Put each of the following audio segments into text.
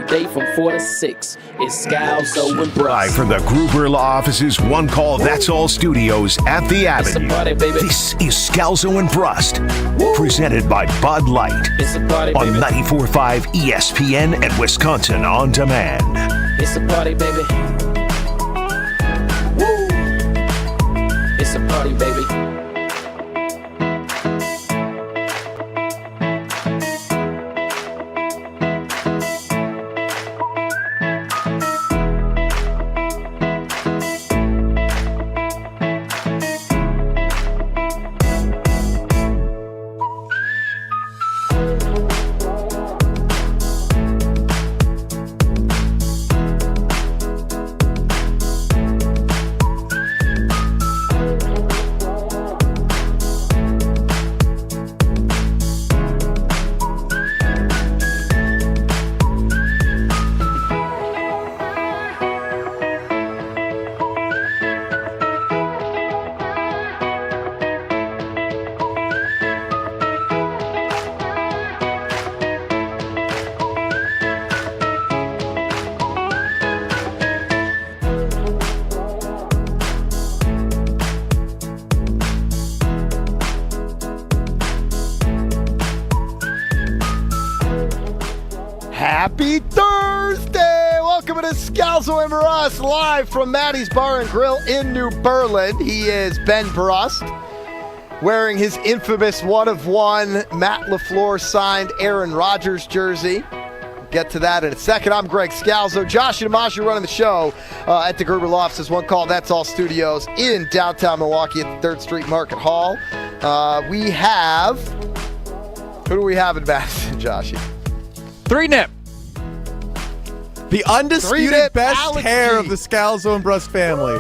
day from 4 to 6. It's Scalzo and Brust. Live from the Gruber Law Office's One Call That's All studios at the Avenue. It's a party, baby. This is Scalzo and Brust, presented by Bud Light. It's a party, on baby. 94.5 ESPN and Wisconsin On Demand. It's a party, baby. Woo! It's a party, baby. Happy Thursday! Welcome to Scalzo and Brust, live from Maddie's Bar and Grill in New Berlin. He is Ben Brust, wearing his infamous one-of-one Matt LaFleur signed Aaron Rodgers jersey. Get to that in a second. I'm Greg Scalzo. Josh and Amashi running the show at the Gruber Law Office's One Call That's All studios in downtown Milwaukee at the 3rd Street Market Hall. We have... Who do we have in Madison, Joshy? 3-Nip. The undisputed 3-Nip, best Alex hair G. of the Scalzo and Brust family.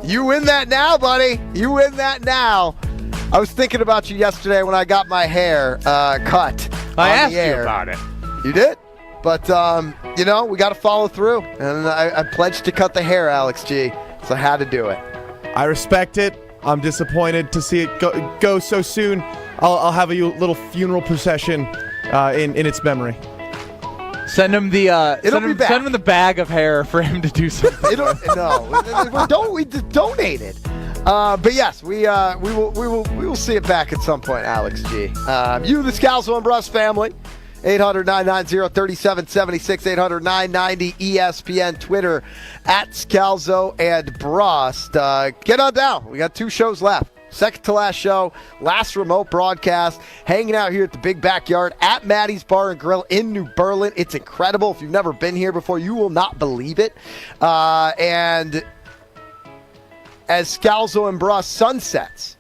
You win that now, buddy. You win that now. I was thinking about you yesterday when I got my hair cut. I on asked the air. you about it. You did? But, we got to follow through. And I pledged to cut the hair, Alex G. So I had to do it. I respect it. I'm disappointed to see it go so soon. I'll have a little funeral procession in its memory. Send him the send him the bag of hair for him to do something. We donate it. But yes, we will see it back at some point, Alex G. You, the Scalzo and Brust family. 800-990-3776, 800-990-ESPN, Twitter at Scalzo and Brust. Get on down. We got 2 shows left. Second to last show, last remote broadcast, hanging out here at the big backyard at Maddie's Bar and Grill in New Berlin. It's incredible. If you've never been here before, you will not believe it. And as Scalzo and Brust sunsets.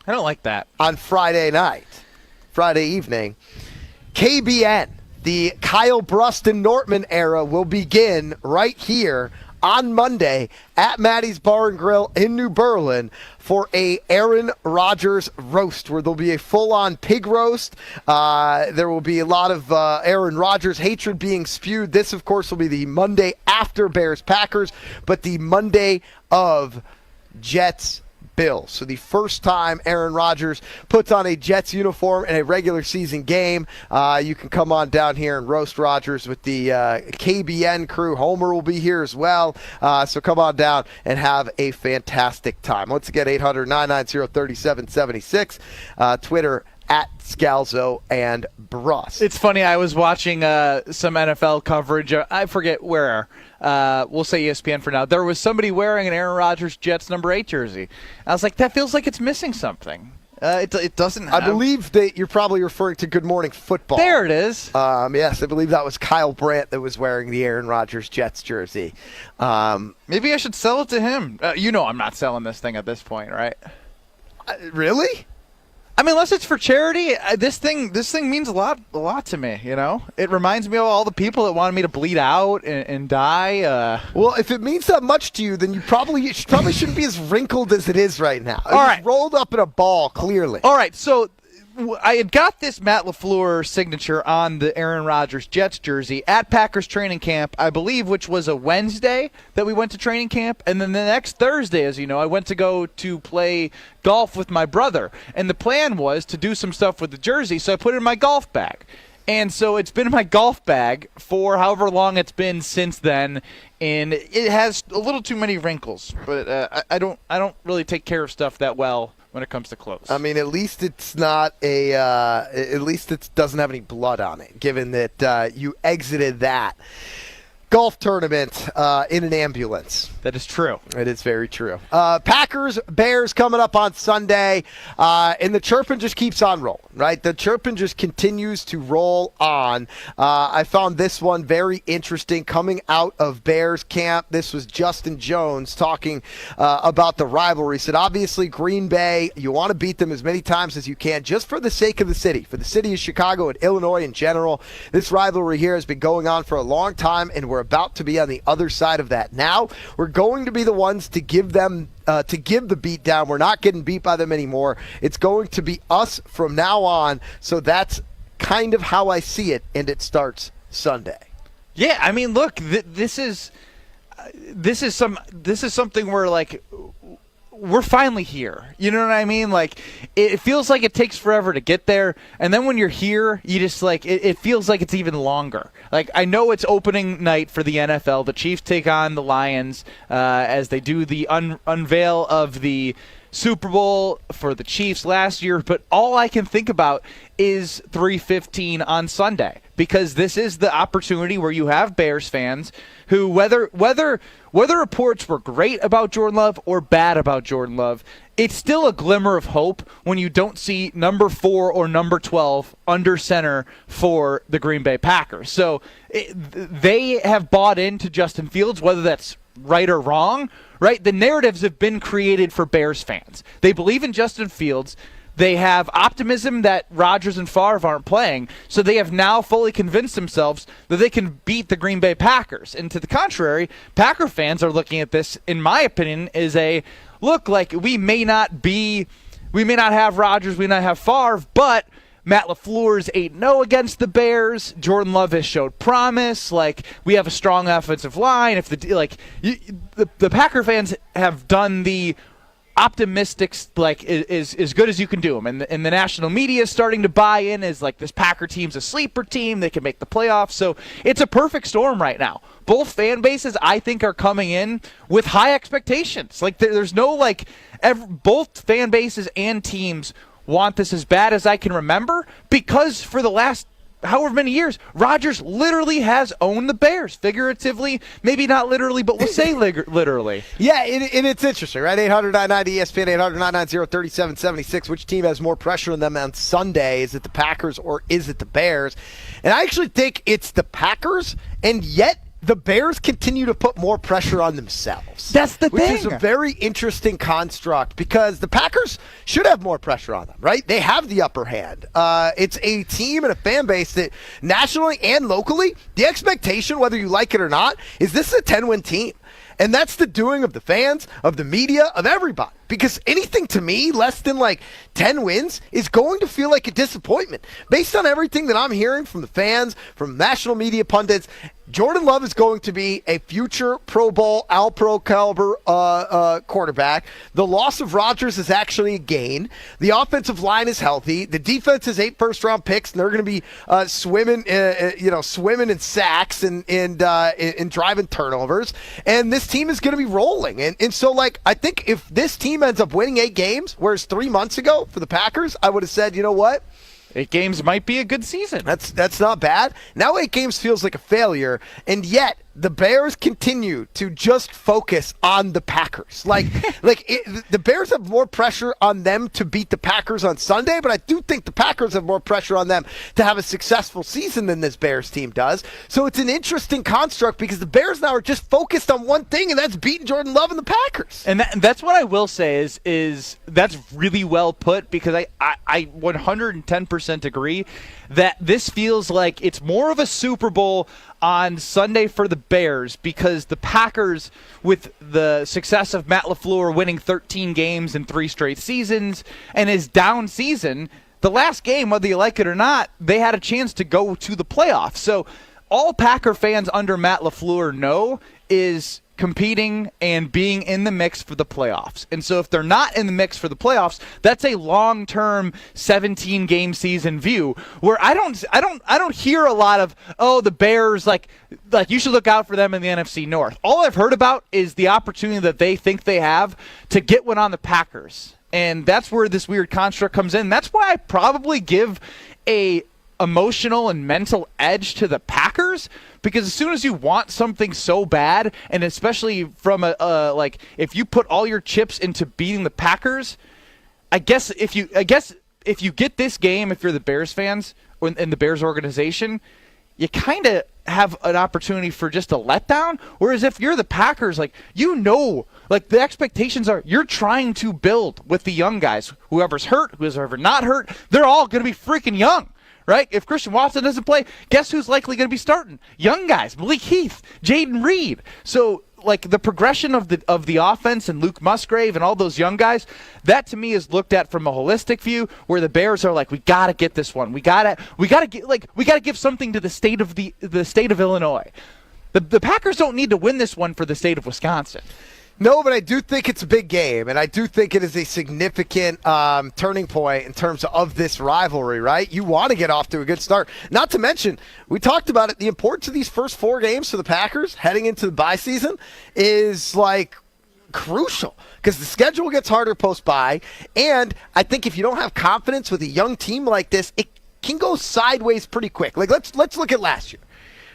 I don't like that. On Friday evening, KBN, the Kyle Brust and Nortman era will begin right here on Monday at Maddie's Bar and Grill in New Berlin for a Aaron Rodgers roast, where there'll be a full-on pig roast. There will be a lot of Aaron Rodgers hatred being spewed. This, of course, will be the Monday after Bears-Packers, but the Monday of Jets Bills. So the first time Aaron Rodgers puts on a Jets uniform in a regular season game. You can come on down here and roast Rodgers with the KBN crew. Homer will be here as well. So come on down and have a fantastic time. Once again, 800-990-3776. Twitter at Scalzo and Brust. It's funny. I was watching some NFL coverage. I forget where. We'll say ESPN for now. There was somebody wearing an Aaron Rodgers Jets number 8 jersey. I was like, that feels like it's missing something. It doesn't have... I believe that you're probably referring to Good Morning Football. There it is. Yes, I believe that was Kyle Brandt that was wearing the Aaron Rodgers Jets jersey. Maybe I should sell it to him. I'm not selling this thing at this point, right? Really? I mean, unless it's for charity, this thing means a lot to me. You know, it reminds me of all the people that wanted me to bleed out and die. Well, if it means that much to you, then you probably shouldn't be as wrinkled as it is right now. All right, rolled up in a ball, clearly. All right, so I had got this Matt LaFleur signature on the Aaron Rodgers Jets jersey at Packers training camp, I believe, which was a Wednesday that we went to training camp. And then the next Thursday, as you know, I went to go to play golf with my brother. And the plan was to do some stuff with the jersey, so I put it in my golf bag. And so it's been in my golf bag for however long it's been since then, and it has a little too many wrinkles. But I don't really take care of stuff that well when it comes to clothes. I mean, at least it's not at least it doesn't have any blood on it, given that you exited that golf tournament in an ambulance. That is true. It is very true. Packers, Bears coming up on Sunday, and the chirping just keeps on rolling, right? The chirping just continues to roll on. I found this one very interesting coming out of Bears camp. This was Justin Jones talking about the rivalry. He said, obviously, Green Bay, you want to beat them as many times as you can just for the sake of the city, for the city of Chicago and Illinois in general. This rivalry here has been going on for a long time, and we're about to be on the other side of that. Now, we're going to be the ones to give them to give the beat down. We're not getting beat by them anymore. It's going to be us from now on. So that's kind of how I see it, and it starts Sunday. Yeah, I mean, look, this is something where like we're finally here. You know what I mean? Like, it feels like it takes forever to get there, and then when you're here, you just like it feels like it's even longer. Like, I know it's opening night for the NFL. The Chiefs take on the Lions as they do the unveil of the Super Bowl for the Chiefs last year, but all I can think about is 3:15 on Sunday, because this is the opportunity where you have Bears fans who, whether reports were great about Jordan Love or bad about Jordan Love, it's still a glimmer of hope when you don't see number 4 or number 12 under center for the Green Bay Packers. So they have bought into Justin Fields, whether that's right or wrong, right? The narratives have been created for Bears fans. They believe in Justin Fields. They have optimism that Rodgers and Favre aren't playing, so they have now fully convinced themselves that they can beat the Green Bay Packers. And to the contrary, Packer fans are looking at this, in my opinion, as a look, like we may not have Rodgers, we may not have Favre, but Matt LaFleur's 8-0 against the Bears. Jordan Love has showed promise. Like, we have a strong offensive line. If the Packer fans have done the optimistic, like, is as good as you can do them, and the national media is starting to buy in as like this Packer team's a sleeper team. They can make the playoffs. So it's a perfect storm right now. Both fan bases, I think, are coming in with high expectations. Like, there's no like both fan bases and teams want this as bad as I can remember, because for the last however many years, Rodgers literally has owned the Bears, figuratively, maybe not literally, but we'll say literally. Yeah, and it's interesting, right? 800-990-ESPN, 800-990-3776. Which team has more pressure on them on Sunday? Is it the Packers or is it the Bears? And I actually think it's the Packers, and yet the Bears continue to put more pressure on themselves. That's the thing. Which is a very interesting construct, because the Packers should have more pressure on them, right? They have the upper hand. It's a team and a fan base that nationally and locally, the expectation, whether you like it or not, is this is a 10-win team. And that's the doing of the fans, of the media, of everybody. Because anything to me less than like 10 wins is going to feel like a disappointment. Based on everything that I'm hearing from the fans, from national media pundits, Jordan Love is going to be a future Pro Bowl, All-Pro caliber quarterback. The loss of Rodgers is actually a gain. The offensive line is healthy. The defense has 8 first-round picks, and they're going to be swimming in sacks and driving turnovers. And this team is going to be rolling. And so, like, I think if this team ends up winning 8 games, whereas 3 months ago for the Packers, I would have said, you know what? 8 games might be a good season. That's not bad. Now 8 games feels like a failure, and yet the Bears continue to just focus on the Packers. The Bears have more pressure on them to beat the Packers on Sunday, but I do think the Packers have more pressure on them to have a successful season than this Bears team does. So it's an interesting construct, because the Bears now are just focused on one thing, and that's beating Jordan Love and the Packers. And that's what I will say is that's really well put, because I 110% agree that this feels like it's more of a Super Bowl on Sunday for the Bears, because the Packers, with the success of Matt LaFleur winning 13 games in 3 straight seasons and his down season, the last game, whether you like it or not, they had a chance to go to the playoffs. So all Packer fans under Matt LaFleur know is competing and being in the mix for the playoffs. And so if they're not in the mix for the playoffs, that's a long-term 17-game season view where I don't hear a lot of, oh, the Bears, like you should look out for them in the NFC North. All I've heard about is the opportunity that they think they have to get one on the Packers. And that's where this weird construct comes in. That's why I probably give a emotional and mental edge to the Packers, because as soon as you want something so bad, and especially from like if you put all your chips into beating the Packers, I guess if you get this game, if you're the Bears fans and the Bears organization, you kind of have an opportunity for just a letdown. Whereas if you're the Packers, like the expectations are you're trying to build with the young guys. Whoever's hurt, who's ever not hurt, they're all going to be freaking young. Right? If Christian Watson doesn't play, guess who's likely going to be starting? Young guys, Malik Heath, Jaden Reed. So, like, the progression of the offense and Luke Musgrave and all those young guys, that to me is looked at from a holistic view, where the Bears are like, we got to get this one. We got to give something to the state of Illinois. The Packers don't need to win this one for the state of Wisconsin. No, but I do think it's a big game, and I do think it is a significant turning point in terms of this rivalry, right? You want to get off to a good start. Not to mention, we talked about it, the importance of these first 4 games for the Packers heading into the bye season is, like, crucial, because the schedule gets harder post-bye, and I think if you don't have confidence with a young team like this, it can go sideways pretty quick. Like, let's look at last year,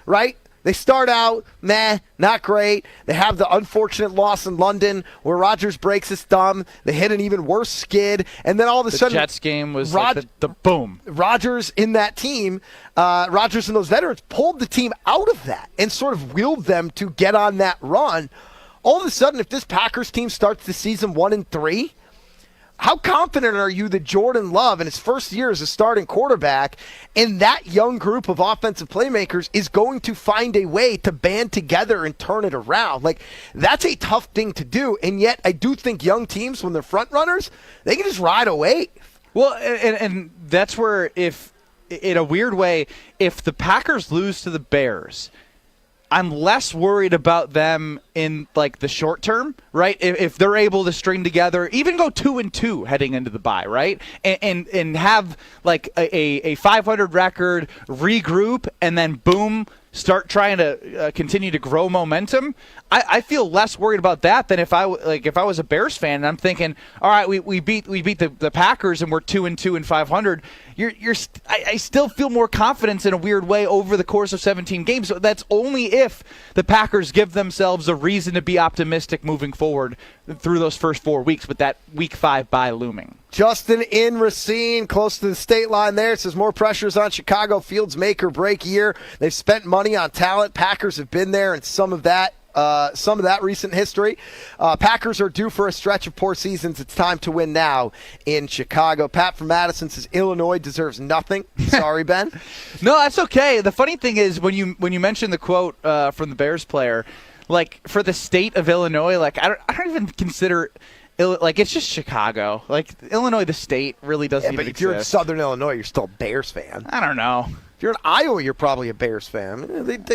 right? They start out, not great. They have the unfortunate loss in London where Rodgers breaks his thumb. They hit an even worse skid. And then all of a sudden, the Jets game was like the boom. Rodgers in that team, Rodgers and those veterans pulled the team out of that and sort of willed them to get on that run. All of a sudden, if this Packers team starts the season 1-3, how confident are you that Jordan Love, in his first year as a starting quarterback, and that young group of offensive playmakers is going to find a way to band together and turn it around? Like, that's a tough thing to do, and yet I do think young teams, when they're front runners, they can just ride a wave. Well, and that's where, if in a weird way, if the Packers lose to the Bears, I'm less worried about them in, like, the short term, right? If they're able to string together, even go 2-2 heading into the bye, right? And have, like, a 500 record, regroup, and then boom, start trying to continue to grow momentum. I feel less worried about that than if I was a Bears fan and I'm thinking, all right, we beat the Packers and we're 2-2 and 500. I still feel more confidence in a weird way over the course of 17 games. So that's only if the Packers give themselves a reason to be optimistic moving forward through those first 4 weeks, with that week 5 bye looming. Justin in Racine, close to the state line there, says more pressures on Chicago. Fields make or break year. They've spent money on talent. Packers have been there in some of that recent history. Packers are due for a stretch of poor seasons. It's time to win now in Chicago. Pat from Madison says Illinois deserves nothing. Sorry, Ben. No, that's okay. The funny thing is when you mentioned the quote from the Bears player, like, for the state of Illinois, like I don't even consider. Like, it's just Chicago. Like, Illinois, the state, really doesn't even but if exist. you're in Southern Illinois, you're still a Bears fan. I don't know. If you're in Iowa, you're probably a Bears fan.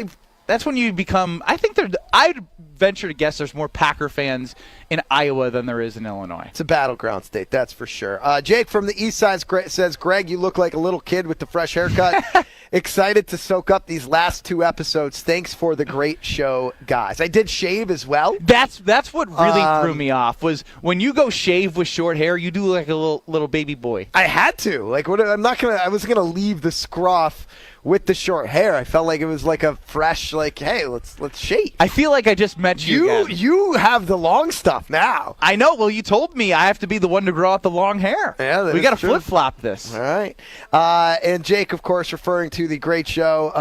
That's when you become. I think I'd venture to guess there's more Packer fans in Iowa than there is in Illinois. It's a battleground state, that's for sure. Jake from the East Side says, Greg, you look like a little kid with the fresh haircut. Excited to soak up these last 2 episodes. Thanks for the great show, guys. I did shave as well. That's what really threw me off, was when you go shave with short hair, you do like a little baby boy. I had to. Like, I wasn't gonna leave the scruff with the short hair. I felt like it was like a fresh, like, hey, let's shave. I feel like I just met you again. You have the long stuff now. I know. Well, you told me I have to be the one to grow out the long hair. Yeah, we got to flip-flop this. All right. And Jake, of course, referring to the great show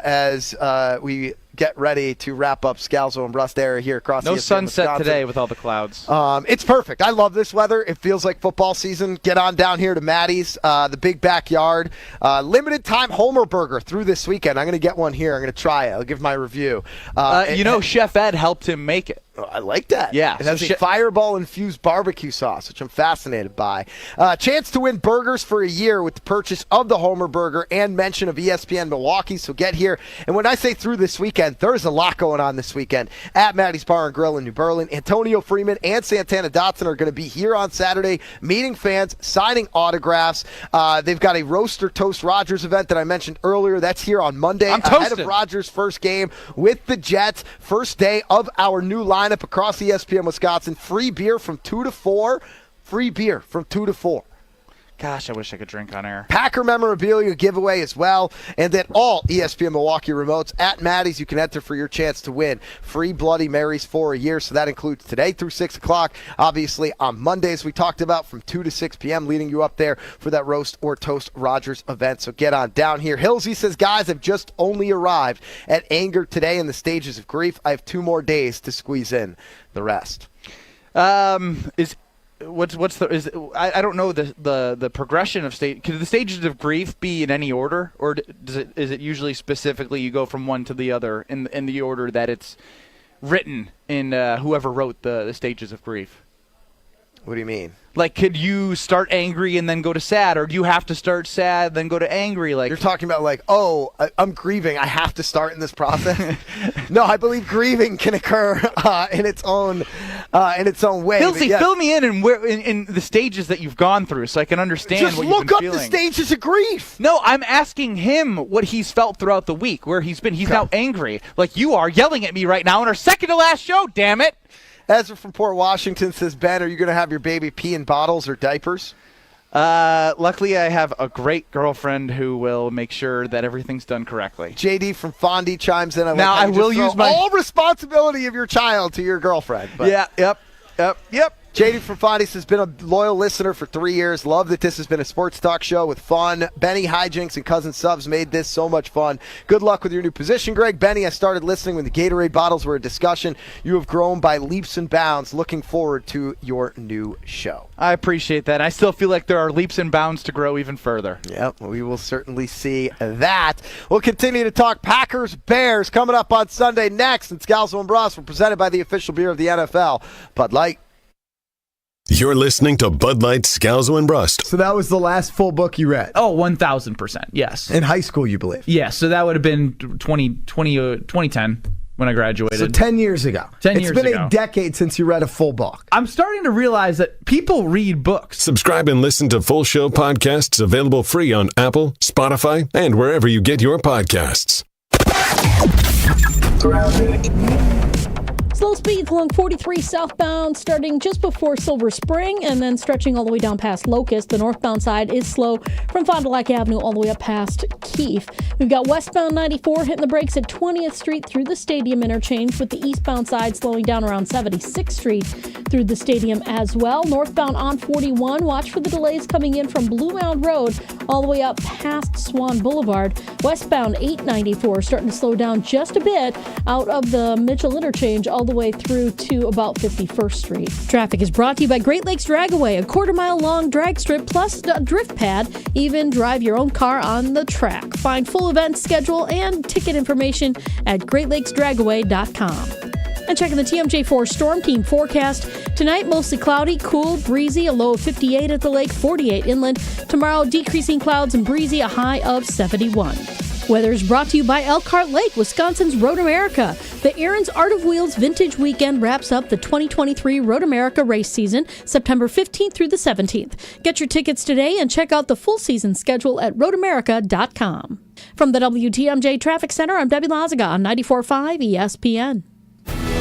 as we get ready to wrap up Scalzo and Brust area here across the sunset Wisconsin. Today with all the clouds. It's perfect. I love this weather. It feels like football season. Get on down here to Maddie's, the big backyard. Limited time Homer burger through this weekend. I'm going to get one here. I'm going to try it. I'll give my review. Chef Ed helped him make it. Oh, I like that. Yeah, It has so a fireball-infused barbecue sauce, which I'm fascinated by. Chance to win burgers for a year with the purchase of the Homer Burger and mention of ESPN Milwaukee, so get here. And when I say through this weekend, there's a lot going on this weekend at Maddie's Bar and Grill in New Berlin. Antonio Freeman and Santana Dotson are going to be here on Saturday, meeting fans, signing autographs. They've got a Roaster Toast Rogers event that I mentioned earlier. That's here on Monday. I'm ahead toasted. of Rogers' first game with the Jets. First day of our new lineup across ESPN Wisconsin. Free beer from 2 to 4. Free beer from 2 to 4. Gosh, I wish I could drink on air. Packer memorabilia giveaway as well. And then all ESPN Milwaukee remotes at Maddie's. You can enter for your chance to win free Bloody Marys for a year. So that includes today through 6 o'clock. Obviously on Mondays we talked about from 2 to 6 p.m. leading you up there for that Roast or Toast Rogers event. So get on down here. Hillsy says, guys, I've just only arrived at anger today in the stages of grief. I have 2 more days to squeeze in the rest. I don't know the progression of state. Could the stages of grief be in any order, or is it usually specifically you go from one to the other in the order that it's written in whoever wrote the stages of grief? What do you mean? Like, could you start angry and then go to sad, or do you have to start sad then go to angry? Like, you're talking about like, I'm grieving. I have to start in this process. No, I believe grieving can occur in its own way. Hilsey, Yeah. fill me in the stages that you've gone through, so I can understand Just what you've look been up feeling. the stages of grief. No, I'm asking him what he's felt throughout the week, where he's been. He's now angry, like you are, yelling at me right now on our second to last show. Damn it! Ezra from Port Washington says, Ben, are you going to have your baby pee in bottles or diapers? Luckily, I have a great girlfriend who will make sure that everything's done correctly. JD from Fondy chimes in. Now, I will use all responsibility of your child to your girlfriend. But. Yeah, yep. JD from Fondies has been a loyal listener for 3 years. Love that this has been a sports talk show with fun. Benny, Hijinks, and Cousin Subs made this so much fun. Good luck with your new position, Greg. Benny, I started listening when the Gatorade bottles were a discussion. You have grown by leaps and bounds. Looking forward to your new show. I appreciate that. I still feel like there are leaps and bounds to grow even further. Yep, we will certainly see that. We'll continue to talk Packers-Bears coming up on Sunday next. And Scalzo and Brust were presented by the official beer of the NFL, Bud Light. You're listening to Bud Light, Scalzo, and Brust. So that was the last full book you read? Oh, 1,000%, yes. In high school, you believe? Yes, so that would have been 2010 when I graduated. So 10 years ago. 10 years ago. It's been a decade since you read a full book. I'm starting to realize that people read books. Subscribe and listen to full show podcasts available free on Apple, Spotify, and wherever you get your podcasts. Slow speeds along 43 southbound starting just before Silver Spring and then stretching all the way down past Locust. The northbound side is slow from Fond du Lac Avenue all the way up past Keefe. We've got westbound 94 hitting the brakes at 20th Street through the Stadium interchange, with the eastbound side slowing down around 76th Street through the Stadium as well. Northbound on 41, watch for the delays coming in from Blue Mound Road all the way up past Swan Boulevard. Westbound 894 starting to slow down just a bit out of the Mitchell interchange all the way through to about 51st Street. Traffic is brought to you by Great Lakes Dragaway, a quarter-mile long drag strip plus a drift pad. Even drive your own car on the track. Find full event schedule and ticket information at greatlakesdragaway.com. And checking the TMJ4 Storm Team forecast. Tonight, mostly cloudy, cool, breezy, a low of 58 at the lake, 48 inland. Tomorrow, decreasing clouds and breezy, a high of 71. Weather is brought to you by Elkhart Lake, Wisconsin's Road America. The Aaron's Art of Wheels Vintage Weekend wraps up the 2023 Road America race season, September 15th through the 17th. Get your tickets today and check out the full season schedule at roadamerica.com. From the WTMJ Traffic Center, I'm Debbie Lazaga on 94.5 ESPN.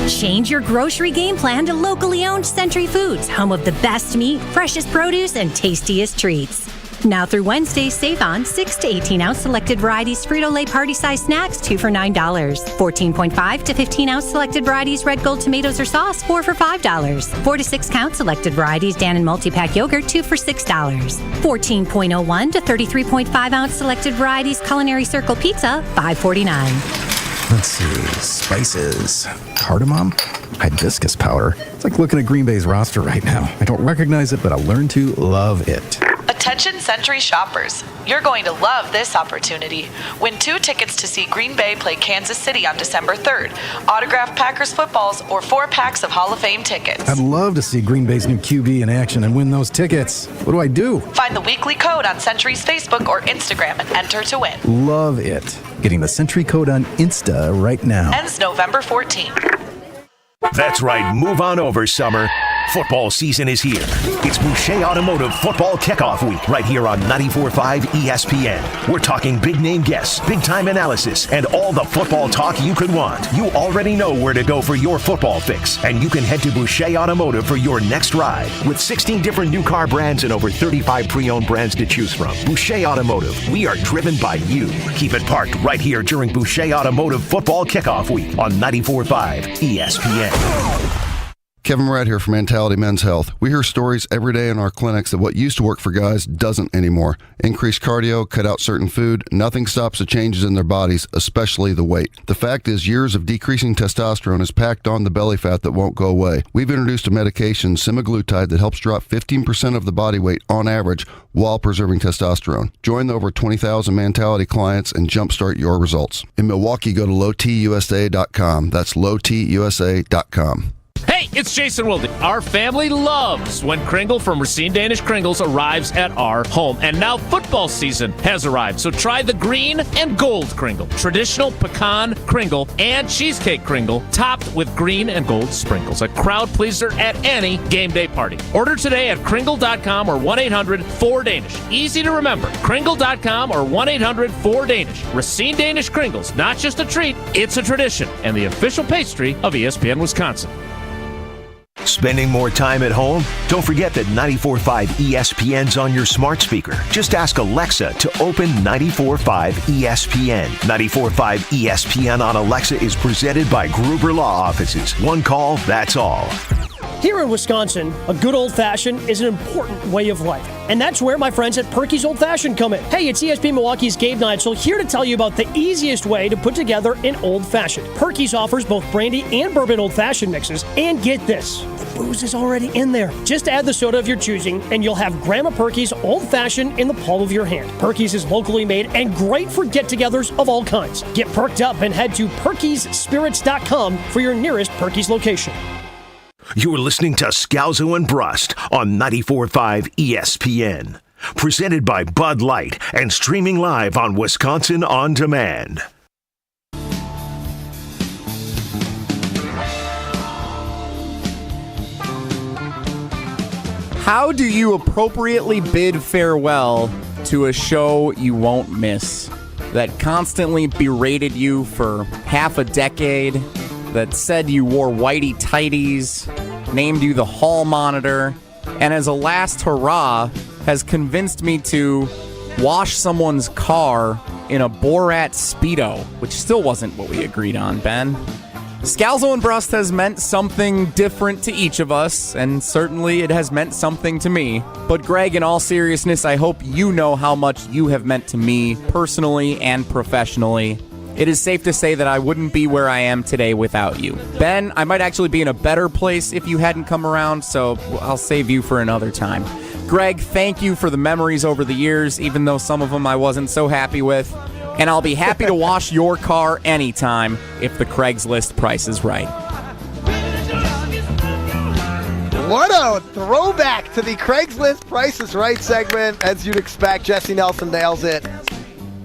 Change your grocery game plan to locally owned Century Foods, home of the best meat, freshest produce, and tastiest treats. Now through Wednesday, save on 6 to 18-ounce selected varieties Frito-Lay party-size snacks, 2 for $9. 14.5 to 15-ounce selected varieties Red Gold tomatoes or sauce, 4 for $5. 4 to 6-count selected varieties Dannon multi-pack yogurt, 2 for $6. 14.01 to 33.5-ounce selected varieties Culinary Circle pizza, $5.49. Let's see, spices, cardamom, hibiscus powder. It's like looking at Green Bay's roster right now. I don't recognize it, but I'll learn to love it. A Attention Century shoppers. You're going to love this opportunity. Win 2 tickets to see Green Bay play Kansas City on December 3rd, autographed Packers footballs, or 4 packs of Hall of Fame tickets. I'd love to see Green Bay's new QB in action and win those tickets. What do I do? Find the weekly code on Century's Facebook or Instagram and enter to win. Love it. Getting the Century code on Insta right now. Ends November 14th. That's right. Move on over, summer. Football season is here. It's Boucher Automotive Football Kickoff Week right here on 94.5 ESPN. We're talking big-name guests, big-time analysis, and all the football talk you could want. You already know where to go for your football fix, and you can head to Boucher Automotive for your next ride. With 16 different new car brands and over 35 pre-owned brands to choose from. Boucher Automotive, we are driven by you. Keep it parked right here during Boucher Automotive Football Kickoff Week on 94.5 ESPN. Kevin Morat here from Mentality Men's Health. We hear stories every day in our clinics that what used to work for guys doesn't anymore. Increase cardio, cut out certain food, nothing stops the changes in their bodies, especially the weight. The fact is, years of decreasing testosterone has packed on the belly fat that won't go away. We've introduced a medication, semaglutide, that helps drop 15% of the body weight on average while preserving testosterone. Join the over 20,000 Mentality clients and jumpstart your results. In Milwaukee, go to lowtusa.com. That's lowtusa.com. Hey, it's Jason Wilde. Our family loves when Kringle from Racine Danish Kringles arrives at our home. And now football season has arrived, so try the green and gold Kringle. Traditional pecan Kringle and cheesecake Kringle topped with green and gold sprinkles. A crowd pleaser at any game day party. Order today at Kringle.com or 1-800-4DANISH. Easy to remember. Kringle.com or 1-800-4DANISH. Racine Danish Kringles, not just a treat, it's a tradition. And the official pastry of ESPN Wisconsin. Spending more time at home? Don't forget that 94.5 ESPN's on your smart speaker. Just ask Alexa to open 94.5 ESPN. 94.5 ESPN on Alexa is presented by Gruber Law Offices. One call, that's all. Here in Wisconsin, a good old-fashioned is an important way of life. And that's where my friends at Perky's Old Fashioned come in. Hey, it's ESPN Milwaukee's Gabe Neitzel here to tell you about the easiest way to put together an Old Fashioned. Perky's offers both brandy and bourbon Old Fashioned mixes. And get this, the booze is already in there. Just add the soda of your choosing, and you'll have Grandma Perky's Old Fashioned in the palm of your hand. Perky's is locally made and great for get-togethers of all kinds. Get perked up and head to perkysspirits.com for your nearest Perky's location. You're listening to Scalzo and Brust on 94.5 ESPN. Presented by Bud Light and streaming live on Wisconsin On Demand. How do you appropriately bid farewell to a show you won't miss, that constantly berated you for half a decade, that said you wore whitey tighties, named you the hall monitor, and as a last hurrah has convinced me to wash someone's car in a Borat Speedo, which still wasn't what we agreed on, Ben. Scalzo and Brust has meant something different to each of us, and certainly it has meant something to me. But Greg, in all seriousness, I hope you know how much you have meant to me personally and professionally. It is safe to say that I wouldn't be where I am today without you. Ben, I might actually be in a better place if you hadn't come around, so I'll save you for another time. Greg, thank you for the memories over the years, even though some of them I wasn't so happy with. And I'll be happy to wash your car anytime if the Craigslist price is right. What a throwback to the Craigslist Price is Right segment. As you'd expect, Jesse Nelson nails it.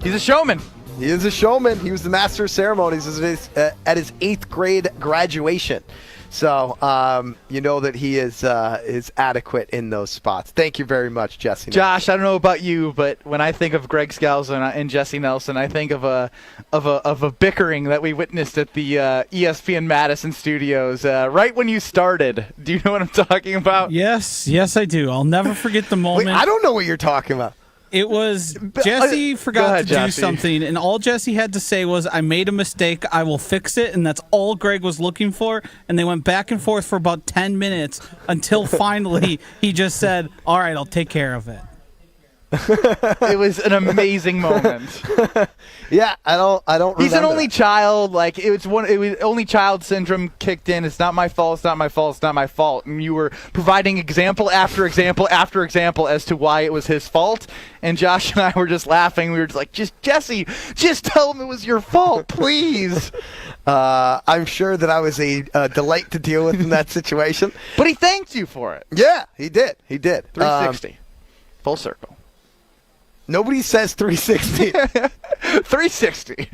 He's a showman. He is a showman. He was the master of ceremonies at his 8th grade graduation. So you know that he is adequate in those spots. Thank you very much, Jesse Nelson. Josh, I don't know about you, but when I think of Greg Scalzo and Jesse Nelson, I think of a bickering that we witnessed at the ESPN Madison studios right when you started. Do you know what I'm talking about? Yes, I do. I'll never forget the moment. Wait, I don't know what you're talking about. It was Jesse forgot to do Jesse. something, and all Jesse had to say was, I made a mistake, I will fix it, and that's all Greg was looking for, and they went back and forth for about 10 minutes until finally he just said, all right, I'll take care of it. It was an amazing moment. Yeah, I don't. He's an remember only that. child. Like it was only child syndrome kicked in. It's not my fault. It's not my fault. It's not my fault. And you were providing example after example after example as to why it was his fault. And Josh and I were just laughing. We were just like, Jesse, just tell him it was your fault, please. I'm sure that I was a delight to deal with in that situation. But he thanked you for it. Yeah, he did. He did. 360, full circle. Nobody says 360. 360.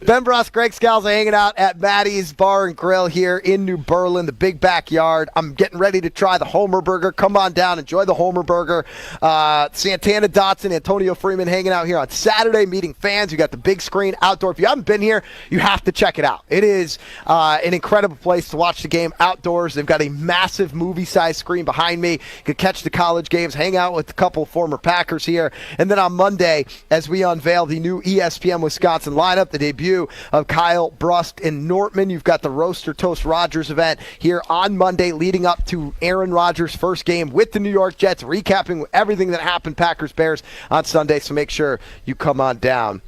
Ben Brust, Greg Scalzo hanging out at Maddie's Bar and Grill here in New Berlin, the big backyard. I'm getting ready to try the Homer Burger. Come on down, enjoy the Homer Burger. Santana Dotson, Antonio Freeman hanging out here on Saturday, meeting fans. You got the big screen outdoor. If you haven't been here, you have to check it out. It is an incredible place to watch the game outdoors. They've got a massive movie-sized screen behind me. You can catch the college games, hang out with a couple former Packers here. And then on Monday, as we unveil the new ESPN Wisconsin lineup, the debut of Kyle Brust and Nortman. You've got the Roaster Toast Rodgers event here on Monday leading up to Aaron Rodgers' first game with the New York Jets, recapping everything that happened Packers-Bears on Sunday. So make sure you come on down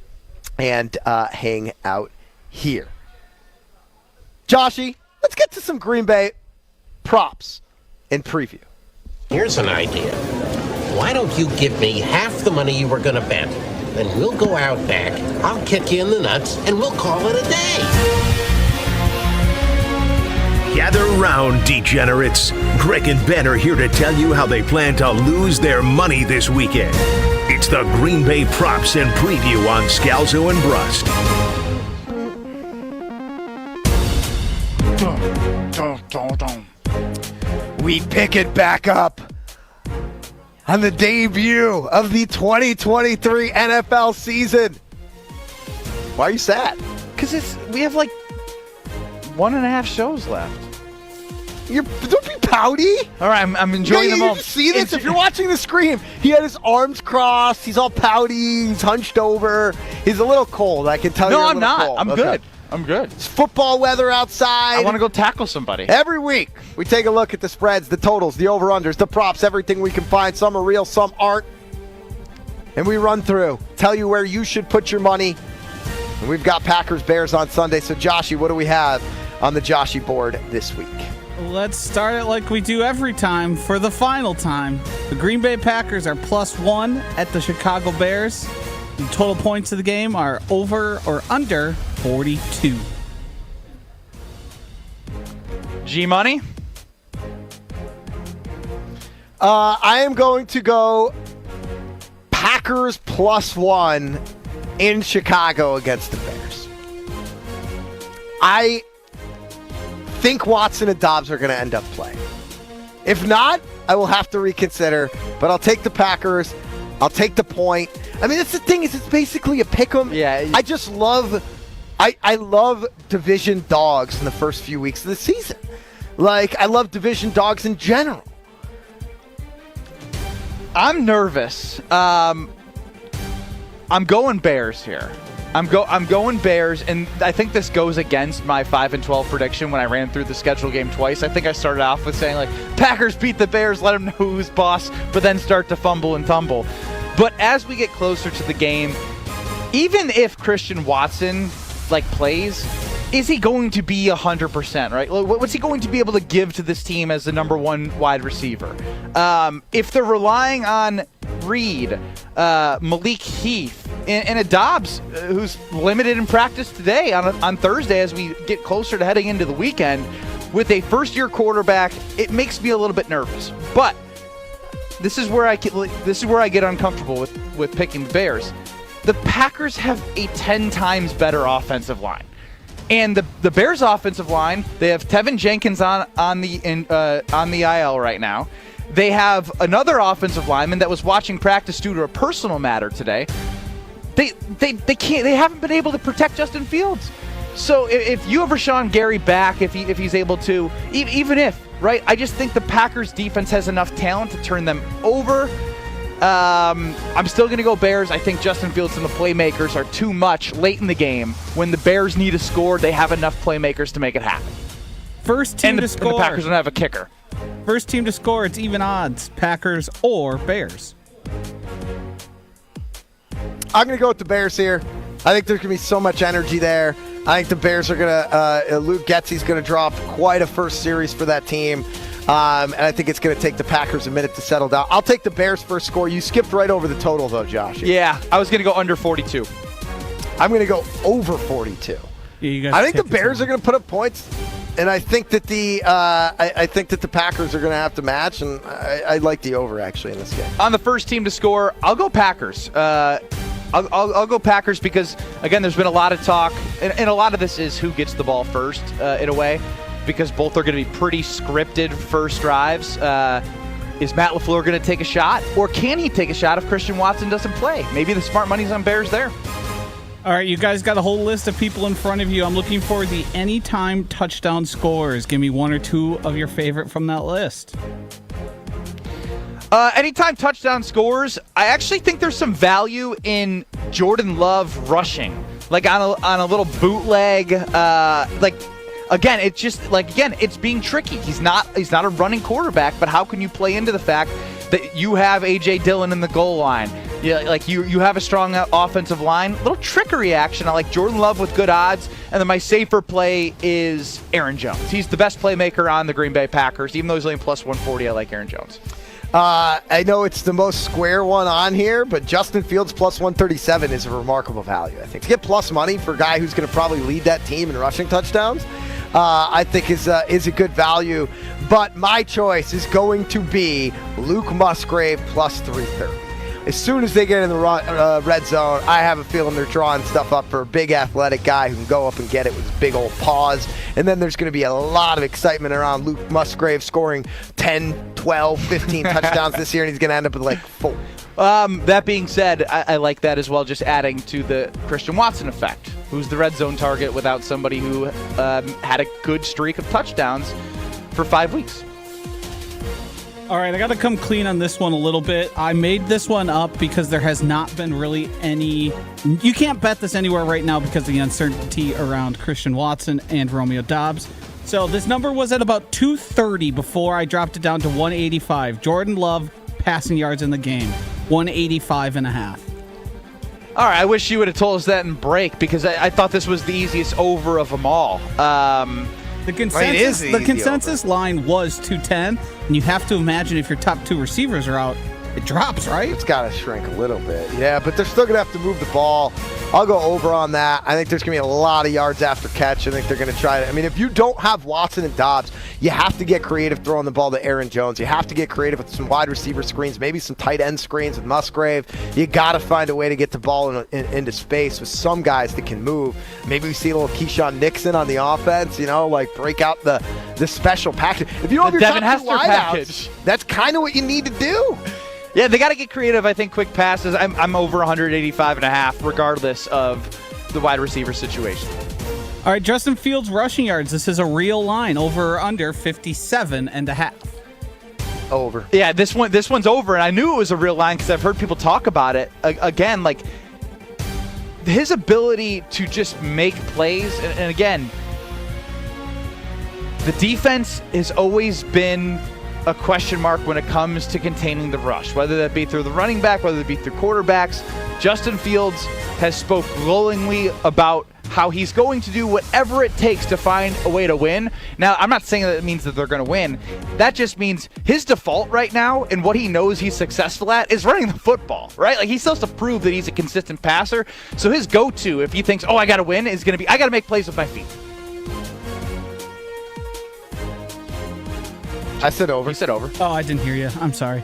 and hang out here. Joshy, let's get to some Green Bay props and preview. Here's an idea. Why don't you give me half the money you were going to bet? Then we'll go out back, I'll kick you in the nuts, and we'll call it a day. Gather round, degenerates. Greg and Ben are here to tell you how they plan to lose their money this weekend. It's the Green Bay Props and Preview on Scalzo and Brust. We pick it back up on the debut of the 2023 NFL season. Why are you sad? Because we have like 1.5 shows left. Don't be pouty. All right, I'm enjoying the moment. You see this? If you're watching the screen, he had his arms crossed. He's all pouty. He's hunched over. He's a little cold. I can tell you. No, I'm not. I'm good. I'm good. It's football weather outside. I want to go tackle somebody. Every week, we take a look at the spreads, the totals, the over-unders, the props, everything we can find. Some are real, some aren't. And we run through, tell you where you should put your money. And we've got Packers-Bears on Sunday. So, Joshy, what do we have on the Joshy board this week? Let's start it like we do every time for the final time. The Green Bay Packers are +1 at the Chicago Bears. The total points of the game are over or under 42. G-Money? I am going to go Packers +1 in Chicago against the Bears. I think Watson and Dobbs are going to end up playing. If not, I will have to reconsider, but I'll take the Packers. I'll take the point. I mean, that's the thing is it's basically a pick 'em. Yeah. I just love I love division dogs in the first few weeks of the season. Like, I love division dogs in general. I'm nervous. I'm going Bears here. I'm going Bears, and I think this goes against my 5-12 prediction when I ran through the schedule game twice. I think I started off with saying, like, Packers beat the Bears, let them know who's boss, but then start to fumble and tumble. But as we get closer to the game, even if Christian Watson, like, plays, is he going to be 100%, right? What's he going to be able to give to this team as the number one wide receiver? If they're relying on Reed, Malik Heath, and a Dobbs who's limited in practice today on Thursday as we get closer to heading into the weekend, with a first-year quarterback, it makes me a little bit nervous. But this is where I get uncomfortable with picking the Bears. The Packers have a 10 times better offensive line. And the Bears' offensive line, they have Tevin Jenkins on the IL right now. They have another offensive lineman that was watching practice due to a personal matter today. They haven't been able to protect Justin Fields. So if you have Rashawn Gary back, if he's able to, even if, right, I just think the Packers defense has enough talent to turn them over. I'm still going to go Bears. I think Justin Fields and the playmakers are too much late in the game. When the Bears need a score, they have enough playmakers to make it happen. First team to score. And the Packers don't have a kicker. First team to score, it's even odds. Packers or Bears. I'm going to go with the Bears here. I think there's going to be so much energy there. I think the Bears are going to Luke Getsy's going to drop quite a first series for that team. And I think it's going to take the Packers a minute to settle down. I'll take the Bears first score. You skipped right over the total, though, Josh. Yeah, I was going to go under 42. I'm going to go over 42. Yeah, I think the Bears are going to put up points, and I think that I think that the Packers are going to have to match, and I like the over actually in this game. On the first team to score, I'll go Packers. I'll go Packers because, again, there's been a lot of talk, and a lot of this is who gets the ball first in a way, because both are going to be pretty scripted first drives. Is Matt LaFleur going to take a shot, or can he take a shot if Christian Watson doesn't play? Maybe the smart money's on Bears there. All right, you guys got a whole list of people in front of you. I'm looking for the anytime touchdown scores. Give me one or two of your favorite from that list. Anytime touchdown scores, I actually think there's some value in Jordan Love rushing, like on a little bootleg. It's being tricky. He's not a running quarterback, but how can you play into the fact that you have A.J. Dillon in the goal line? Yeah, like you have a strong offensive line. Little trickery action. I like Jordan Love with good odds. And then my safer play is Aaron Jones. He's the best playmaker on the Green Bay Packers. Even though he's only plus 140, I like Aaron Jones. I know it's the most square one on here, but Justin Fields plus 137 is a remarkable value, I think. To get plus money for a guy who's going to probably lead that team in rushing touchdowns, I think is a good value. But my choice is going to be Luke Musgrave plus 330. As soon as they get in the red zone, I have a feeling they're drawing stuff up for a big athletic guy who can go up and get it with his big old paws. And then there's going to be a lot of excitement around Luke Musgrave scoring 10, 12, 15 touchdowns this year, and he's going to end up with like 4. That being said, I like that as well, just adding to the Christian Watson effect, who's the red zone target without somebody who had a good streak of touchdowns for 5 weeks. All right, I got to come clean on this one a little bit. I made this one up because there has not been really any... You can't bet this anywhere right now because of the uncertainty around Christian Watson and Romeo Doubs. So this number was at about 230 before I dropped it down to 185. Jordan Love passing yards in the game, 185.5. All right, I wish you would have told us that in break because I thought this was the easiest over of them all. The consensus line was 210, and you have to imagine if your top two receivers are out, it drops, right? It's got to shrink a little bit. Yeah, but they're still going to have to move the ball. I'll go over on that. I think there's going to be a lot of yards after catch. I think they're going to try to. I mean, if you don't have Watson and Dobbs, you have to get creative throwing the ball to Aaron Jones. You have to get creative with some wide receiver screens, maybe some tight end screens with Musgrave. You got to find a way to get the ball into space with some guys that can move. Maybe we see a little Keyshawn Nixon on the offense, like break out the special package. If you don't have your Devin top two Hester wideouts, package. that's kind of what you need to do. Yeah, they got to get creative. I think quick passes. I'm over 185.5, regardless of the wide receiver situation. All right, Justin Fields rushing yards. This is a real line, over or under 57.5. Over. Yeah, this one's over, and I knew it was a real line because I've heard people talk about it. Again, like his ability to just make plays, and again, the defense has always been a question mark when it comes to containing the rush, whether that be through the running back, whether it be through quarterbacks. Justin Fields has spoke glowingly about how he's going to do whatever it takes to find a way to win. Now, I'm not saying that it means that they're going to win. That just means his default right now and what he knows he's successful at is running the football, right? Like, he still has to prove that he's a consistent passer. So his go-to, if he thinks, I got to win, is going to be, I got to make plays with my feet. I said over. You said over. Oh, I didn't hear you. I'm sorry.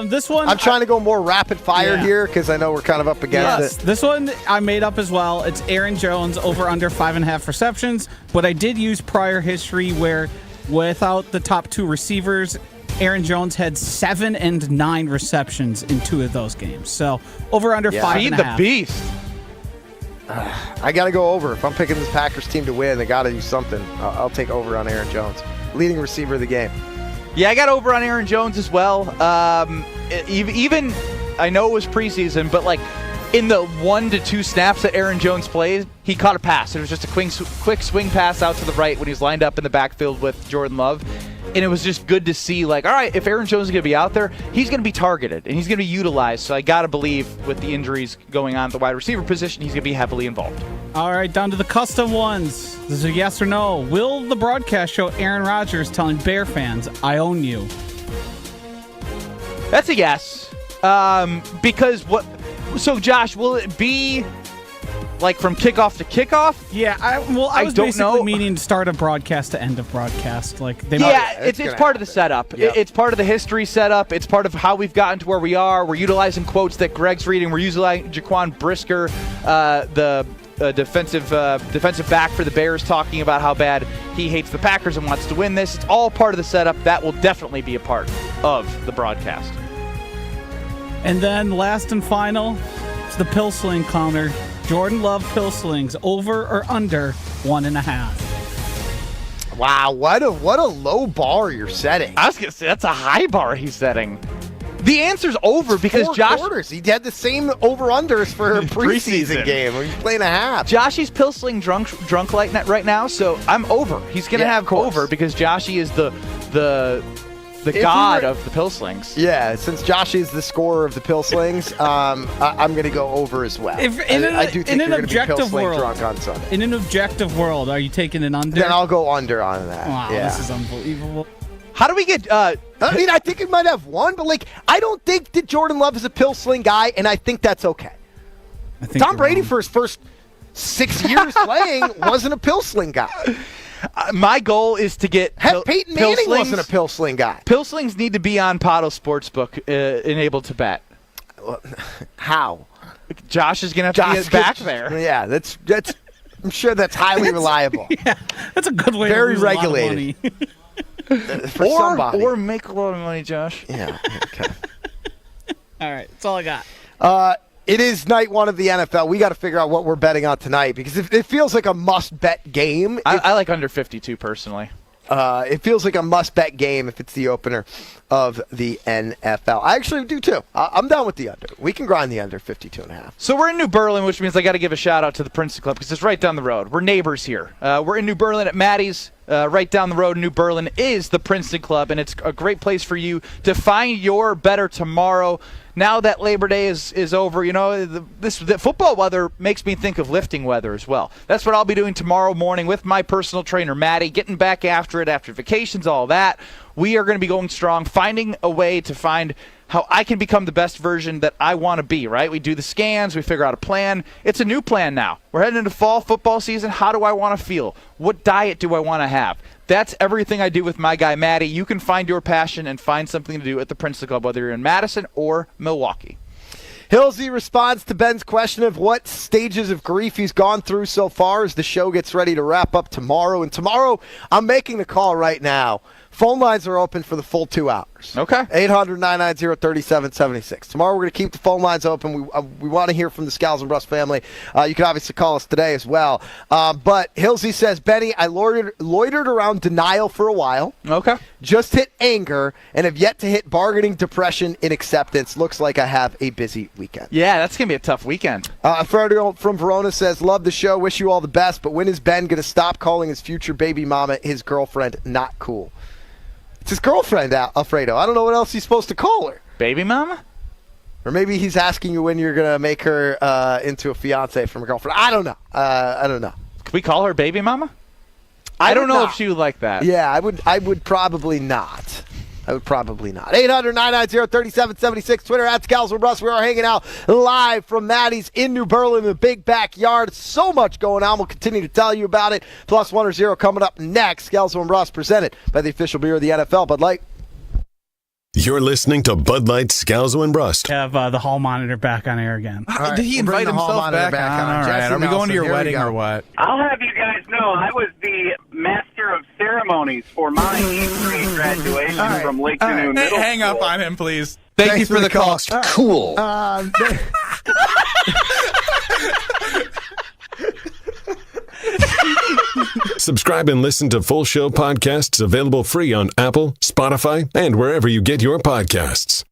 This one... I'm trying to go more rapid fire here because I know we're kind of up against it. This one I made up as well. It's Aaron Jones over under 5.5 receptions, but I did use prior history where without the top two receivers, Aaron Jones had 7 and 9 receptions in 2 of those games. So over under 5.5. Feed the beast. I got to go over. If I'm picking this Packers team to win, they got to do something. I'll take over on Aaron Jones, leading receiver of the game. Yeah, I got over on Aaron Jones as well. Even I know it was preseason, but like in the 1 to 2 snaps that Aaron Jones played, he caught a pass. It was just a quick swing pass out to the right when he was lined up in the backfield with Jordan Love. And it was just good to see, like, all right, if Aaron Jones is going to be out there, he's going to be targeted and he's going to be utilized. So I got to believe with the injuries going on at the wide receiver position, he's going to be heavily involved. All right, down to the custom ones. This is a yes or no. Will the broadcast show Aaron Rodgers telling Bear fans, I own you? That's a yes. Because what? So, Josh, will it be like from kickoff to kickoff? Yeah, I was don't basically know. meaning start of broadcast to end of broadcast. Like they it's part of the setup. Yep. It's part of the history setup. It's part of how we've gotten to where we are. We're utilizing quotes that Greg's reading. We're utilizing Jaquan Brisker, the defensive back for the Bears, talking about how bad he hates the Packers and wants to win this. It's all part of the setup. That will definitely be a part of the broadcast. And then last and final, it's the pill sling counter. Jordan Love pill slings, over or under 1.5. Wow, what a low bar you're setting. I was going to say, that's a high bar he's setting. The answer's over because Josh... quarters. He had the same over-unders for a preseason game. He's playing a half. Joshy's pill sling drunk like that right now, so I'm over. He's going to have over because Joshy is the god of the pill slings. Yeah, since Josh is the scorer of the pill slings, I'm going to go over as well. I do think you're going to be pill sling drunk on Sunday. In an objective world, are you taking an under? Then I'll go under on that. Wow, yeah. This is unbelievable. How do we get... I think it might have one, but I don't think that Jordan Love is a pill sling guy, and I think that's okay. Tom Brady, for his first 6 years playing, wasn't a pill sling guy. My goal is to get... Peyton Manning wasn't a pill sling guy. Pill slings need to be on Potto Sportsbook enabled to bet. How? Josh is going to have to get back there. Yeah, that's. I'm sure that's highly reliable. Yeah, that's a good way Very to lose regulated. a lot of money. For somebody. Or make a lot of money, Josh. Yeah, okay. All right, that's all I got. It is night one of the NFL. We got to figure out what we're betting on tonight because it feels like a must-bet game. I like under 52 personally. It feels like a must-bet game if it's the opener of the NFL. I actually do too. I'm down with the under. We can grind the under 52.5. So we're in New Berlin, which means I got to give a shout-out to the Princeton Club because it's right down the road. We're neighbors here. We're in New Berlin at Maddie's. Right down the road in New Berlin is the Princeton Club, and it's a great place for you to find your better tomorrow. Now that Labor Day is over, the football weather makes me think of lifting weather as well. That's what I'll be doing tomorrow morning with my personal trainer, Maddie, getting back after it after vacations, all that. We are going to be going strong, finding a way to find how I can become the best version that I want to be, right? We do the scans, we figure out a plan. It's a new plan now. We're heading into fall football season. How do I want to feel? What diet do I want to have? That's everything I do with my guy, Maddie. You can find your passion and find something to do at the Princeton Club, whether you're in Madison or Milwaukee. Hillsy responds to Ben's question of what stages of grief he's gone through so far as the show gets ready to wrap up tomorrow. And tomorrow, I'm making the call right now. Phone lines are open for the full 2 hours. Okay. 800-990-3776. Tomorrow we're going to keep the phone lines open. We want to hear from the Scalzo and Brust family. You can obviously call us today as well. But Hillsy says, Benny, I loitered around denial for a while. Okay. Just hit anger and have yet to hit bargaining, depression, and acceptance. Looks like I have a busy weekend. Yeah, that's going to be a tough weekend. Fredo from Verona says, love the show. Wish you all the best. But when is Ben going to stop calling his future baby mama his girlfriend? Not cool. It's his girlfriend, Alfredo. I don't know what else he's supposed to call her. Baby mama? Or maybe he's asking you when you're going to make her into a fiance from a girlfriend. I don't know. Can we call her baby mama? I don't know if she would like that. Yeah, I would probably not. 800-990-3776. Twitter at Scalzo and Brust. We are hanging out live from Maddie's in New Berlin in the big backyard. So much going on. We'll continue to tell you about it. Plus 1 or 0 coming up next. Scalzo and Brust presented by the official beer of the NFL, Bud Light. You're listening to Bud Light, Scalzo and Brust. Have the hall monitor back on air again. Right, Did he invite himself back on? All right. Are we going to your wedding or what? I'll have you guys know I was the master of ceremonies for my 8th grade graduation from Lake Canoe Middle Hang School. up on him, please. Thanks you for the call. Cool. Subscribe and listen to full show podcasts available free on Apple, Spotify, and wherever you get your podcasts.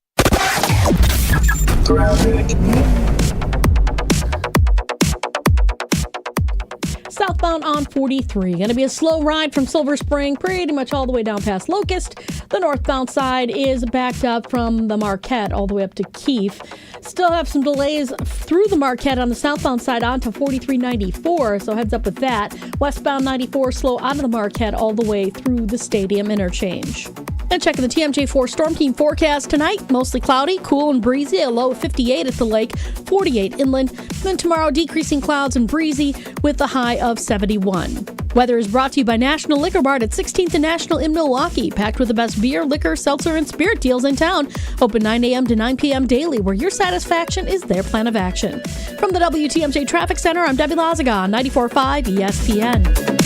Southbound on 43. Going to be a slow ride from Silver Spring pretty much all the way down past Locust. The northbound side is backed up from the Marquette all the way up to Keefe. Still have some delays through the Marquette on the southbound side onto 4394, so heads up with that. Westbound 94 slow out of the Marquette all the way through the Stadium interchange. And checking the TMJ4 Storm Team forecast tonight, mostly cloudy, cool and breezy, a low of 58 at the lake, 48 inland. Then tomorrow, decreasing clouds and breezy with a high of 71. Weather is brought to you by National Liquor Bar at 16th and National in Milwaukee, packed with the best beer, liquor, seltzer, and spirit deals in town. Open 9 a.m. to 9 p.m. daily, where your satisfaction is their plan of action. From the WTMJ Traffic Center, I'm Debbie Lazaga on 94.5 ESPN.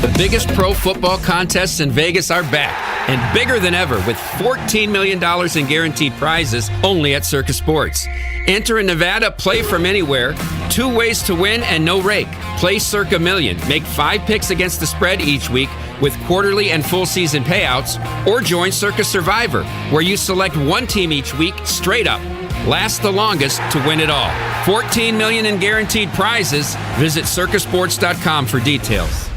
The biggest pro football contests in Vegas are back, and bigger than ever, with $14 million in guaranteed prizes only at Circus Sports. Enter in Nevada, play from anywhere, 2 ways to win and no rake. Play Circa Million, make 5 picks against the spread each week with quarterly and full season payouts, or join Circus Survivor, where you select one team each week straight up. Last the longest to win it all. $14 million in guaranteed prizes. Visit circusports.com for details.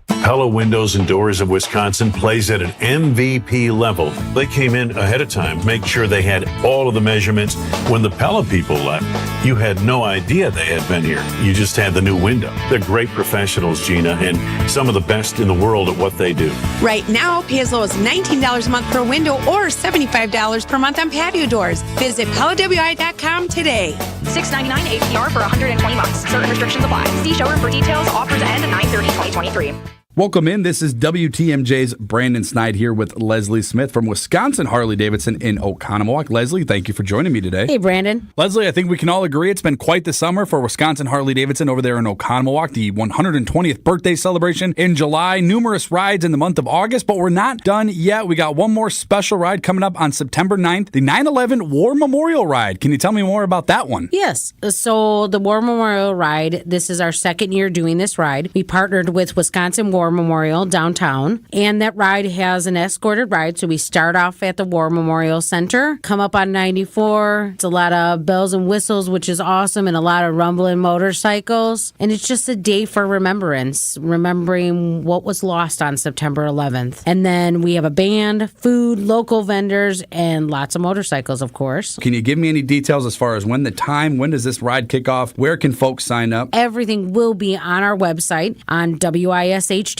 Pella Windows and Doors of Wisconsin plays at an MVP level. They came in ahead of time, make sure they had all of the measurements. When the Pella people left, you had no idea they had been here. You just had the new window. They're great professionals, Gina, and some of the best in the world at what they do. Right now, pay as low as $19 a month per window or $75 per month on patio doors. Visit PellaWI.com today. $6.99 APR for 120 months. Certain restrictions apply. See showroom for details. Offers end 9/30/2023. Welcome in. This is WTMJ's Brandon Snide here with Leslie Smith from Wisconsin Harley-Davidson in Oconomowoc. Leslie, thank you for joining me today. Hey, Brandon. Leslie, I think we can all agree it's been quite the summer for Wisconsin Harley-Davidson over there in Oconomowoc. The 120th birthday celebration in July, numerous rides in the month of August, but we're not done yet. We got one more special ride coming up on September 9th, the 9/11 War Memorial Ride. Can you tell me more about that one? Yes. So the War Memorial Ride, this is our second year doing this ride. We partnered with Wisconsin War Memorial downtown, and that ride has an escorted ride. So we start off at the War Memorial Center, come up on 94. It's a lot of bells and whistles, which is awesome, and a lot of rumbling motorcycles. And it's just a day for remembrance, remembering what was lost on September 11th. And then we have a band, food, local vendors, and lots of motorcycles, of course. Can you give me any details as far as when does this ride kick off? Where can folks sign up? Everything will be on our website on WISHD.com,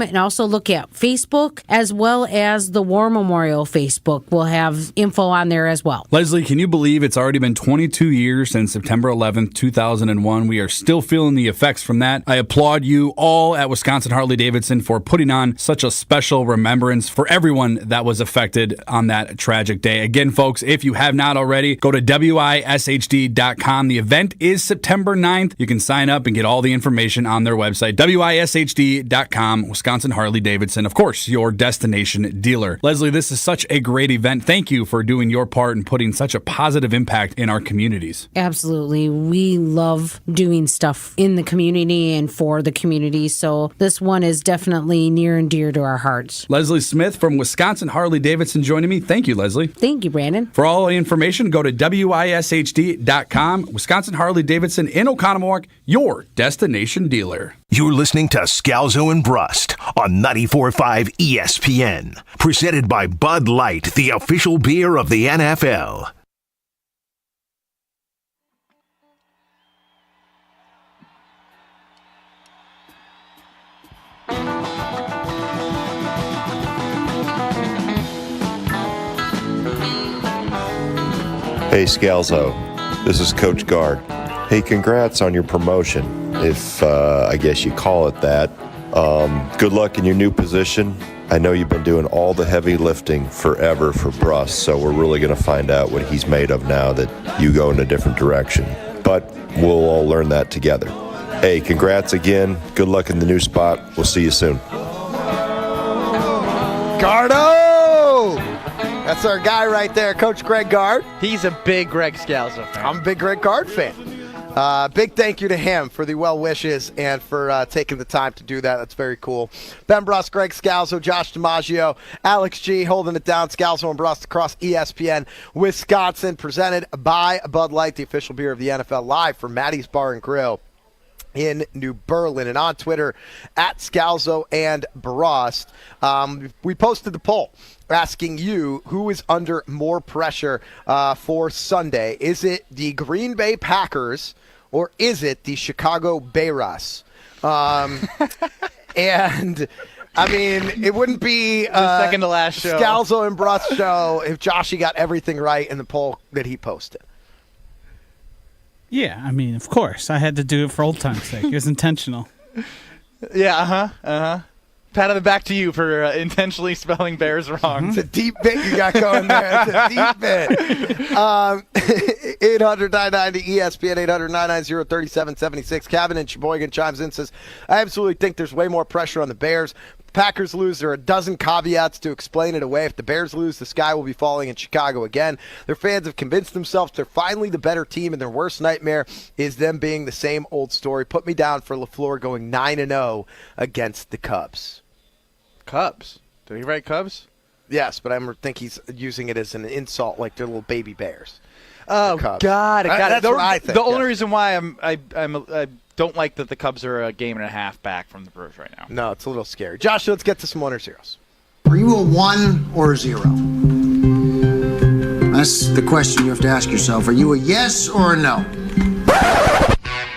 and also look at Facebook as well as the War Memorial Facebook. We'll have info on there as well. Leslie, can you believe it's already been 22 years since September 11th, 2001? We are still feeling the effects from that. I applaud you all at Wisconsin Harley-Davidson for putting on such a special remembrance for everyone that was affected on that tragic day. Again, folks, if you have not already, go to WISHD.com. The event is September 9th. You can sign up and get all the information on their website, WISHD.com. Wisconsin Harley-Davidson, of course, your destination dealer. Leslie, this is such a great event. Thank you for doing your part and putting such a positive impact in our communities. Absolutely. We love doing stuff in the community and for the community, so this one is definitely near and dear to our hearts. Leslie Smith from Wisconsin Harley-Davidson joining me. Thank you, Leslie. Thank you, Brandon. For all the information, go to WISHD.com. Wisconsin Harley-Davidson in Oconomowoc, your destination dealer. You're listening to Scalzo and Brust on 94.5 ESPN. Presented by Bud Light, the official beer of the NFL. Hey, Scalzo. This is Coach Guard. Hey, congrats on your promotion, if I guess you call it that. Good luck in your new position. I know you've been doing all the heavy lifting forever for Brust, so we're really going to find out what he's made of now that you go in a different direction. But we'll all learn that together. Hey, congrats again. Good luck in the new spot. We'll see you soon. Gardo! That's our guy right there, Coach Greg Gard. He's a big Greg Scalzo fan. I'm a big Greg Gard fan. Big thank you to him for the well wishes and for taking the time to do that. That's very cool. Ben Brust, Greg Scalzo, Josh DiMaggio, Alex G holding it down. Scalzo and Brust across ESPN Wisconsin, presented by Bud Light, the official beer of the NFL, live from Maddie's Bar and Grill in New Berlin. And on Twitter, at Scalzo and Brust, we posted the poll asking you who is under more pressure for Sunday. Is it the Green Bay Packers or is it the Chicago Bears? And I mean, it wouldn't be the second to last show. Scalzo and Brust show if Joshy got everything right in the poll that he posted. Yeah, I mean, of course. I had to do it for old time's sake. It was intentional. Yeah, Pat on the back to you for intentionally spelling Bears wrong. It's a deep bit you got going there. It's a deep bit. 800-990-ESPN, 800-990-3776. Kevin in Sheboygan chimes in and says, I absolutely think there's way more pressure on the Bears. Packers lose, there are a dozen caveats to explain it away. If the Bears lose, the sky will be falling in Chicago again. Their fans have convinced themselves they're finally the better team, and their worst nightmare is them being the same old story. Put me down for LaFleur going 9-0 against the Cubs. Cubs? Did he write Cubs? Yes, but I think he's using it as an insult, like they're little baby bears. Oh, got it. That's what I think. The only reason why I don't like that the Cubs are a game and a half back from the Brewers right now. No, it's a little scary. Josh, let's get to some 1 or 0s. Are you a 1 or a 0? That's the question you have to ask yourself. Are you a yes or a no?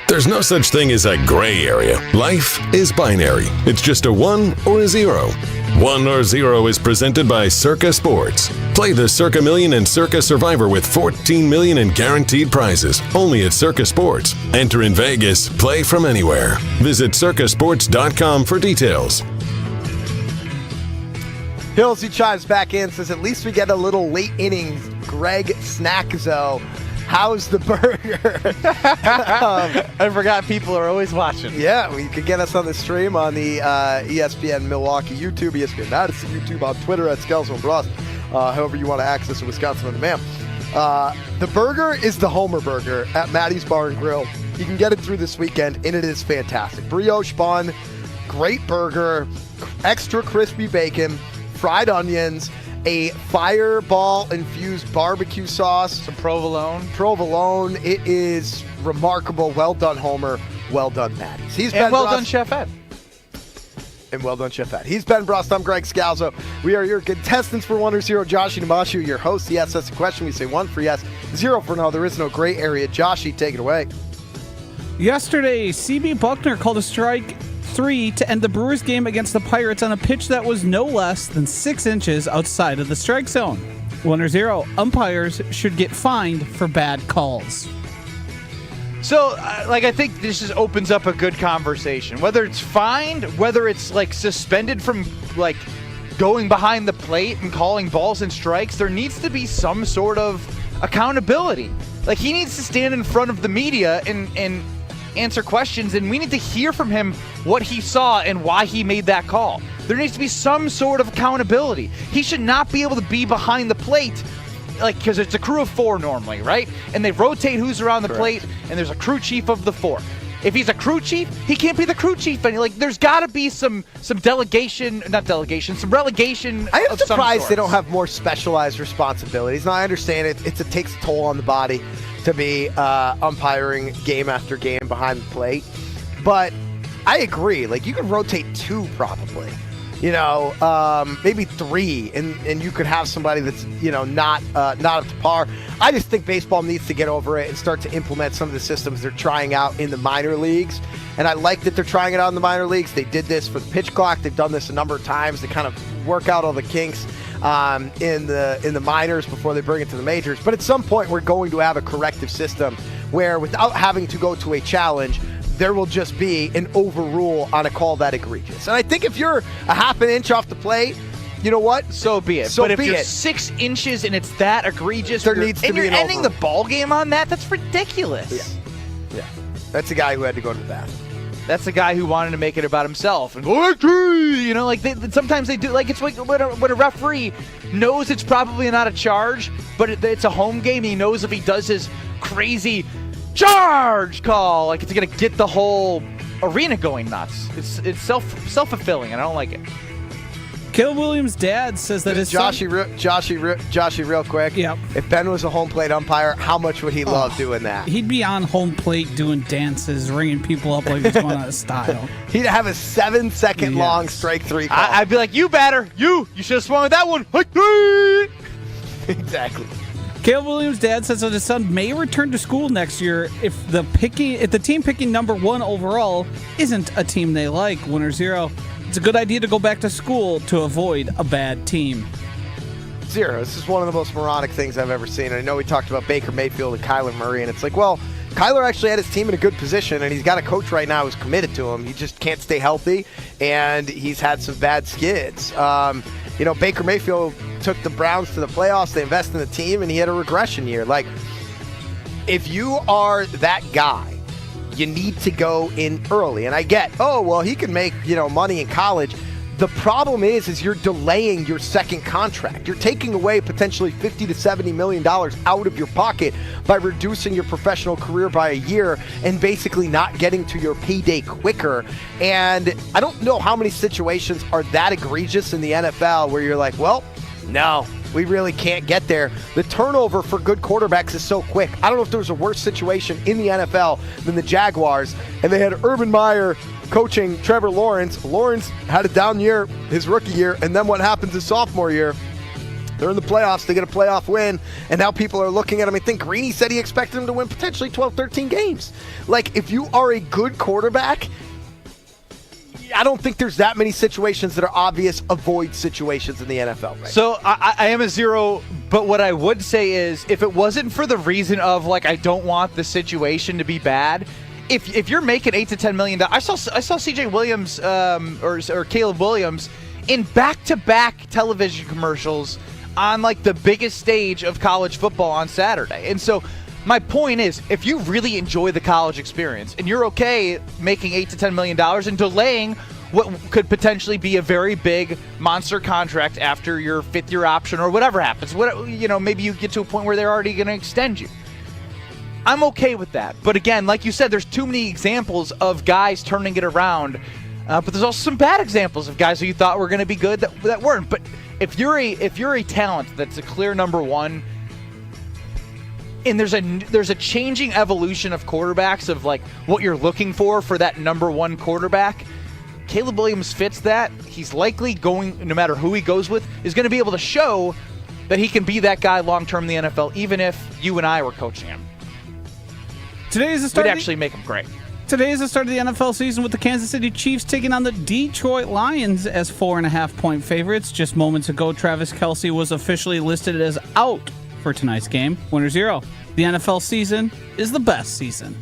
There's no such thing as a gray area. Life is binary. It's just a 1 or a 0. 1 or 0 is presented by Circa Sports. Play the Circa Million and Circa Survivor with $14 million in guaranteed prizes. Only at Circa Sports. Enter in Vegas. Play from anywhere. Visit circasports.com for details. Hillsy chimes back in, says at least we get a little late innings Greg Snackzo. How's the burger? I forgot people are always watching. Yeah, well, you can get us on the stream on the ESPN Milwaukee YouTube, ESPN Madison YouTube, on Twitter at Scalzo and Brust, however you want to access a Wisconsin On Demand. The burger is the Homer Burger at Maddie's Bar and Grill. You can get it through this weekend, and it is fantastic. Brioche bun, great burger, extra crispy bacon, fried onions, a fireball-infused barbecue sauce. Some provolone. Provolone. It is remarkable. Well done, Homer. Well done, Maddie's. He's and well done, Chef Ed. And well done, Chef Ed. He's Ben Brust. I'm Greg Scalzo. We are your contestants for 1 or 0. Joshie Namashu, your host. Yes, that's the question. We say 1 for yes, 0 for no. There is no gray area. Joshie, take it away. Yesterday, CB Buckner called a strike 3 to end the Brewers game against the Pirates on a pitch that was no less than 6 inches outside of the strike zone. 1 or 0, umpires should get fined for bad calls. So, I think this just opens up a good conversation. Whether it's fined, whether it's, suspended from, going behind the plate and calling balls and strikes, there needs to be some sort of accountability. He needs to stand in front of the media and answer questions, and we need to hear from him what he saw and why he made that call. There needs to be some sort of accountability. He should not be able to be behind the plate, because it's a crew of 4 normally, right? And they rotate who's around the plate, and there's a crew chief of the 4. If he's a crew chief, he can't be the crew chief. And there's got to be some relegation. I am surprised they don't have more specialized responsibilities. Now, I understand it takes a toll on the body to be umpiring game after game behind the plate. But I agree. You could rotate 2 probably. Maybe 3, and you could have somebody that's, not up to par. I just think baseball needs to get over it and start to implement some of the systems they're trying out in the minor leagues. And I like that they're trying it out in the minor leagues. They did this for the pitch clock. They've done this a number of times to kind of work out all the kinks in the minors before they bring it to the majors. But at some point, we're going to have a corrective system where, without having to go to a challenge, there will just be an overrule on a call that egregious. And I think if you're a half an inch off the plate, you know what? So be it. But if you're 6 inches and it's that egregious, there needs to be you're an ending overrule. the ball game on that, that's ridiculous. Yeah. That's a guy who had to go to the bathroom. That's the guy who wanted to make it about himself. And sometimes they do. It's like when a referee knows it's probably not a charge, but it's a home game. He knows if he does his crazy charge call, it's going to get the whole arena going nuts. It's self-fulfilling, and I don't like it. Caleb Williams' dad says that his son... Joshy, real quick. Yep. If Ben was a home plate umpire, how much would he love doing that? He'd be on home plate doing dances, ringing people up like he's going out of style. He'd have a 7-second long strike three call. I'd be like, you batter, you should have swung with that one. Exactly. Caleb Williams' dad says that his son may return to school next year if the team picking number 1 overall isn't a team they like, 1 or 0. It's a good idea to go back to school to avoid a bad team. 0. This is one of the most moronic things I've ever seen. I know we talked about Baker Mayfield and Kyler Murray, and it's like, well, Kyler actually had his team in a good position, and he's got a coach right now who's committed to him. He just can't stay healthy, and he's had some bad skids. Baker Mayfield took the Browns to the playoffs. They invested in the team, and he had a regression year. Like, if you are that guy, you need to go in early. And I get, he can make, money in college. The problem is you're delaying your second contract. You're taking away potentially $50 to $70 million out of your pocket by reducing your professional career by a year and basically not getting to your payday quicker. And I don't know how many situations are that egregious in the NFL where you're like, well, no, we really can't get there. The turnover for good quarterbacks is so quick. I don't know if there was a worse situation in the NFL than the Jaguars, and they had Urban Meyer coaching Trevor Lawrence. Lawrence had a down year his rookie year, and then what happens his sophomore year? They're in the playoffs. They get a playoff win, and now people are looking at him. I think Greeny said he expected him to win potentially 12, 13 games. Like, if you are a good quarterback, I don't think there's that many situations that are obvious avoid situations in the NFL. Right? So I am a 0, but what I would say is if it wasn't for the reason of, like, I don't want the situation to be bad, if you're making $8 to $10 million, I saw CJ Williams or Caleb Williams in back-to-back television commercials on, like, the biggest stage of college football on Saturday. And so my point is, if you really enjoy the college experience and you're okay making $8 to $10 million and delaying what could potentially be a very big monster contract after your 5th-year option or whatever happens, maybe you get to a point where they're already going to extend you. I'm okay with that. But again, like you said, there's too many examples of guys turning it around. But there's also some bad examples of guys who you thought were going to be good that weren't. But if you're a talent that's a clear number 1, and there's a changing evolution of quarterbacks of, like, what you're looking for that number 1 quarterback, Caleb Williams fits that. He's likely going, no matter who he goes with, is going to be able to show that he can be that guy long-term in the NFL, even if you and I were coaching him. Today is the start. We'd actually make him great. Today is the start of the NFL season with the Kansas City Chiefs taking on the Detroit Lions as 4.5-point favorites. Just moments ago, Travis Kelce was officially listed as out for tonight's game. 1 or 0. The NFL season is the best season.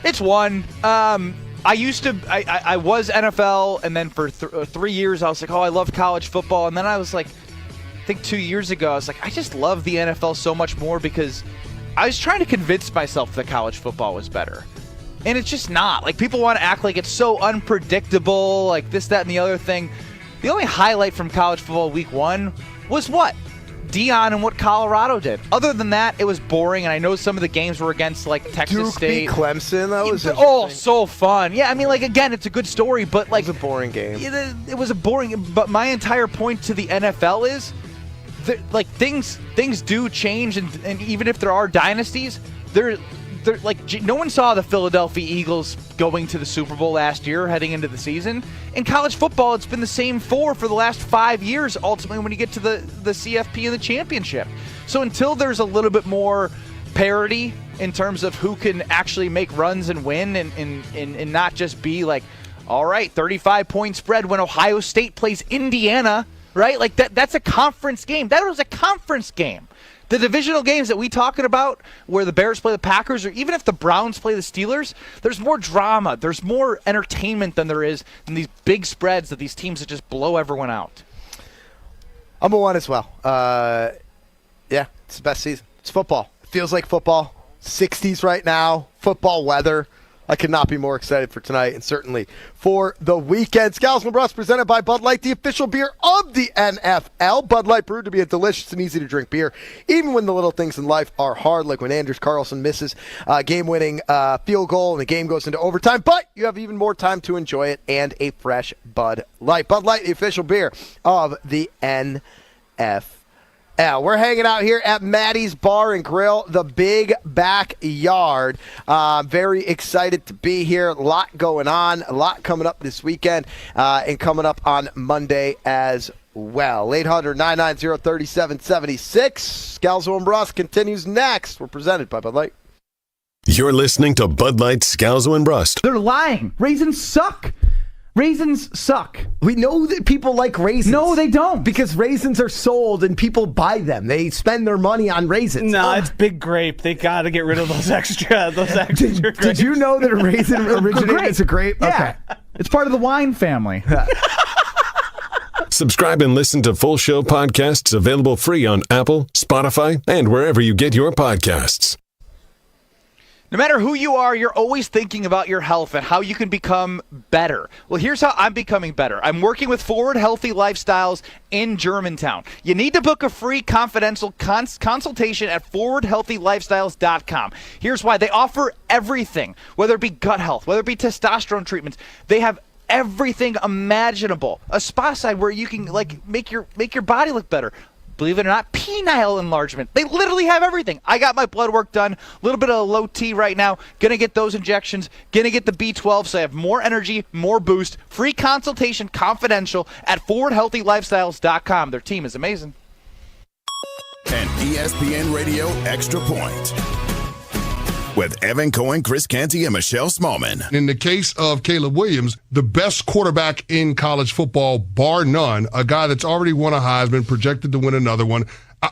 It's one. I was NFL, and then for 3 years I was like, I love college football. And then I was like, I think 2 years ago, I was like, I just love the NFL so much more because I was trying to convince myself that college football was better. And it's just not. Like, people want to act like it's so unpredictable, like this, that, and the other thing. The only highlight from college football week 1 was what? Deion and what Colorado did. Other than that, it was boring, and I know some of the games were against, like, Texas Duke State. beat Clemson. That was so fun. Yeah, I mean, like, again, it's a good story, but, like, it was a boring game. It was a boring. But my entire point to the NFL is, like, things do change, and even if there are dynasties, they're like, no one saw the Philadelphia Eagles going to the Super Bowl last year, heading into the season. In college football, it's been the same for the last 5 years, ultimately, when you get to the CFP and the championship. So until there's a little bit more parity in terms of who can actually make runs and win and not just be like, all right, 35-point spread when Ohio State plays Indiana, right? Like, that's a conference game. That was a conference game. The divisional games that we talking about where the Bears play the Packers, or even if the Browns play the Steelers, there's more drama. There's more entertainment than there is in these big spreads that these teams that just blow everyone out. I'm a 1 as well. Yeah, it's the best season. It's football. It feels like football. 60s right now. Football weather. I could not be more excited for tonight and certainly for the weekend. Scalzo and Brust presented by Bud Light, the official beer of the NFL. Bud Light brewed to be a delicious and easy-to-drink beer, even when the little things in life are hard, like when Anders Carlson misses a game-winning field goal and the game goes into overtime. But you have even more time to enjoy it and a fresh Bud Light. Bud Light, the official beer of the NFL. We're hanging out here at Maddie's Bar and Grill, the big backyard. Very excited to be here. A lot going on, a lot coming up this weekend, and coming up on Monday as well. 800-990-3776. Scalzo and Brust continues next. We're presented by Bud Light. You're listening to Bud Light, Scalzo and Brust. They're lying. Raisins suck. Raisins suck. We know that people like raisins. No, they don't. Because raisins are sold and people buy them. They spend their money on raisins. No, it's Big Grape. They got to get rid of those extra grapes. Did you know that a raisin originated as a grape? Yeah. Okay. It's part of the wine family. Subscribe and listen to full show podcasts available free on Apple, Spotify, and wherever you get your podcasts. No matter who you are, you're always thinking about your health and how you can become better. Well, here's how I'm becoming better. I'm working with Forward Healthy Lifestyles in Germantown. You need to book a free confidential consultation at forwardhealthylifestyles.com. Here's why. They offer everything, whether it be gut health, whether it be testosterone treatments. They have everything imaginable. A spa side where you can make your body look better. Believe it or not, penile enlargement. They literally have everything. I got my blood work done, a little bit of low T right now. Gonna get those injections, gonna get the B12 so I have more energy, more boost. Free consultation, confidential at forwardhealthylifestyles.com. Their team is amazing. An ESPN Radio Extra Point with Evan Cohen, Chris Canty, and Michelle Smallman. In the case of Caleb Williams, the best quarterback in college football, bar none, a guy that's already won a Heisman, projected to win another one.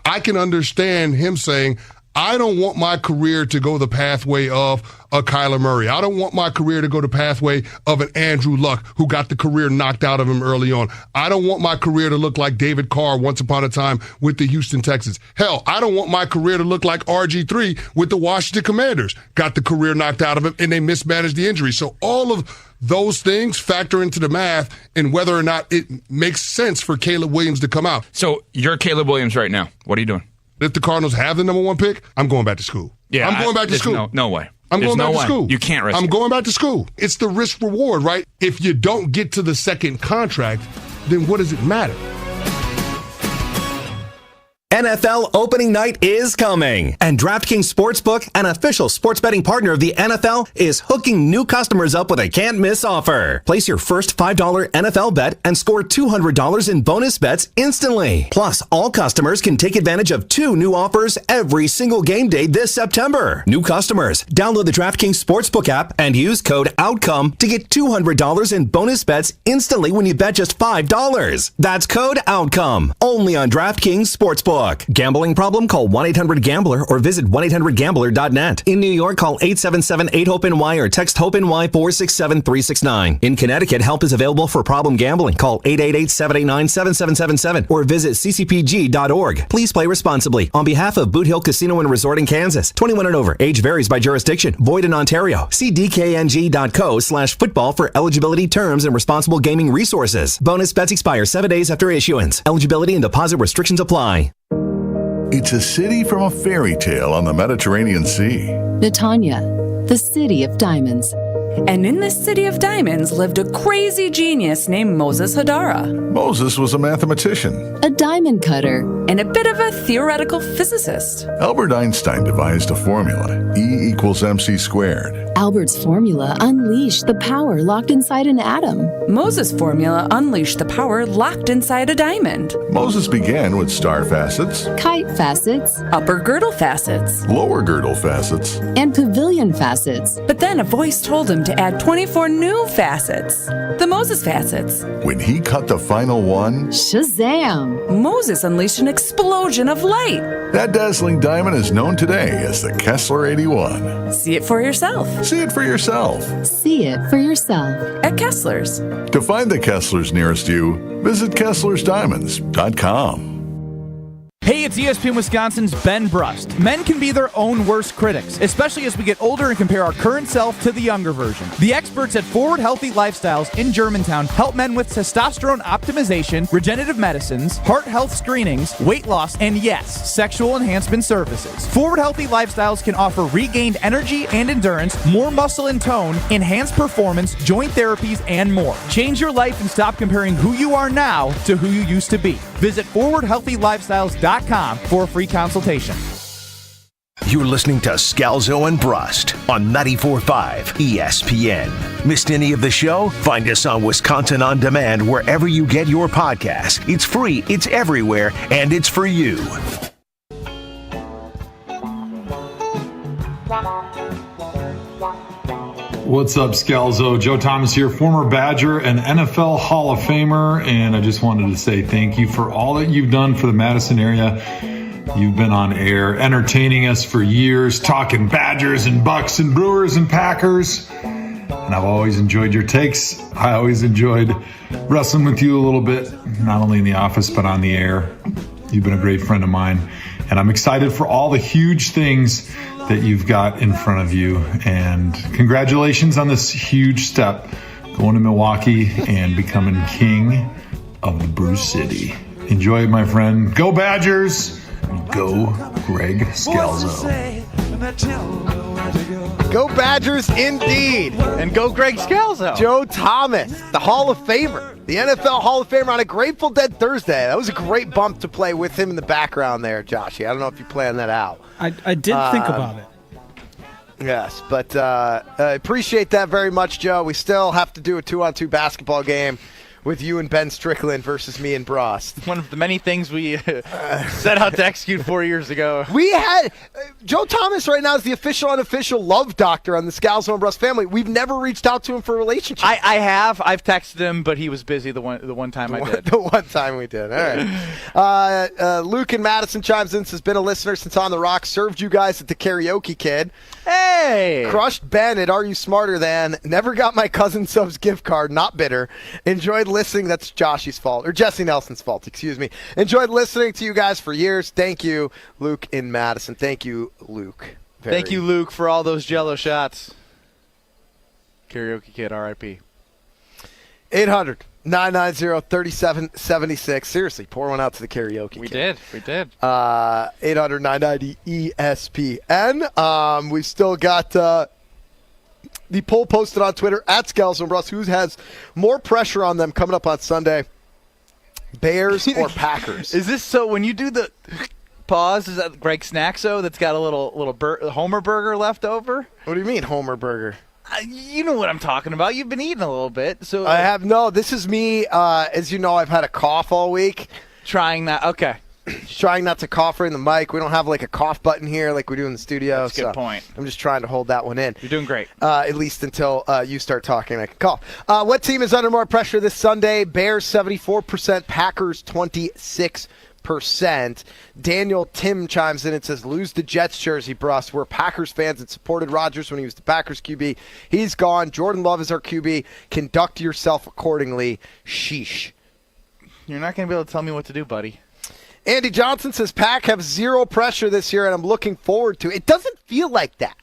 I can understand him saying, I don't want my career to go the pathway of a Kyler Murray. I don't want my career to go the pathway of an Andrew Luck who got the career knocked out of him early on. I don't want my career to look like David Carr once upon a time with the Houston Texans. Hell, I don't want my career to look like RG3 with the Washington Commanders. Got the career knocked out of him and they mismanaged the injury. So all of those things factor into the math and whether or not it makes sense for Caleb Williams to come out. So you're Caleb Williams right now. What are you doing? If the Cardinals have the number one pick, I'm going back to school. Yeah, I'm going back to school. No way. I'm going back to school. You can't risk I'm it. going back to school. It's the risk reward, right? If you don't get to the second contract, then what does it matter? NFL opening night is coming, and DraftKings Sportsbook, an official sports betting partner of the NFL, is hooking new customers up with a can't-miss offer. Place your first $5 NFL bet and score $200 in bonus bets instantly. Plus, all customers can take advantage of 2 new offers every single game day this September. New customers, download the DraftKings Sportsbook app and use code OUTCOME to get $200 in bonus bets instantly when you bet just $5. That's code OUTCOME, only on DraftKings Sportsbook. Gambling problem? Call 1-800-GAMBLER or visit 1-800-GAMBLER.net. In New York, call 877-8-HOPE-NY or text HOPE-NY 467-369. In Connecticut, help is available for problem gambling. Call 888-789-7777 or visit ccpg.org. Please play responsibly. On behalf of Boot Hill Casino and Resort in Kansas, 21 and over. Age varies by jurisdiction. Void in Ontario. See dkng.co/football for eligibility, terms, and responsible gaming resources. Bonus bets expire 7 days after issuance. Eligibility and deposit restrictions apply. It's a city from a fairy tale on the Mediterranean Sea. Netanya, the city of diamonds. And in this city of diamonds lived a crazy genius named Moses Hadara. Moses was a mathematician, a diamond cutter, and a bit of a theoretical physicist. Albert Einstein devised a formula, E equals MC squared. Albert's formula unleashed the power locked inside an atom. Moses' formula unleashed the power locked inside a diamond. Moses began with star facets, kite facets, upper girdle facets, lower girdle facets, and pavilion facets. But then a voice told him to add 24 new facets, the Moses facets. When he cut the final one, Shazam! Moses unleashed an explosion of light. That dazzling diamond is known today as the Kessler 81. See it for yourself. See it for yourself. See it for yourself. At Kessler's. To find the Kesslers nearest you, visit KesslersDiamonds.com. Hey, it's ESPN Wisconsin's Ben Brust. Men can be their own worst critics, especially as we get older and compare our current self to the younger version. The experts at Forward Healthy Lifestyles in Germantown help men with testosterone optimization, regenerative medicines, heart health screenings, weight loss, and yes, sexual enhancement services. Forward Healthy Lifestyles can offer regained energy and endurance, more muscle and tone, enhanced performance, joint therapies, and more. Change your life and stop comparing who you are now to who you used to be. Visit forwardhealthylifestyles.com for a free consultation. You're listening to Scalzo and Brust on 94.5 ESPN. Missed any of the show? Find us on Wisconsin On Demand wherever you get your podcasts. It's free, it's everywhere, and it's for you. What's up, Scalzo? Joe Thomas here, former Badger and NFL Hall of Famer, and I just wanted to say thank you for all that you've done for the Madison area. You've been on air, entertaining us for years, talking Badgers and Bucks and Brewers and Packers, and I've always enjoyed your takes. I always enjoyed wrestling with you a little bit, not only in the office but on the air. You've been a great friend of mine, and I'm excited for all the huge things that you've got in front of you, and congratulations on this huge step, going to Milwaukee and becoming king of the Brew City. Enjoy it, my friend. Go Badgers! Go Greg Scalzo. Go Badgers indeed. And go Greg Scalzo. Joe Thomas, the Hall of Famer, the NFL Hall of Famer on a Grateful Dead Thursday. That was a great bump to play with him in the background there, Joshy. I don't know if you planned that out. I did think about it. Yes, but I appreciate that very much, Joe. We still have to do a 2-on-2 basketball game with you and Ben Strickland versus me and Brust. One of the many things we set out to execute 4 years ago. We had Joe Thomas right now is the official, unofficial love doctor on the Scalzo and Brust family. We've never reached out to him for a relationship. I have. I've texted him, but he was busy the one time I did. The one time we did. All right. Luke in Madison chimes in, says, been a listener since On the Rock, served you guys at the Karaoke Kid. Hey! Crushed Ben at Are You Smarter Than? Never got my cousin Sub's gift card, not bitter. Enjoyed listening. That's Joshy's fault, or Jesse Nelson's fault, excuse me. Enjoyed listening to you guys for years. Thank you, Luke in Madison. Thank you, Luke. Thank you, Luke, for all those Jello shots. Karaoke Kid, R.I.P. 800-990-3776. Seriously, pour one out to the Karaoke Kid. We did. 800-990-ESPN. We've still got the poll posted on Twitter at Scalzo and Brust. Who has more pressure on them coming up on Sunday, Bears or Packers? Is this so when you do the pause, is that Greg Snackso that's got a little Homer burger left over? What do you mean, Homer burger? You know what I'm talking about. You've been eating a little bit. So I have. No, this is me. As you know, I've had a cough all week. Trying that. Okay. Trying not to cough right in the mic. We don't have like a cough button here like we do in the studio. That's a good point. I'm just trying to hold that one in. You're doing great. At least until you start talking, I can cough. What team is under more pressure this Sunday? Bears 74%, Packers 26%. Daniel Tim chimes in and says, lose the Jets jersey, Brust. We're Packers fans and supported Rodgers when he was the Packers QB. He's gone. Jordan Love is our QB. Conduct yourself accordingly. Sheesh. You're not going to be able to tell me what to do, buddy. Andy Johnson says, Pack have zero pressure this year, and I'm looking forward to it. It doesn't feel like that.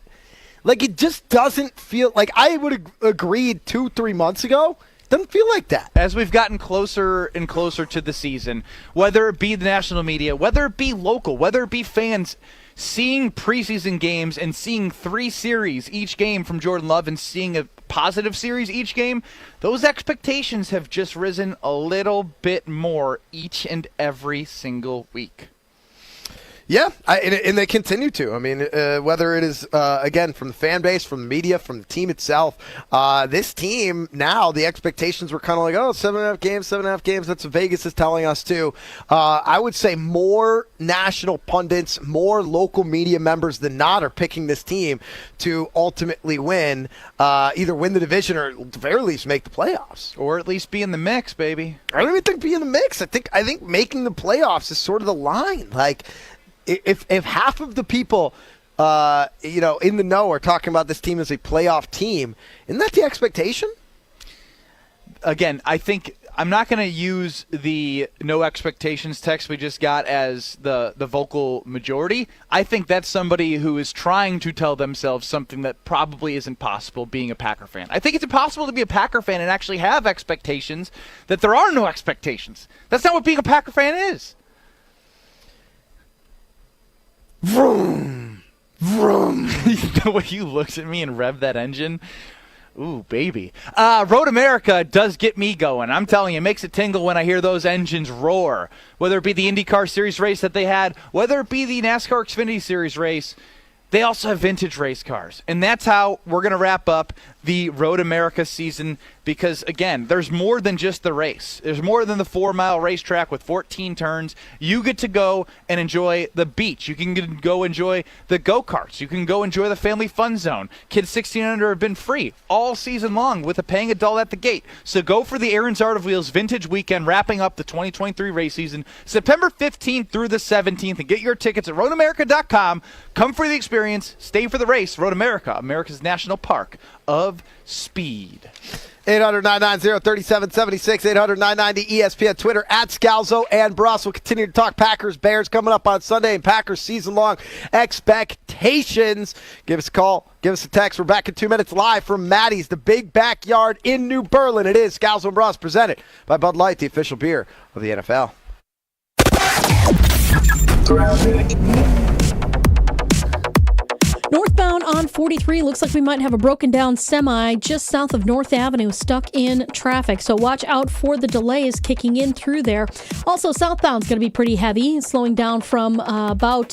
Like, it just doesn't feel like I would have agreed 2-3 months ago. Doesn't feel like that. As we've gotten closer and closer to the season, whether it be the national media, whether it be local, whether it be fans seeing preseason games and seeing 3 series each game from Jordan Love and seeing a positive series each game, those expectations have just risen a little bit more each and every single week. Yeah, and they continue to. I mean, whether it is, again, from the fan base, from the media, from the team itself, this team now, the expectations were kind of like, 7.5 games. That's what Vegas is telling us, too. I would say more national pundits, more local media members than not are picking this team to ultimately win, either win the division or at the very least make the playoffs. Or at least be in the mix, baby. I don't even think be in the mix. I think making the playoffs is sort of the line. Like, if half of the people, in the know are talking about this team as a playoff team, isn't that the expectation? Again, I think I'm not going to use the no expectations text we just got as the vocal majority. I think that's somebody who is trying to tell themselves something that probably isn't possible being a Packer fan. I think it's impossible to be a Packer fan and actually have expectations that there are no expectations. That's not what being a Packer fan is. Vroom, vroom. The way you looked at me and revved that engine. Ooh, baby. Road America does get me going. I'm telling you, it makes it tingle when I hear those engines roar. Whether it be the IndyCar Series race that they had, whether it be the NASCAR Xfinity Series race, they also have vintage race cars. And that's how we're going to wrap up the Road America season because, again, there's more than just the race. There's more than the 4-mile racetrack with 14 turns. You get to go and enjoy the beach. You can go enjoy the go-karts. You can go enjoy the family fun zone. Kids 16 and under have been free all season long with a paying adult at the gate. So go for the Aaron's Art of Wheels Vintage Weekend, wrapping up the 2023 race season, September 15th through the 17th. And get your tickets at roadamerica.com. Come for the experience. Stay for the race. Road America, America's National Park of Speed. 800-990-3776, 800-990-ESPN, Twitter at Scalzo and Brust. We'll continue to talk Packers, Bears coming up on Sunday and Packers season-long expectations. Give us a call. Give us a text. We're back in 2 minutes live from Maddie's, the big backyard in New Berlin. It is Scalzo and Brust, presented by Bud Light, the official beer of the NFL. Northbound on 43, looks like we might have a broken down semi just south of North Avenue, stuck in traffic. So watch out for the delays kicking in through there. Also, southbound's going to be pretty heavy, slowing down from about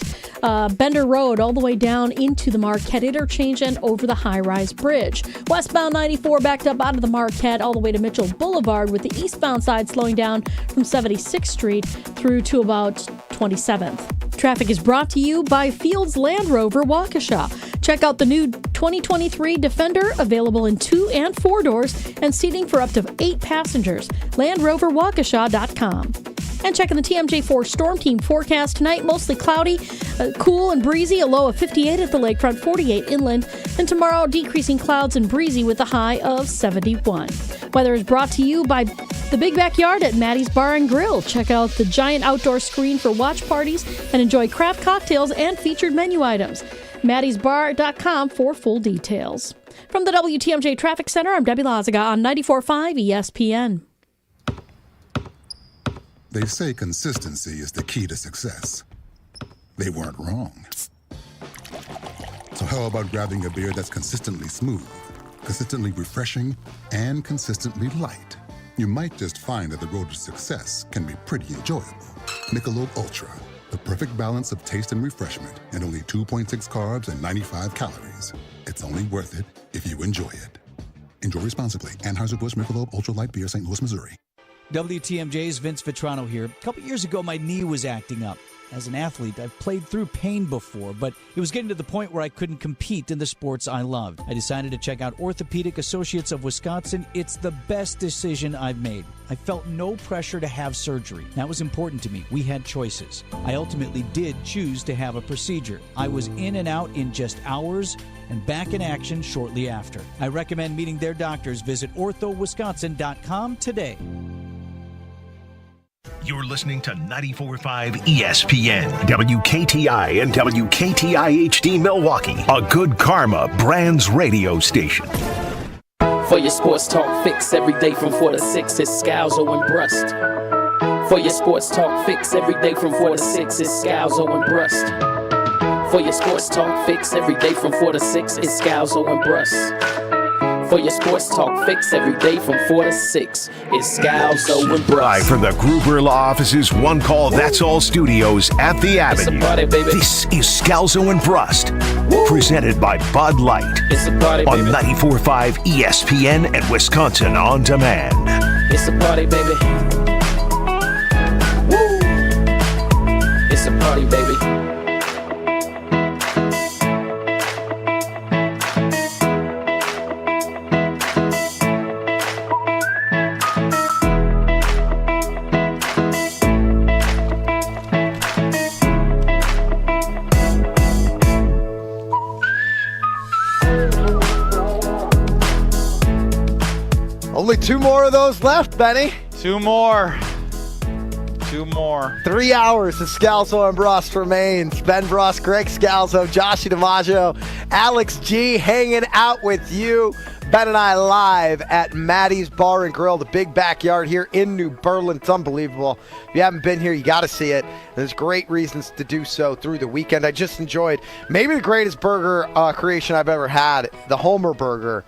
Bender Road all the way down into the Marquette interchange and over the high-rise bridge. Westbound 94 backed up out of the Marquette all the way to Mitchell Boulevard, with the eastbound side slowing down from 76th Street through to about 27th. Traffic is brought to you by Fields Land Rover Waukesha. Check out the new 2023 Defender, available in 2 and 4 doors and seating for up to 8 passengers. LandRoverWaukesha.com. And checking the TMJ4 Storm Team forecast tonight, mostly cloudy, cool and breezy, a low of 58 at the lakefront, 48 inland. And tomorrow, decreasing clouds and breezy with a high of 71. Weather is brought to you by the Big Backyard at Maddie's Bar and Grill. Check out the giant outdoor screen for watch parties and enjoy craft cocktails and featured menu items. Maddie'sBar.com for full details. From the WTMJ Traffic Center, I'm Debbie Lazaga on 94.5 ESPN. They say consistency is the key to success. They weren't wrong. So how about grabbing a beer that's consistently smooth, consistently refreshing, and consistently light? You might just find that the road to success can be pretty enjoyable. Michelob Ultra, the perfect balance of taste and refreshment, and only 2.6 carbs and 95 calories. It's only worth it if you enjoy it. Enjoy responsibly. Anheuser-Busch Michelob Ultra Light Beer, St. Louis, Missouri. WTMJ's Vince Vitrano here. A couple years ago, my knee was acting up. As an athlete, I've played through pain before, but it was getting to the point where I couldn't compete in the sports I loved. I decided to check out Orthopedic Associates of Wisconsin. It's the best decision I've made. I felt no pressure to have surgery. That was important to me. We had choices. I ultimately did choose to have a procedure. I was in and out in just hours and back in action shortly after. I recommend meeting their doctors. Visit orthowisconsin.com today. You're listening to 94.5 ESPN, WKTI and WKTI HD Milwaukee, a Good Karma Brands radio station. For your sports talk fix every day from 4 to 6, it's Scalzo and Brust. For your sports talk fix every day from 4 to 6, it's Scalzo and Brust. For your sports talk fix every day from 4 to 6, it's Scalzo and Brust. For your sports talk fix every day from 4 to 6, it's Scalzo and Brust. Live from the Gruber Law Office's One Call That's All studios at the Avenue. Party, this is Scalzo and Brust, presented by Bud Light. It's a party, on 94.5 ESPN and Wisconsin On Demand. It's a party, baby. Woo! It's a party, baby. Only 2 more of those left, Benny. Two more. 3 hours of Scalzo and Brust remains. Ben Brust, Greg Scalzo, Joshy DiMaggio, Alex G hanging out with you. Ben and I live at Maddie's Bar and Grill, the big backyard here in New Berlin. It's unbelievable. If you haven't been here, you got to see it. There's great reasons to do so through the weekend. I just enjoyed maybe the greatest burger creation I've ever had, the Homer Burger.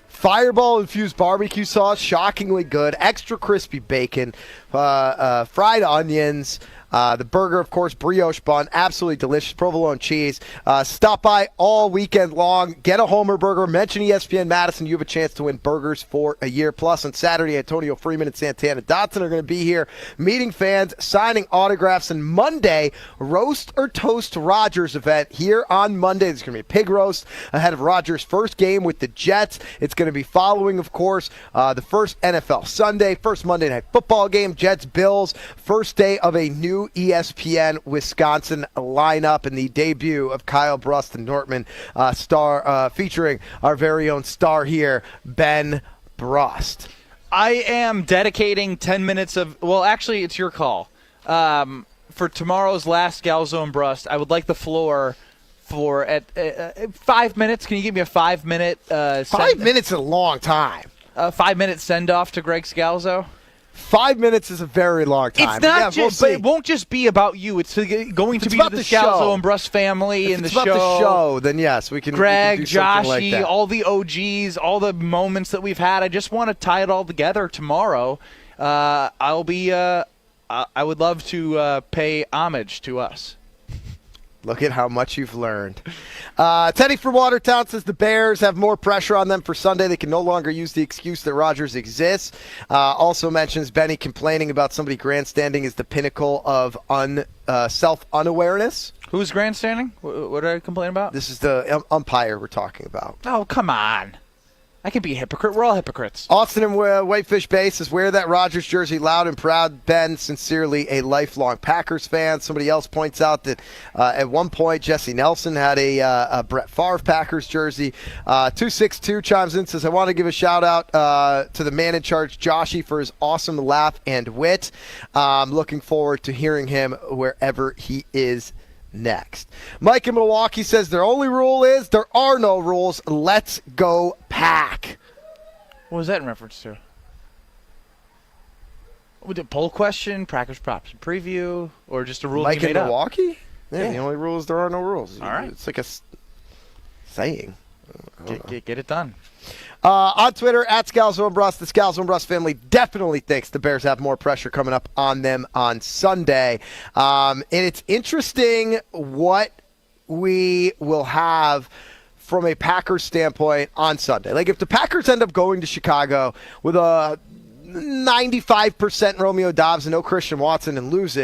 Fireball-infused barbecue sauce, shockingly good. Extra crispy bacon, fried onions. The burger, of course, brioche bun, absolutely delicious. Provolone cheese. Stop by all weekend long. Get a Homer Burger. Mention ESPN Madison. You have a chance to win burgers for a year. Plus, on Saturday, Antonio Freeman and Santana Dotson are going to be here meeting fans, signing autographs. And Monday, Roast or Toast Rogers event here on Monday. There's going to be a pig roast ahead of Rogers' first game with the Jets. It's going to be following, of course, the first NFL Sunday, first Monday Night Football game, Jets-Bills, first day of a new ESPN Wisconsin lineup and the debut of Kyle Brust and Nortman featuring our very own star here, Ben Brust. I am dedicating 10 minutes of, well, actually, it's your call. For tomorrow's last Scalzo and Brust, I would like the floor for 5 minutes. Can you give me a 5 minute? 5 minutes is a long time. 5 minute send off to Greg Scalzo. 5 minutes is a very long time. It's not but it won't just be about you. It's going to be the Scalzo and Brust family and the show. If it's about the show, then yes, we can. Greg, we can do something like Joshy, that. all the OGs, all the moments that we've had. I just want to tie it all together tomorrow. I'll be. I would love to pay homage to us. Look at how much you've learned. Teddy from Watertown says the Bears have more pressure on them for Sunday. They can no longer use the excuse that Rodgers exists. Also mentions Benny complaining about somebody grandstanding is the pinnacle of self-unawareness. Who's grandstanding? What did I complain about? This is the umpire we're talking about. Oh, come on. I can be a hypocrite. We're all hypocrites. Austin and Whitefish Bay says, wear that Rodgers jersey loud and proud. Ben, sincerely a lifelong Packers fan. Somebody else points out that at one point Jesse Nelson had a Brett Favre Packers jersey. 262 chimes in, says, I want to give a shout out to the man in charge, Joshy, for his awesome laugh and wit. I'm looking forward to hearing him wherever he is next. Mike in Milwaukee says their only rule is there are no rules. Let's go Pack. What was that in reference to? With a poll question, Packers props and preview, or just a rule Mike you in made Milwaukee? up? Yeah, the only rule is there are no rules. All right. It's like a saying. Get it done. On Twitter, at Scalzo and Brust, the Scalzo and Brust family definitely thinks the Bears have more pressure coming up on them on Sunday. And it's interesting what we will have from a Packers standpoint on Sunday. Like, if the Packers end up going to Chicago with a 95% Romeo Dobbs and no Christian Watson and lose,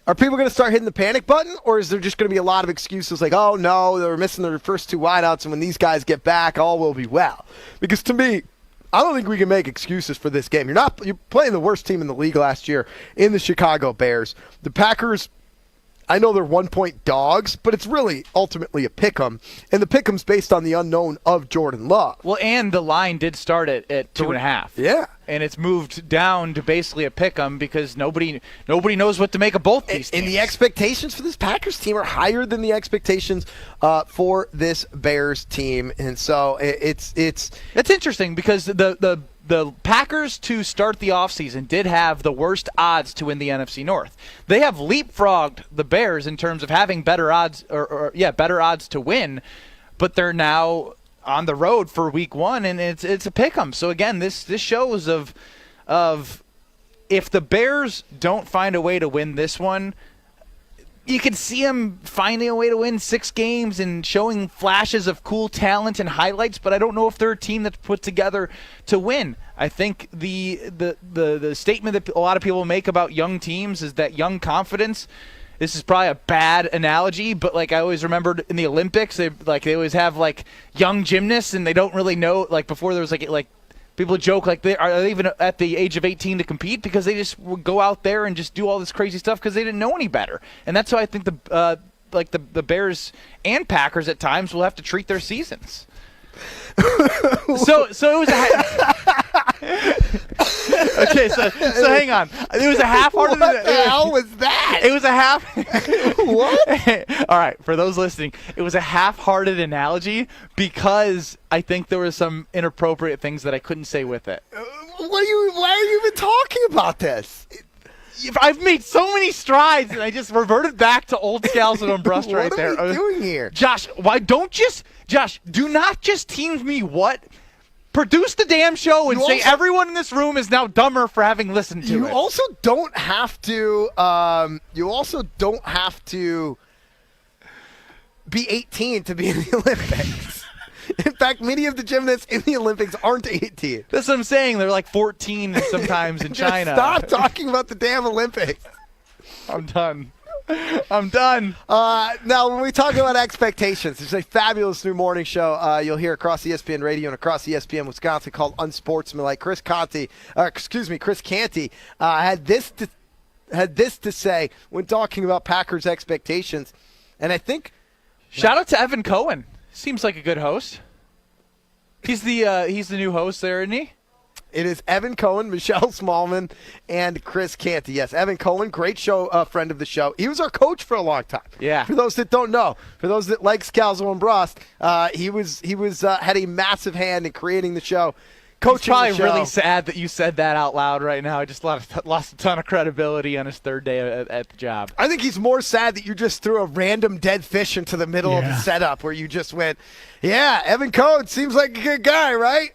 are people going to start hitting the panic button, or is there just going to be a lot of excuses like, oh no, they were missing their first two wideouts, and when these guys get back, all will be well? Because to me, I don't think we can make excuses for this game. You're playing the worst team in the league last year in the Chicago Bears. The Packers, I know they're 1-point dogs, but it's really ultimately a pick'em, and the pick'em's based on the unknown of Jordan Love. Well, and the line did start at 2.5. Yeah. And it's moved down to basically a pick'em because nobody knows what to make of both these teams. And the expectations for this Packers team are higher than the expectations for this Bears team, and so it's interesting because the Packers to start the offseason did have the worst odds to win the NFC North. They have leapfrogged the Bears in terms of having better odds better odds to win, but they're now on the road for week one, and it's a pick'em. So again, this shows of if the Bears don't find a way to win this one, you can see them finding a way to win 6 games and showing flashes of cool talent and highlights, but I don't know if they're a team that's put together to win. I think the statement that a lot of people make about young teams is that young confidence. This is probably a bad analogy, but like I always remembered in the Olympics, they always have like young gymnasts and they don't really know, like before there was like people joke like are they even at the age of 18 to compete because they just would go out there and just do all this crazy stuff because they didn't know any better. And that's how I think the Bears and Packers at times will have to treat their seasons. So it was Okay, so hang on. It was a half-hearted. What the hell was that? It was a half. What? All right, for those listening, it was a half-hearted analogy because I think there were some inappropriate things that I couldn't say with it. Why are you even talking about this? I've made so many strides, and I just reverted back to old Scalzo and Brust right there. What are we doing here? Josh, do not just team me what? Produce the damn show and say everyone in this room is now dumber for having listened to it. You also don't have to. You also don't have to be 18 to be in the Olympics. In fact, many of the gymnasts in the Olympics aren't 18. That's what I'm saying. They're like 14 sometimes in China. Stop talking about the damn Olympics. I'm done. Now, when we talk about expectations, there's a fabulous new morning show you'll hear across ESPN Radio and across ESPN Wisconsin called Unsportsmanlike. Chris Canty had this to say when talking about Packers expectations, and I think shout out to Evan Cohen. Seems like a good host. He's the new host there, isn't he? It is Evan Cohen, Michelle Smallman, and Chris Canty. Yes, Evan Cohen, great show, friend of the show. He was our coach for a long time. Yeah. For those that don't know, for those that like Scalzo and Brust, he was had a massive hand in creating the show. Coaching He's probably the show. really sad that you said that out loud right now. I just lost a ton of credibility on his third day at the job. I think he's more sad that you just threw a random dead fish into the middle of the setup where you just went, yeah, Evan Cohen seems like a good guy, right?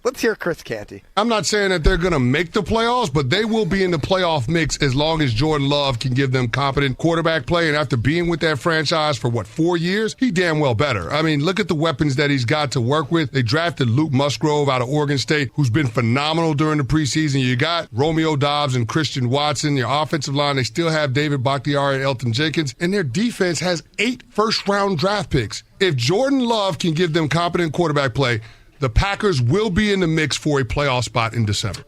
Let's hear Chris Canty. I'm not saying that they're going to make the playoffs, but they will be in the playoff mix as long as Jordan Love can give them competent quarterback play. And after being with that franchise for, 4 years, he damn well better. I mean, look at the weapons that he's got to work with. They drafted Luke Musgrove out of Oregon State, who's been phenomenal during the preseason. You got Romeo Doubs and Christian Watson. Your offensive line, they still have David Bakhtiari and Elton Jenkins. And their defense has 8 first-round draft picks. If Jordan Love can give them competent quarterback play, the Packers will be in the mix for a playoff spot in December.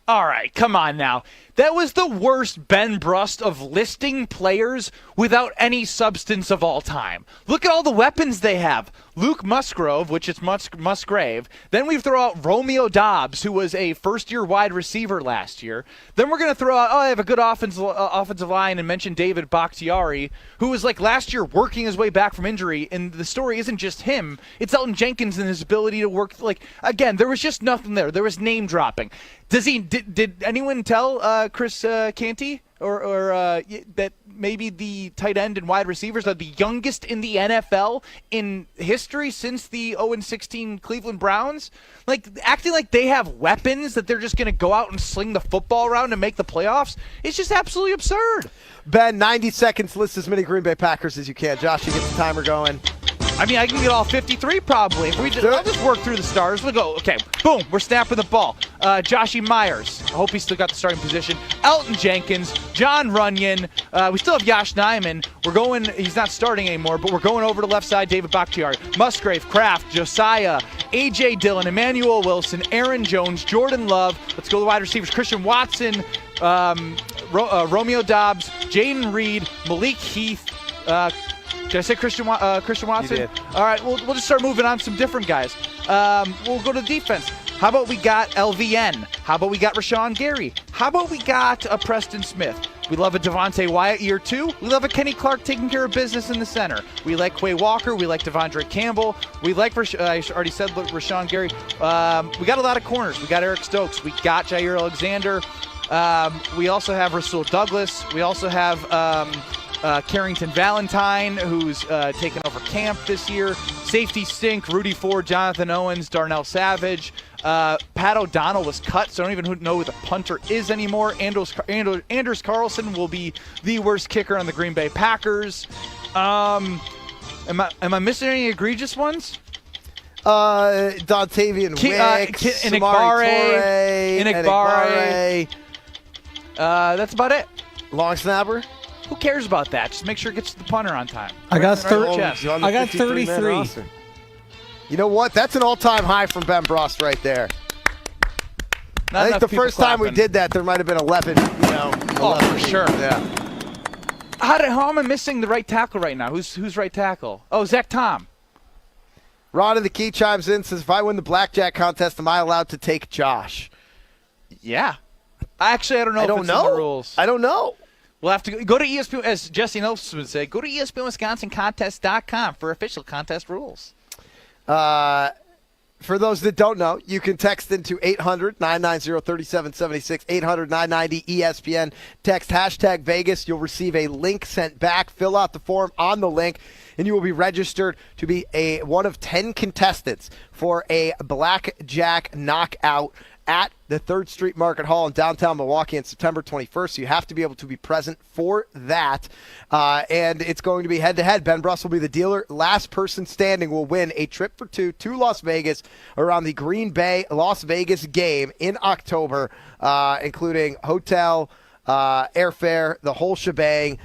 All right, come on now. That was the worst Ben Brust of listing players without any substance of all time. Look at all the weapons they have. Luke Musgrove, which is Musgrave. Then we throw out Romeo Doubs, who was a first-year wide receiver last year. Then we're going to throw out, I have a good offensive line and mention David Bakhtiari, who was like last year working his way back from injury. And the story isn't just him. It's Elton Jenkins and his ability to work. Again, there was just nothing there. There was name dropping. Did anyone tell Chris Canty or that maybe the tight end and wide receivers are the youngest in the NFL in history since the 0-16 Cleveland Browns? Acting like they have weapons that they're just going to go out and sling the football around and make the playoffs. It's just absolutely absurd. Ben, 90 seconds. List as many Green Bay Packers as you can. Josh, you get the timer going. I mean, I can get all 53 probably. I'll just work through the stars. We'll go, okay, boom, we're snapping the ball. Joshy Myers, I hope he's still got the starting position. Elton Jenkins, John Runyon. We still have Yosh Nijman. He's not starting anymore, but we're going over to left side, David Bakhtiari. Musgrave, Kraft, Josiah, A.J. Dillon, Emmanuel Wilson, Aaron Jones, Jordan Love. Let's go to the wide receivers. Christian Watson, Romeo Doubs, Jaden Reed, Malik Heath, did I say Christian Watson? You did. All right, we'll just start moving on to some different guys. We'll go to defense. How about we got LVN? How about we got Rashawn Gary? How about we got Preston Smith? We love a Devontae Wyatt year 2. We love a Kenny Clark taking care of business in the center. We like Quay Walker. We like Devondre Campbell. We like, I already said Rashawn Gary. We got a lot of corners. We got Eric Stokes. We got Jair Alexander. We also have Rasul Douglas. We also have Carrington Valentine, who's taken over camp this year. Safety stink, Rudy Ford, Jonathan Owens, Darnell Savage. Pat O'Donnell was cut, so I don't even know who the punter is anymore. Anders Carlson will be the worst kicker on the Green Bay Packers. Am I missing any egregious ones? Dontavian Wicks, Inigbare. That's about it. Long snapper? Who cares about that? Just make sure it gets to the punter on time. I got 33. You know what? That's an all-time high from Ben Brust right there. I think the first time we did that, there might have been 11. For sure. Yeah. How am I missing the right tackle right now? Who's right tackle? Oh, Zach Tom. Ron in the Key chimes in, says, if I win the blackjack contest, am I allowed to take Josh? Yeah. Actually, I don't know if it's in the rules. I don't know. We'll have to go to ESPN, as Jesse Nelson would say, go to ESPNWisconsinContest.com for official contest rules. For those that don't know, you can text into 800-990-3776, 800-990-ESPN. Text hashtag Vegas. You'll receive a link sent back. Fill out the form on the link, and you will be registered to be one of 10 contestants for a blackjack knockout at the 3rd Street Market Hall in downtown Milwaukee on September 21st. So you have to be able to be present for that. And it's going to be head-to-head. Ben Brust will be the dealer. Last person standing will win a trip for two to Las Vegas around the Green Bay Las Vegas game in October, including hotel, airfare, the whole shebang.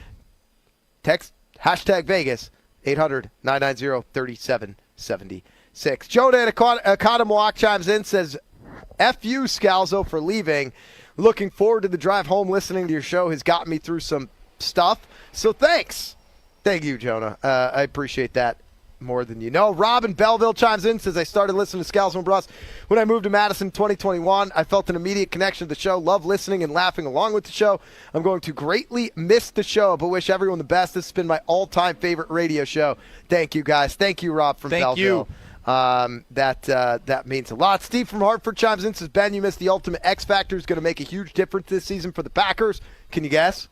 Text hashtag Vegas, 800-990-3776. Jonah at Oconomowoc chimes in, says, F you, Scalzo, for leaving. Looking forward to the drive home. Listening to your show has gotten me through some stuff. So thanks. Thank you, Jonah. I appreciate that more than you know. Rob in Belleville chimes in, says, I started listening to Scalzo and Brust when I moved to Madison in 2021. I felt an immediate connection to the show. Love listening and laughing along with the show. I'm going to greatly miss the show, but wish everyone the best. This has been my all-time favorite radio show. Thank you, guys. Thank you, Rob from Belleville. That means a lot. Steve from Hartford chimes in, says, Ben, you missed the ultimate X Factor. Is going to make a huge difference this season for the Packers. Can you guess?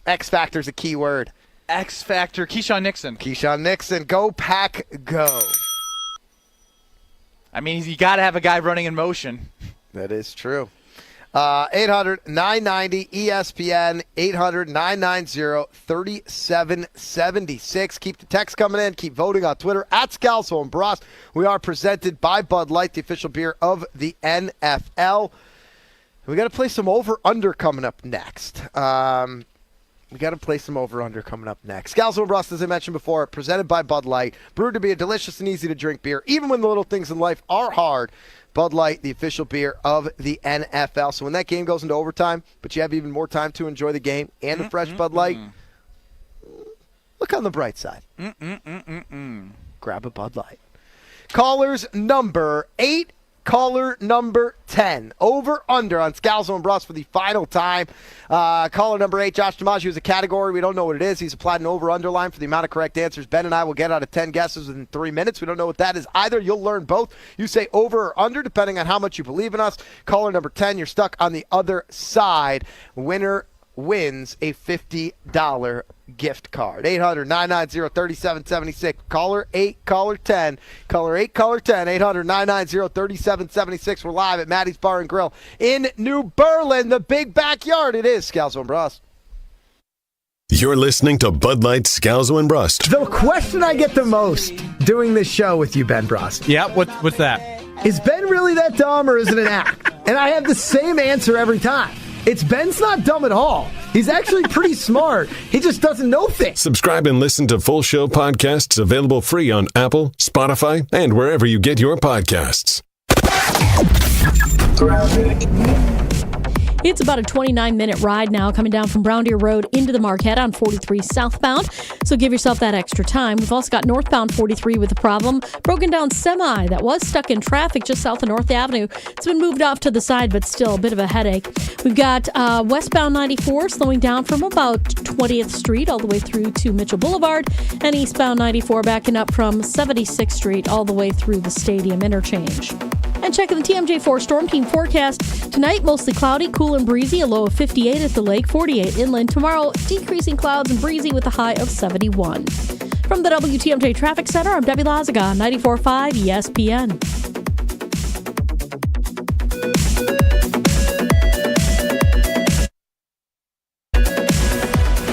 X Factor is a key word. X Factor, Keyshawn Nixon. Keyshawn Nixon. Go, Pack, go. I mean, you got to have a guy running in motion. That is true. 800-990-ESPN, 800-990-3776. Keep the text coming in. Keep voting on Twitter at Scalzo and Brust. We are presented by Bud Light, the official beer of the NFL. We got to play some over-under coming up next. Scalzo and Brust, as I mentioned before, presented by Bud Light. Brewed to be a delicious and easy-to-drink beer, even when the little things in life are hard. Bud Light, the official beer of the NFL. So when that game goes into overtime, but you have even more time to enjoy the game and the fresh Bud Light, look on the bright side. Grab a Bud Light. Callers number 8. Caller number 10. Over, under on Scalzo and Brust for the final time. Caller number 8, Josh DiMaggio, is a category. We don't know what it is. He's applied an over-under line for the amount of correct answers Ben and I will get out of 10 guesses within 3 minutes. We don't know what that is either. You'll learn both. You say over or under, depending on how much you believe in us. Caller number 10, you're stuck on the other side. Winner wins a $50 gift card. 800-990-3776. Caller 8, caller 10. Caller 8, caller 10. 800-990-3776. We're live at Maddie's Bar and Grill in New Berlin, the big backyard. It is Scalzo and Brust. You're listening to Bud Light, Scalzo and Brust. The question I get the most doing this show with you, Ben Brust. Yeah, what's that? Is Ben really that dumb or is it an act? And I have the same answer every time. It's Ben's not dumb at all. He's actually pretty smart. He just doesn't know things. Subscribe and listen to full show podcasts available free on Apple, Spotify, and wherever you get your podcasts. It's about a 29-minute ride now coming down from Brown Deer Road into the Marquette on 43 southbound, so give yourself that extra time. We've also got northbound 43 with a problem. Broken down semi that was stuck in traffic just south of North Avenue. It's been moved off to the side, but still a bit of a headache. We've got westbound 94 slowing down from about 20th Street all the way through to Mitchell Boulevard, and eastbound 94 backing up from 76th Street all the way through the Stadium interchange. And checking the TMJ4 Storm Team forecast. Tonight, mostly cloudy, cool and breezy, a low of 58 at the lake, 48 inland. Tomorrow, decreasing clouds and breezy with a high of 71. From the WTMJ Traffic Center, I'm Debbie Lazaga, 94.5 ESPN.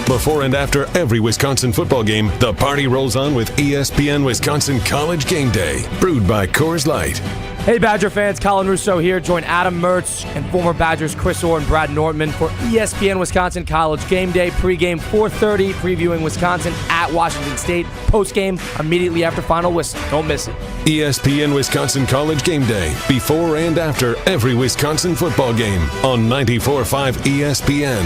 Before and after every Wisconsin football game, the party rolls on with ESPN Wisconsin College Game Day, brewed by Coors Light. Hey Badger fans, Colin Russo here. Join Adam Mertz and former Badgers Chris Orr and Brad Nortman for ESPN Wisconsin College Game Day. Pregame 4:30, previewing Wisconsin at Washington State. Postgame immediately after final whistle. Don't miss it. ESPN Wisconsin College Game Day, before and after every Wisconsin football game on 94.5 ESPN.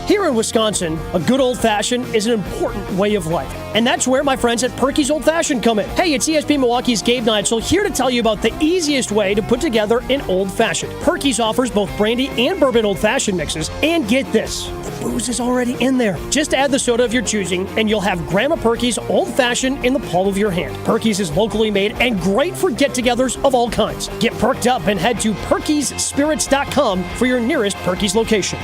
Here in Wisconsin, a good old-fashioned is an important way of life. And that's where my friends at Perky's Old Fashioned come in. Hey, it's ESPN Milwaukee's Gabe Neitzel here to tell you about the easiest way to put together an Old Fashioned. Perky's offers both brandy and bourbon Old Fashioned mixes. And get this, the booze is already in there. Just add the soda of your choosing, and you'll have Grandma Perky's Old Fashioned in the palm of your hand. Perky's is locally made and great for get-togethers of all kinds. Get perked up and head to perkysspirits.com for your nearest Perky's location.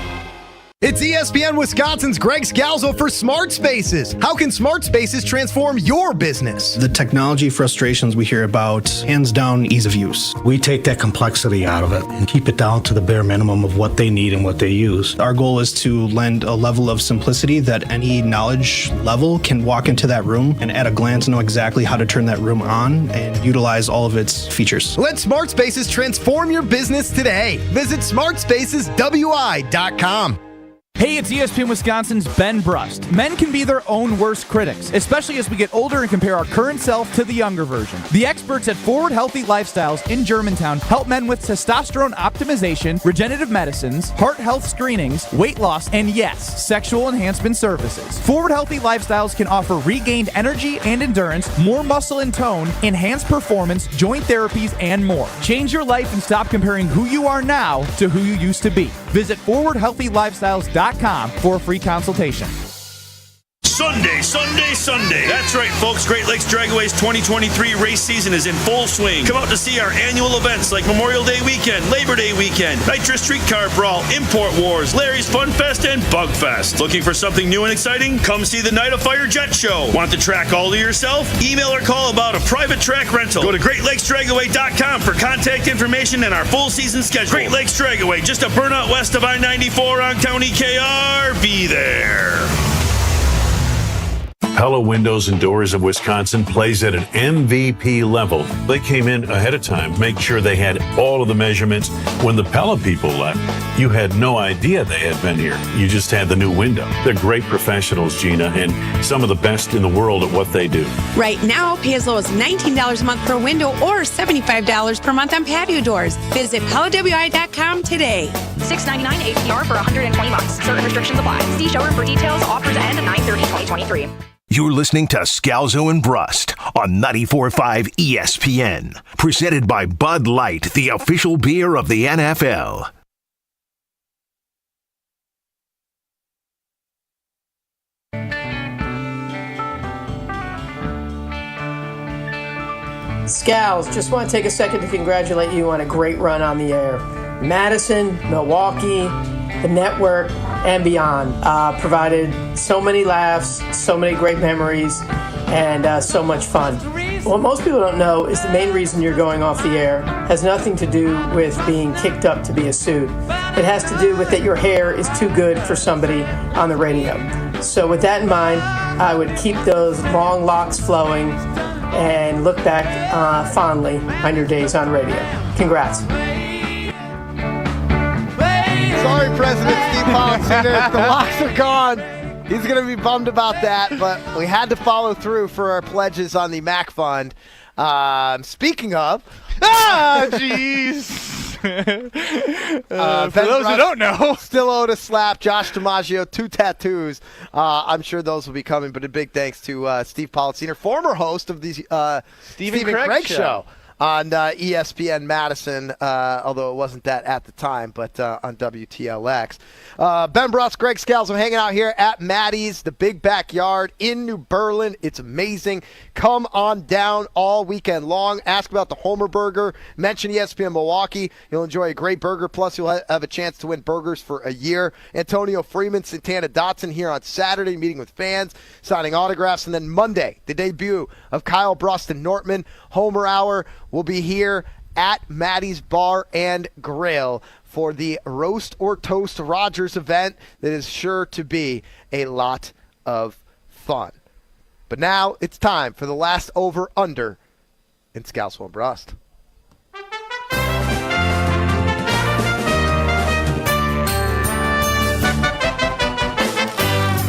It's ESPN Wisconsin's Greg Scalzo for Smart Spaces. How can Smart Spaces transform your business? The technology frustrations we hear about, hands down, ease of use. We take that complexity out of it and keep it down to the bare minimum of what they need and what they use. Our goal is to lend a level of simplicity that any knowledge level can walk into that room and at a glance know exactly how to turn that room on and utilize all of its features. Let Smart Spaces transform your business today. Visit smartspaceswi.com. Hey, it's ESPN Wisconsin's Ben Brust. Men can be their own worst critics, especially as we get older and compare our current self to the younger version. The experts at Forward Healthy Lifestyles in Germantown help men with testosterone optimization, regenerative medicines, heart health screenings, weight loss, and yes, sexual enhancement services. Forward Healthy Lifestyles can offer regained energy and endurance, more muscle and tone, enhanced performance, joint therapies, and more. Change your life and stop comparing who you are now to who you used to be. Visit forwardhealthylifestyles.com for a free consultation. Sunday. That's right, folks. Great Lakes Dragway's 2023 race season is in full swing. Come out to see our annual events like Memorial Day weekend, Labor Day weekend, Nitro Streetcar Brawl, Import Wars, Larry's Fun Fest, and Bug Fest. Looking for something new and exciting? Come see the Night of Fire Jet Show. Want the track all to yourself? Email or call about a private track rental. Go to GreatLakesDragaway.com for contact information and our full season schedule. Great Lakes Dragaway, just a burnout west of I-94 on County KR. Be there. Pella Windows and Doors of Wisconsin plays at an MVP level. They came in ahead of time, make sure they had all of the measurements. When the Pella people left, you had no idea they had been here. You just had the new window. They're great professionals, Gina, and some of the best in the world at what they do. Right now, pay as low as $19 a month per window or $75 per month on patio doors. Visit PellaWI.com today. $6.99 APR for $120. Certain restrictions apply. See showroom for details. Offers end 9/30/2023. You're listening to Scalzo and Brust on 94.5 ESPN. Presented by Bud Light, the official beer of the NFL. Scals, just want to take a second to congratulate you on a great run on the air. Madison, Milwaukee, the network, and beyond provided so many laughs, so many great memories, and so much fun. What most people don't know is the main reason you're going off the air has nothing to do with being kicked up to be a suit. It has to do with that your hair is too good for somebody on the radio. So with that in mind, I would keep those long locks flowing and look back fondly on your days on radio. Congrats. Sorry, President Steve Pollitzer. The locks are gone. He's going to be bummed about that, but we had to follow through for our pledges on the MAC Fund. Speaking of... jeez. For those who don't know. Still owed a slap. Josh DiMaggio, 2 tattoos. I'm sure those will be coming, but a big thanks to Steve Pollitzer, former host of the Stephen Craig Show. On ESPN Madison, although it wasn't that at the time, but on WTLX. Ben Brust, Greg Scalzo hanging out here at Maddie's, the big backyard in New Berlin. It's amazing. Come on down all weekend long. Ask about the Homer Burger. Mention ESPN Milwaukee. You'll enjoy a great burger. Plus, you'll have a chance to win burgers for a year. Antonio Freeman, Santana Dotson here on Saturday, meeting with fans, signing autographs. And then Monday, the debut of Kyle Brust and Nortman. Homer Hour will be here at Maddie's Bar and Grill for the Roast or Toast Rogers event that is sure to be a lot of fun. But now it's time for the last over-under in Scalzo and Brust.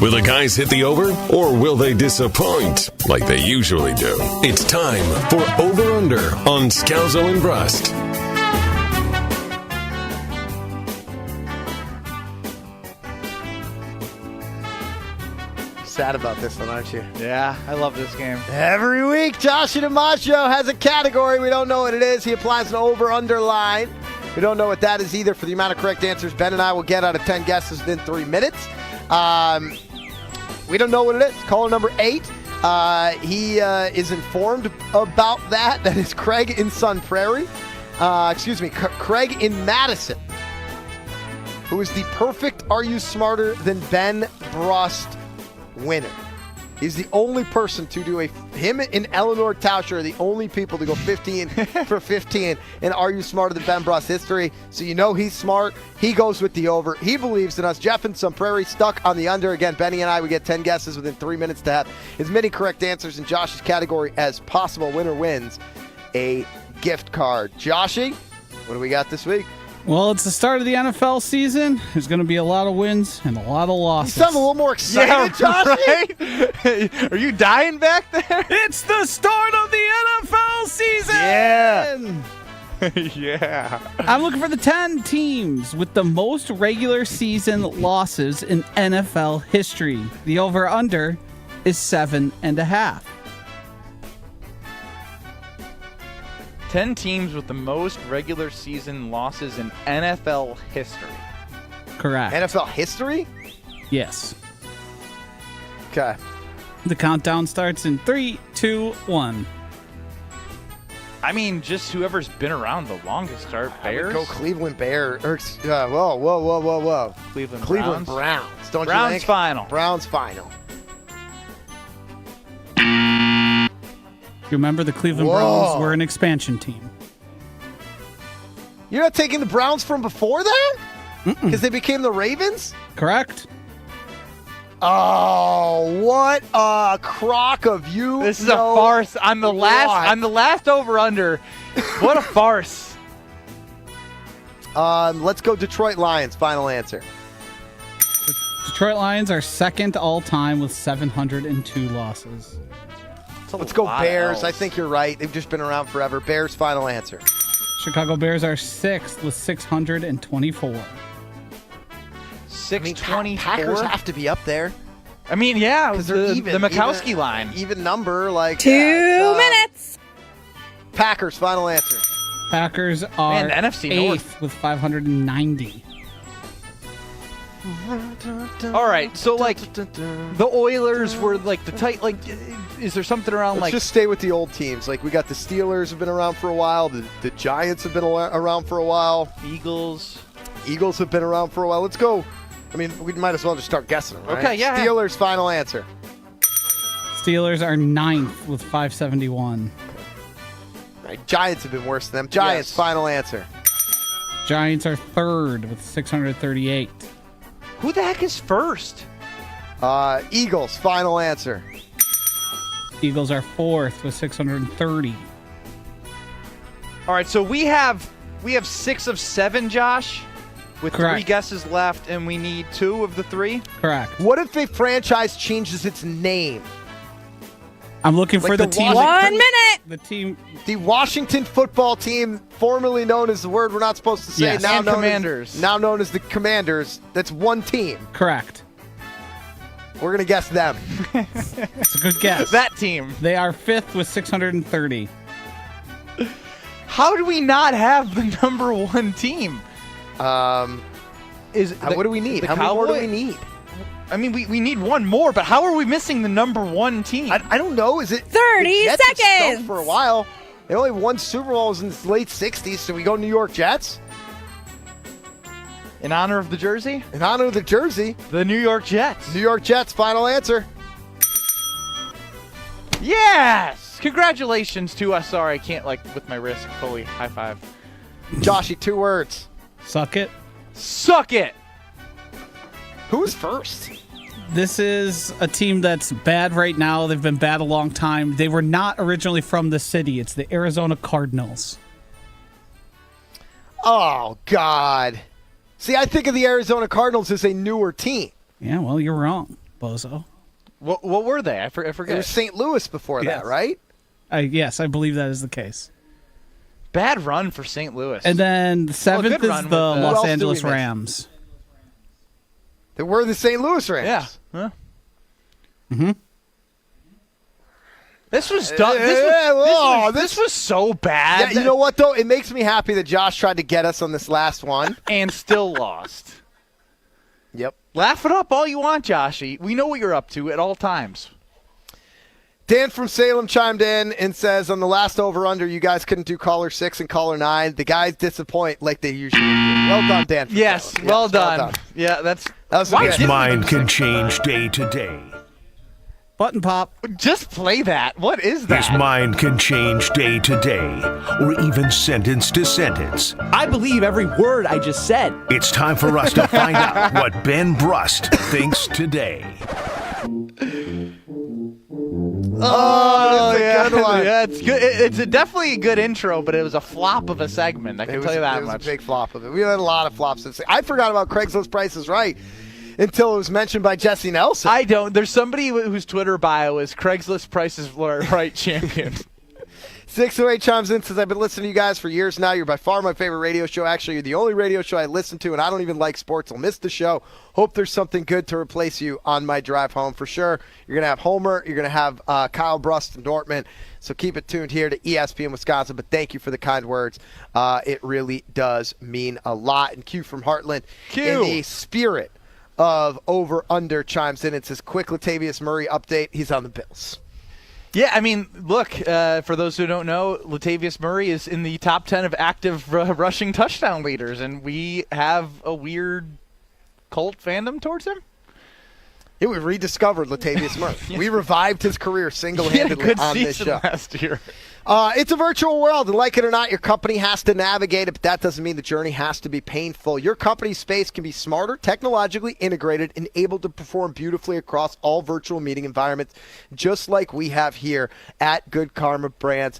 Will the guys hit the over, or will they disappoint like they usually do? It's time for Over Under on Scalzo and Brust. sad about this one, aren't you? Yeah, I love this game. Every week, Josh DiMaggio has a category. We don't know what it is. He applies an over-under line. We don't know what that is either. For the amount of correct answers Ben and I will get out of 10 guesses within 3 minutes. We don't know what it is. Caller number 8. He is informed about that. That is Craig in Sun Prairie. Craig in Madison, who is the perfect Are You Smarter Than Ben Brust winner. He's the only person to do him and Eleanor Tauscher are the only people to go 15 for 15 in Are You Smarter Than Ben Brust history. So you know he's smart. He goes with the over. He believes in us. Jeff and Sun Prairie stuck on the under. Again, Benny and I, we get 10 guesses within 3 minutes to have as many correct answers in Josh's category as possible. Winner wins a gift card. Joshy, what do we got this week? Well, it's the start of the NFL season. There's going to be a lot of wins and a lot of losses. You sound a little more excited, Joshy. Right? Are you dying back there? It's the start of the NFL season! Yeah. Yeah. I'm looking for the 10 teams with the most regular season losses in NFL history. The over-under is 7.5. 10 teams with the most regular season losses in NFL history. Correct. NFL history? Yes. Okay. The countdown starts in 3, 2, 1. I mean, just whoever's been around the longest. Start Bears. Go Cleveland Bears. Whoa. Cleveland Browns. Don't Browns you think? final. Browns final. You remember the Cleveland Browns were an expansion team. You're not taking the Browns from before that? Because they became the Ravens? Correct. Oh, what a crock of you! This is a farce. On the last over under. What a farce. Let's go Detroit Lions. Final answer. Detroit Lions are second all time with 702 losses. Let's go Bears. I think you're right. They've just been around forever. Bears, final answer. Chicago Bears are sixth with 624. 624? Packers have to be up there. I mean, yeah, because they're even. The Mikowski line. Even number, like 2 minutes. Packers, final answer. Packers are NFC eighth North with 590. All right, so like the Oilers were like the tight. Like, is there something around Let's like? just stay with the old teams. Like we got the Steelers have been around for a while. The Giants have been around for a while. Eagles have been around for a while. Let's go. I mean, we might as well just start guessing, right? Okay, yeah. Steelers, final answer. Steelers are ninth with 571. Right. Giants have been worse than them. Giants, Yes. final answer. Giants are third with 638. Who the heck is first? Eagles, final answer. Eagles are fourth with 630. All right, so we have 6 of 7, Josh, with Correct. 3 guesses left, and we need 2 of the 3. Correct. What if a franchise changes its name? I'm looking for the team. 1 minute. The team. The Washington football team, formerly known as the word we're not supposed to say, Yes. now And known Commanders. now known as the Commanders. That's one team. Correct. We're gonna guess them. It's a good guess. That team. They are fifth with 630. How do we not have the number 1 team? What do we need? the How many more do Cowboy- we need? I mean, we need 1 more, but how are we missing the number 1 team? I don't know. Is it 30 the Jets have stunk seconds. for a while? They only won Super Bowls in the late '60s. So we go New York Jets In honor of the jersey? in honor of the jersey. The New York Jets. New York Jets. Final answer. Yes! Congratulations to us. Sorry, I can't, like, with my wrist fully. High five. Joshy, 2 words. Suck it. Suck it! Who's first? This is a team that's bad right now. They've been bad a long time. They were not originally from the city. It's the Arizona Cardinals. Oh God. See, I think of the Arizona Cardinals as a newer team. Yeah, well, you're wrong, bozo. What were they? I It forget. was St. Louis before Yes. that, right? Yes, I believe that is the case. Bad run for St. Louis. And then the seventh good is run the with, Who else Los do we Angeles miss? Rams. They were the St. Louis Rams. yeah. Huh? Mm-hmm. This was done. This was so bad. Yeah, you know what, though? It makes me happy that Josh tried to get us on this last one. And still lost. Yep. Laugh it up all you want, Joshy. We know what you're up to at all times. Dan from Salem chimed in and says, on the last over-under, you guys couldn't do caller 6 and caller 9. The guys disappoint like they usually do. Well done, Dan. Yes, well done. Yeah, that was His mind can change day to day. Button pop. Just play that. What is that? His mind can change day to day, or even sentence to sentence. I believe every word I just said. It's time for us to find out what Ben Brust thinks today. Oh, yeah. Good one. Yeah, it's good. It's definitely a good intro, but it was a flop of a segment. I can tell you that much. It much. was a big flop of it. We had a lot of flops. I forgot about Craigslist Price is Right until it was mentioned by Jesse Nelson. I don't. There's somebody whose Twitter bio is Craigslist Price is Right champion. 608 chimes in, says, I've been listening to you guys for years now. You're by far my favorite radio show. Actually, you're the only radio show I listen to, and I don't even like sports. I'll miss the show. Hope there's something good to replace you on my drive home for sure. You're going to have Homer. You're going to have Kyle Brust and Dortmund. So keep it tuned here to ESPN Wisconsin. But thank you for the kind words. It really does mean a lot. And Q from Heartland, in the spirit of over-under, chimes in and says, quick Latavius Murray update. He's on the Bills. Yeah, I mean, look, for those who don't know, Latavius Murray is in the top 10 of active rushing touchdown leaders, and we have a weird cult fandom towards him. Yeah, we rediscovered Latavius Murray. We revived his career single-handedly on this show. Last year. It's a virtual world, and like it or not, your company has to navigate it, but that doesn't mean the journey has to be painful. Your company's space can be smarter, technologically integrated, and able to perform beautifully across all virtual meeting environments, just like we have here at Good Karma Brands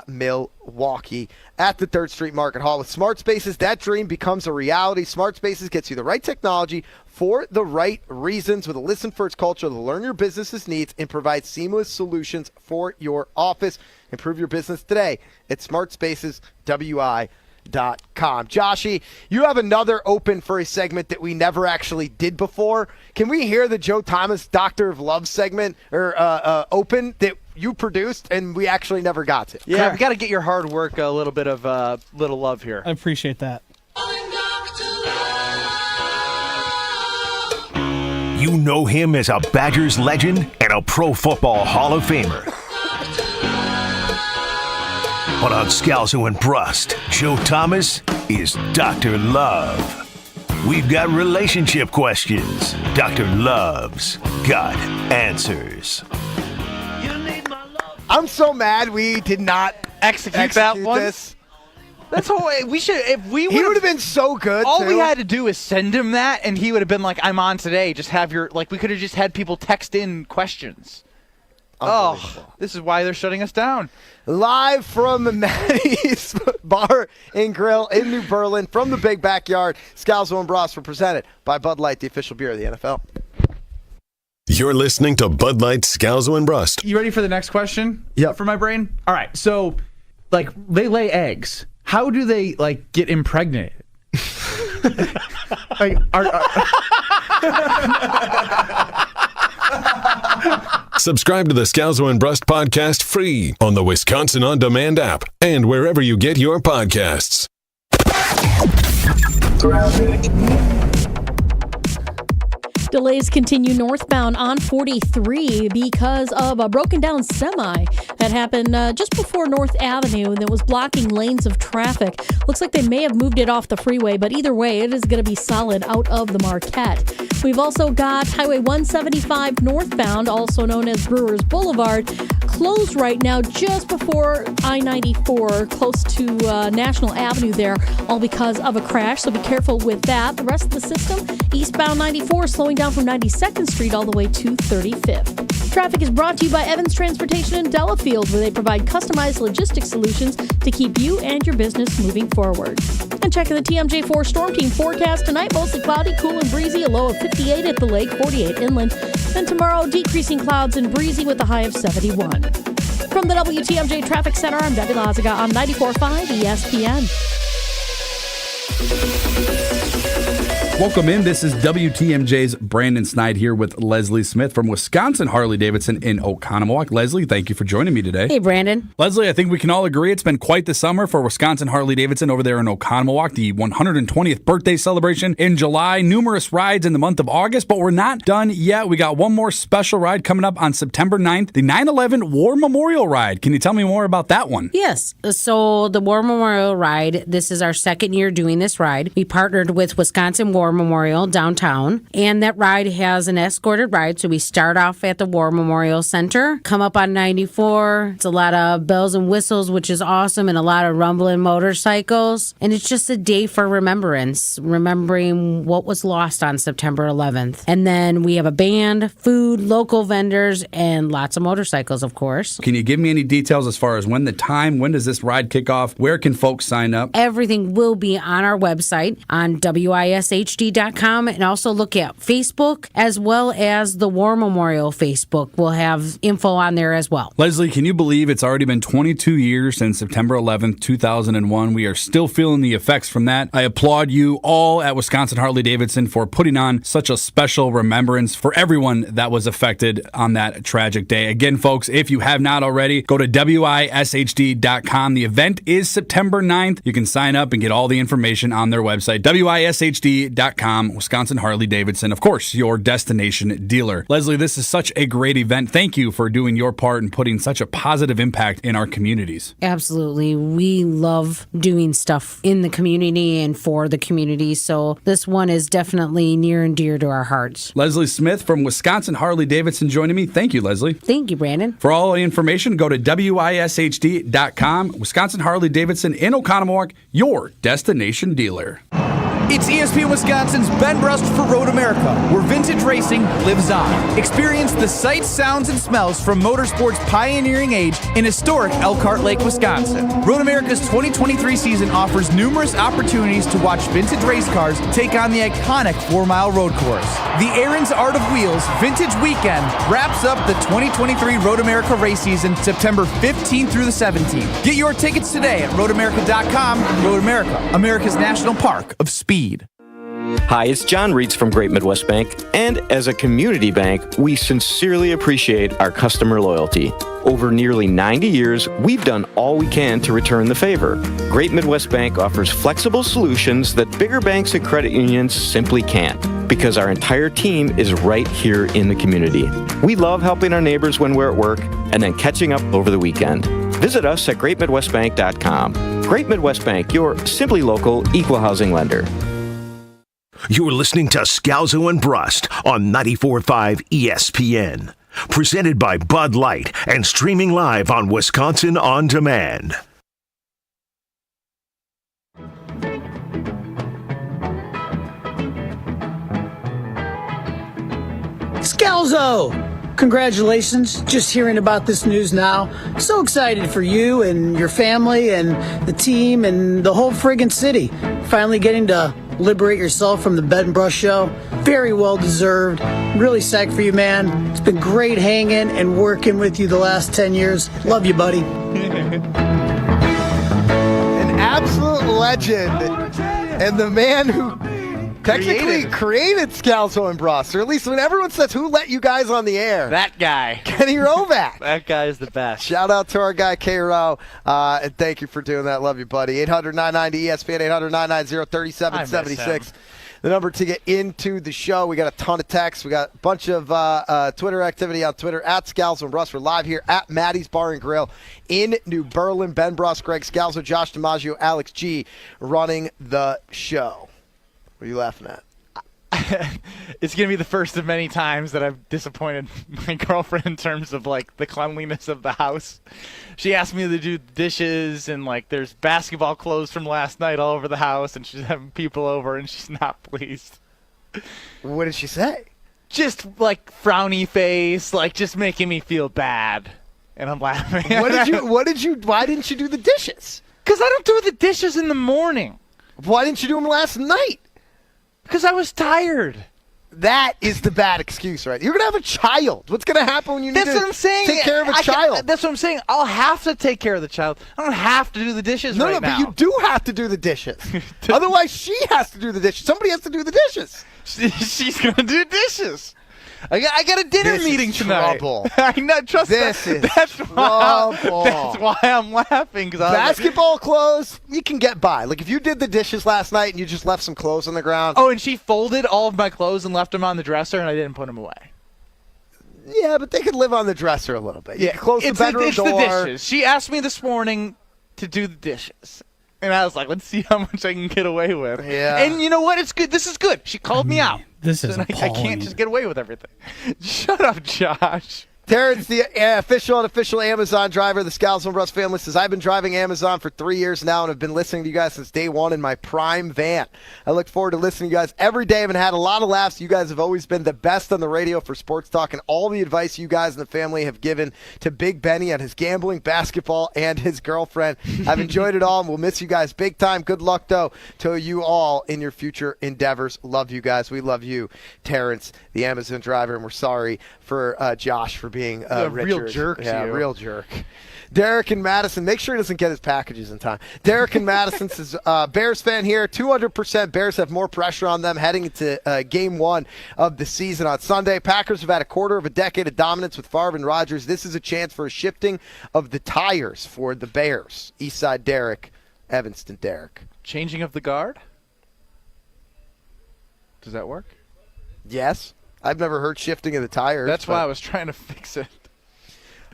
Milwaukee at the 3rd Street Market Hall. With Smart Spaces, that dream becomes a reality. Smart Spaces gets you the right technology for the right reasons with a listen-first culture to learn your business's needs and provide seamless solutions for your office. Improve your business today at smartspaceswi.com. Joshy, you have another open for a segment that we never actually did before. Can we hear the Joe Thomas Doctor of Love segment or open that you produced and we actually never got to? Yeah, we got to get your hard work a little bit of little love here. I appreciate that. You know him as a Badgers legend and a Pro Football Hall of Famer. But on Scalzo and Brust, Joe Thomas is Dr. Love. We've got relationship questions. Dr. Love's got answers. I'm so mad we did not execute that one. This. That's all. We should. If we he would have been so good. All too. we had to do is send him that, and he would have been like, "I'm on today." Just have your We could have just had people text in questions. Oh, this is why they're shutting us down. Live from Maddie's Bar and Grill in New Berlin from the big backyard, Scalzo and Brust were presented by Bud Light, the official beer of the NFL. You're listening to Bud Light, Scalzo and Brust. You ready for the next question? Yeah. For my brain? All right. So, they lay eggs. How do they, get impregnated? Subscribe to the Scalzo and Brust podcast free on the Wisconsin On Demand app and wherever you get your podcasts. Delays continue northbound on 43 because of a broken down semi that happened just before North Avenue that was blocking lanes of traffic. Looks like they may have moved it off the freeway, but either way, it is going to be solid out of the Marquette. We've also got Highway 175 northbound, also known as Brewers Boulevard, closed right now just before I-94, close to National Avenue there, all because of a crash, so be careful with that. The rest of the system, eastbound 94, slowing down from 92nd Street all the way to 35th. Traffic is brought to you by Evans Transportation in Delafield, where they provide customized logistics solutions to keep you and your business moving forward. And checking the TMJ4 Storm Team forecast tonight, mostly cloudy, cool and breezy, a low of 58 at the lake, 48 inland. Then tomorrow, decreasing clouds and breezy with a high of 71. From the WTMJ Traffic Center, I'm Debbie Lazaga on 94.5 ESPN. Welcome in. This is WTMJ's Brandon Snide here with Leslie Smith from Wisconsin Harley-Davidson in Oconomowoc. Leslie, thank you for joining me today. Hey, Brandon. Leslie, I think we can all agree it's been quite the summer for Wisconsin Harley-Davidson over there in Oconomowoc. The 120th birthday celebration in July. Numerous rides in the month of August, but we're not done yet. We got one more special ride coming up on September 9th, the 9/11 War Memorial Ride. Can you tell me more about that one? Yes. So the War Memorial Ride, this is our second year doing this ride. We partnered with Wisconsin War Memorial downtown, and that ride has an escorted ride. So we start off at the War Memorial Center, come up on 94. It's a lot of bells and whistles, which is awesome, and a lot of rumbling motorcycles. And it's just a day for remembrance, remembering what was lost on September 11th. And then we have a band, food, local vendors, and lots of motorcycles, of course. Can you give me any details as far as when does this ride kick off? Where can folks sign up? Everything will be on our website on WISHD.com, and also look at Facebook as well as the War Memorial Facebook. We'll have info on there as well. Leslie, can you believe it's already been 22 years since September 11th, 2001? We are still feeling the effects from that. I applaud you all at Wisconsin Harley-Davidson for putting on such a special remembrance for everyone that was affected on that tragic day. Again, folks, if you have not already, go to WISHD.com. The event is September 9th. You can sign up and get all the information on their website, WISHD.com, Wisconsin Harley-Davidson, of course, your destination dealer. Leslie, this is such a great event. Thank you for doing your part and putting such a positive impact in our communities. Absolutely. We love doing stuff in the community and for the community, so this one is definitely near and dear to our hearts. Leslie Smith from Wisconsin Harley-Davidson joining me. Thank you, Leslie. Thank you, Brandon. For all the information, go to WISHD.com. Wisconsin Harley-Davidson in Oconomowoc, your destination dealer. It's ESPN Wisconsin's Ben Brust for Road America, where vintage racing lives on. Experience the sights, sounds, and smells from motorsport's pioneering age in historic Elkhart Lake, Wisconsin. Road America's 2023 season offers numerous opportunities to watch vintage race cars take on the iconic 4-mile road course. The Aaron's Art of Wheels Vintage Weekend wraps up the 2023 Road America race season September 15th through the 17th. Get your tickets today at roadamerica.com. Road America, America's National Park of Speed. Hi, it's John Reitz from Great Midwest Bank, and as a community bank, we sincerely appreciate our customer loyalty. Over nearly 90 years, we've done all we can to return the favor. Great Midwest Bank offers flexible solutions that bigger banks and credit unions simply can't, because our entire team is right here in the community. We love helping our neighbors when we're at work and then catching up over the weekend. Visit us at greatmidwestbank.com. Great Midwest Bank, your simply local equal housing lender. You're listening to Scalzo and Brust on 94.5 ESPN. Presented by Bud Light and streaming live on Wisconsin On Demand. Scalzo! Congratulations. Just hearing about this news now. So excited for you and your family and the team and the whole friggin' city. Finally getting to liberate yourself from the Bed and Brush show. Very well deserved. Really psyched for you, man. It's been great hanging and working with you the last 10 years. Love you, buddy. An absolute legend. And the man who technically created Scalzo and Brust, or at least when everyone says, who let you guys on the air? That guy. Kenny Rovac. That guy is the best. Shout out to our guy, K-Row, and thank you for doing that. Love you, buddy. 800-990-ESPN, 800-990-3776. The number to get into the show. We got a ton of texts. We got a bunch of Twitter activity on Twitter, at Scalzo and Brust. We're live here at Maddie's Bar and Grill in New Berlin. Ben Brust, Greg Scalzo, Josh DiMaggio, Alex G running the show. What are you laughing at? It's going to be the first of many times that I've disappointed my girlfriend in terms of, like, the cleanliness of the house. She asked me to do dishes, and, like, there's basketball clothes from last night all over the house, and she's having people over, and she's not pleased. What did she say? Just, like, frowny face, like, just making me feel bad. And I'm laughing. Why didn't you do the dishes? Because I don't do the dishes in the morning. Why didn't you do them last night? Because I was tired. That is the bad excuse, right? You're going to have a child. What's going to happen when you need That's what I'm saying. take care of a child? That's what I'm saying. I'll have to take care of the child. I don't have to do the dishes No, now. but you do have to do the dishes. Otherwise, she has to do the dishes. Somebody has to do the dishes. She's going to do dishes. I got a dinner meeting tonight. Trouble. I know. Trust me. That's why I'm laughing. Basketball clothes, you can get by. Like if you did the dishes last night and you just left some clothes on the ground. Oh, and she folded all of my clothes and left them on the dresser, and I didn't put them away. Yeah, but they could live on the dresser a little bit. Yeah, close the bedroom it's door. The dishes. She asked me this morning to do the dishes. And I was like, let's see how much I can get away with. Yeah. And you know what? It's good. This is good. She called me out. This is I can't just get away with everything. Shut up, Josh. Terrence, the unofficial Amazon driver of the Scalzo and Brust family, says, I've been driving Amazon for 3 years now and have been listening to you guys since day one in my prime van. I look forward to listening to you guys every day and had a lot of laughs. You guys have always been the best on the radio for sports talk, and all the advice you guys and the family have given to Big Benny on his gambling, basketball, and his girlfriend. I've enjoyed it all and we'll miss you guys big time. Good luck, though, to you all in your future endeavors. Love you guys. We love you, Terrence, the Amazon driver, and we're sorry for Josh for being a real jerk. Yeah, real jerk. Derek and Madison, make sure he doesn't get his packages in time. Derek and Madison says, Bears fan here, 200% Bears have more pressure on them heading into game one of the season on Sunday. Packers have had a quarter of a decade of dominance with Favre and Rodgers. This is a chance for a shifting of the tires for the Bears. Eastside Derek, Evanston Derek. Changing of the guard? Does that work? Yes. I've never heard shifting of the tires. That's why I was trying to fix it.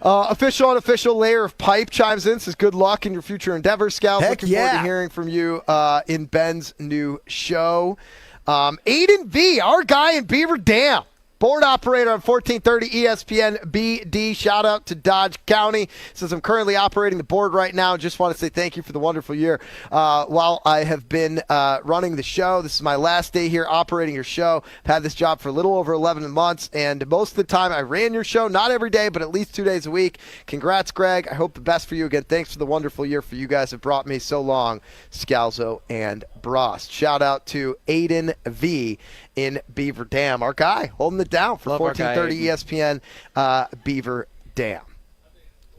Official unofficial layer of pipe chimes in, says good luck in your future endeavors, Scouts. Looking forward to hearing from you in Ben's new show. Aiden V, our guy in Beaver Dam. Board operator on 1430 ESPN BD. Shout out to Dodge County. Says, I'm currently operating the board right now. Just want to say thank you for the wonderful year. While I have been running the show, this is my last day here operating your show. I've had this job for a little over 11 months, and most of the time I ran your show, not every day, but at least 2 days a week. Congrats, Greg. I hope the best for you again. Thanks for the wonderful year for you guys have brought me so long, Scalzo and Brust. Shout out to Aiden V in Beaver Dam, our guy holding it down for 1430 ESPN Beaver Dam.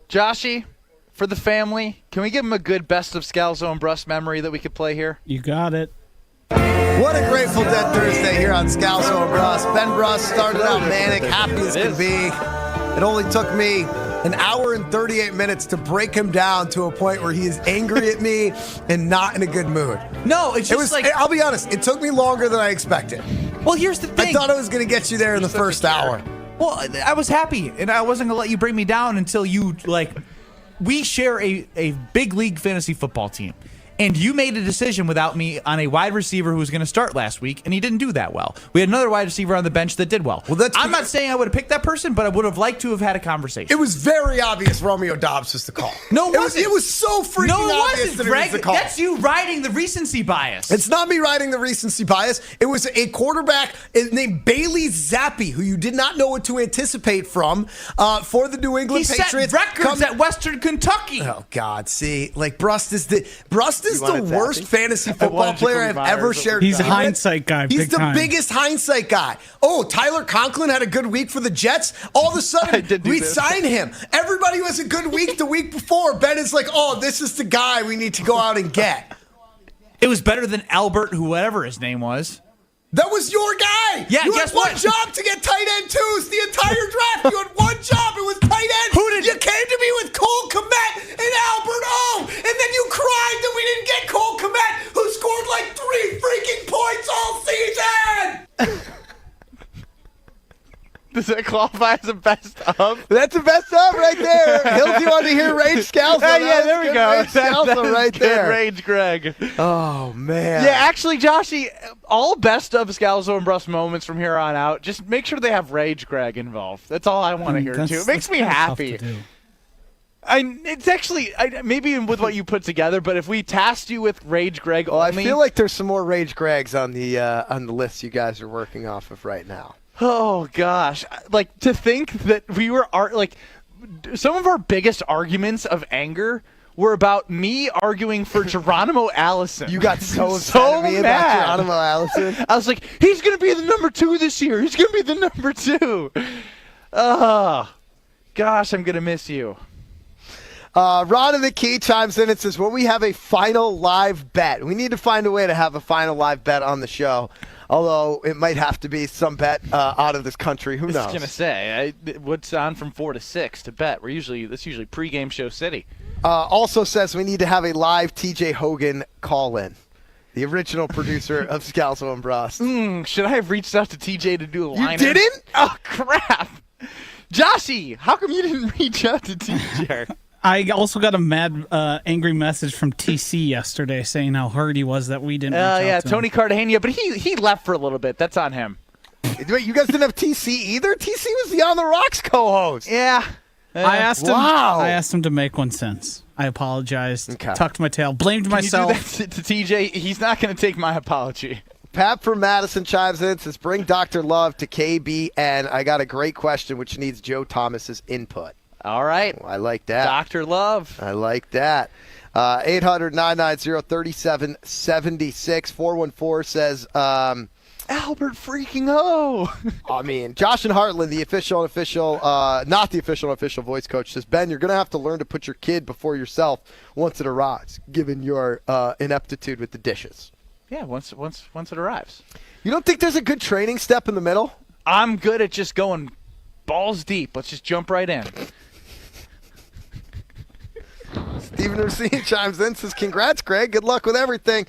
Joshy, for the family, can we give him a good best of Scalzo and Brust memory that we could play here? You got it. What a Grateful Dead Thursday here on Scalzo and Brust. Ben Brust started out manic, happy as can be. It only took me an hour and 38 minutes to break him down to a point where he is angry at me and not in a good mood. No, it's just I'll be honest, it took me longer than I expected. Well, here's the thing. I thought I was going to get you there in the first hour. Well, I was happy, and I wasn't going to let you bring me down until you, we share a big league fantasy football team. And you made a decision without me on a wide receiver who was going to start last week, and he didn't do that well. We had another wide receiver on the bench that did well. I'm not saying I would have picked that person, but I would have liked to have had a conversation. It was very obvious Romeo Doubs was the call. No, it wasn't. It was so freaking obvious that Greg. it was the call. That's you riding the recency bias. It's not me riding the recency bias. It was a quarterback named Bailey Zappi, who you did not know what to anticipate from for the New England Patriots. He set records at Western Kentucky. Oh, God. See, Brust is the worst fantasy football player I've ever shared. He's a hindsight guy. He's the biggest hindsight guy. Oh, Tyler Conklin had a good week for the Jets. All of a sudden, we sign him. Everybody who has a good week the week before, Ben is like, oh, this is the guy we need to go out and get. It was better than Albert, whoever his name was. That was your guy. Yeah, you guess had one what? job to get tight end twos the entire draft. You had one job. It was tight end. You came to me with Cole Kmet and Albert O. And then you cried that we didn't get Cole Kmet, who scored like 3 freaking points all season. Does that qualify as a best of? That's a best of right there. Hills, you want to hear Rage Scalzo? Yeah, there we go. Rage Scalzo right there. Rage Greg. Oh, man. Yeah, actually, Joshy, all best of Scalzo and Brust moments from here on out, just make sure they have Rage Greg involved. That's all I want to hear, too. It makes me happy. It's actually, maybe with what you put together, but if we tasked you with Rage Greg only. I feel like there's some more Rage Gregs on the list you guys are working off of right now. Oh, gosh. To think that we were, some of our biggest arguments of anger were about me arguing for Geronimo Allison. You got so upset at me about Geronimo Allison. I was like, he's going to be the number 2 this year. He's going to be the number 2. Oh, gosh, I'm going to miss you. Ron in the Key chimes in and says, will we have a final live bet? We need to find a way to have a final live bet on the show. Although it might have to be some bet out of this country. Who knows? I was going to say, what's on from 4 to 6 to bet? That's usually pregame show city. Also says we need to have a live TJ Hogan call-in. The original producer of Scalzo and Brust. Should I have reached out to TJ to do a lineup? You didn't? Oh, crap. Joshy, how come you didn't reach out to TJ? I also got a mad, angry message from TC yesterday saying how hurt he was that we didn't reach out to him. Tony Cartagena, but he left for a little bit. That's on him. Wait, you guys didn't have TC either? TC was the On the Rocks co-host. Yeah. I asked him to make one since. I apologized, tucked my tail, blamed myself. You do that to TJ? He's not going to take my apology. Pat from Madison chimes in, says, bring Dr. Love to KBN. I got a great question which needs Joe Thomas's input. All right. I like that. Dr. Love. I like that. 800-990-3776. 414 says, Albert freaking O. I mean, Josh and Heartland, the official, not the official voice coach, says, Ben, you're going to have to learn to put your kid before yourself once it arrives, given your ineptitude with the dishes. Yeah, once it arrives. You don't think there's a good training step in the middle? I'm good at just going balls deep. Let's just jump right in. Stephen Racine chimes in, says, congrats, Greg. Good luck with everything.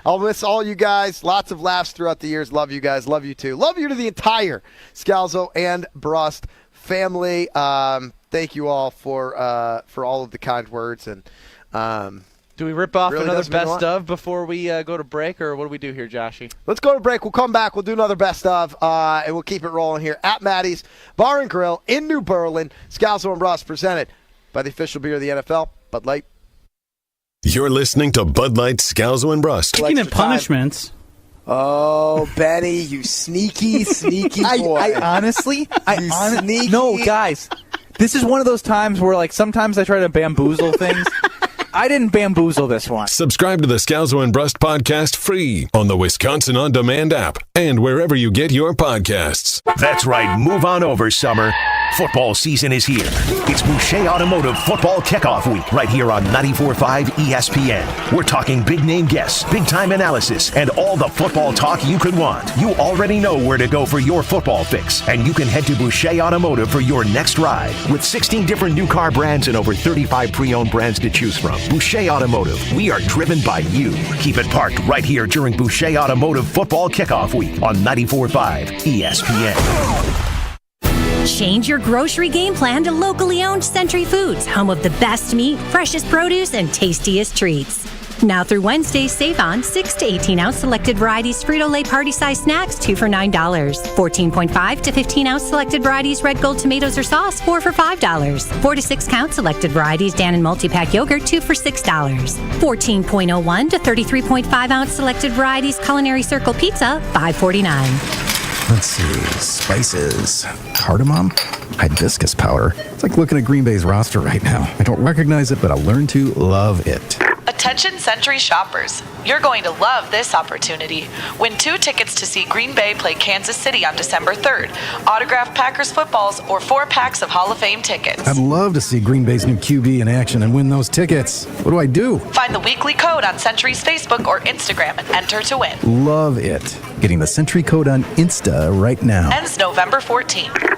I'll miss all you guys. Lots of laughs throughout the years. Love you guys. Love you too. Love you to the entire Scalzo and Brust family. Thank you all for all of the kind words. And do we rip off really another best of before we go to break, or what do we do here, Joshy? Let's go to break. We'll come back. We'll do another best of, and we'll keep it rolling here at Maddie's Bar and Grill in New Berlin. Scalzo and Brust presented by the official beer of the NFL, Bud Light. You're listening to Bud Light, Scalzo and Brust. Speaking of punishments. Oh, Benny, you sneaky boy. I honestly, no, guys, this is one of those times where, like, sometimes I try to bamboozle things. I didn't bamboozle this one. Subscribe to the Scalzo and Brust podcast free on the Wisconsin On Demand app and wherever you get your podcasts. That's right. Move on over, summer. Football season is here. It's Boucher Automotive Football Kickoff Week right here on 94.5 ESPN. We're talking big-name guests, big-time analysis, and all the football talk you could want. You already know where to go for your football fix, and you can head to Boucher Automotive for your next ride. With 16 different new car brands and over 35 pre-owned brands to choose from. Boucher Automotive, we are driven by you. Keep it parked right here during Boucher Automotive Football Kickoff Week on 94.5 ESPN. Change your grocery game plan to locally owned Century Foods, home of the best meat, freshest produce, and tastiest treats. Now through Wednesday, save on 6 to 18-ounce selected varieties Frito-Lay party-size snacks, 2 for $9. 14.5 to 15-ounce selected varieties Red Gold tomatoes or sauce, 4 for $5. 4 to 6-count selected varieties Dannon multi-pack yogurt, 2 for $6. 14.01 to 33.5-ounce selected varieties Culinary Circle pizza, $5.49. Let's see, spices, cardamom, hibiscus powder. It's like looking at Green Bay's roster right now. I don't recognize it, but I'll learn to love it. Attention Century shoppers. You're going to love this opportunity. Win 2 tickets to see Green Bay play Kansas City on December 3rd. Autographed Packers footballs or 4 packs of Hall of Fame tickets. I'd love to see Green Bay's new QB in action and win those tickets. What do I do? Find the weekly code on Century's Facebook or Instagram and enter to win. Love it. Getting the Century code on Insta right now. Ends November 14th.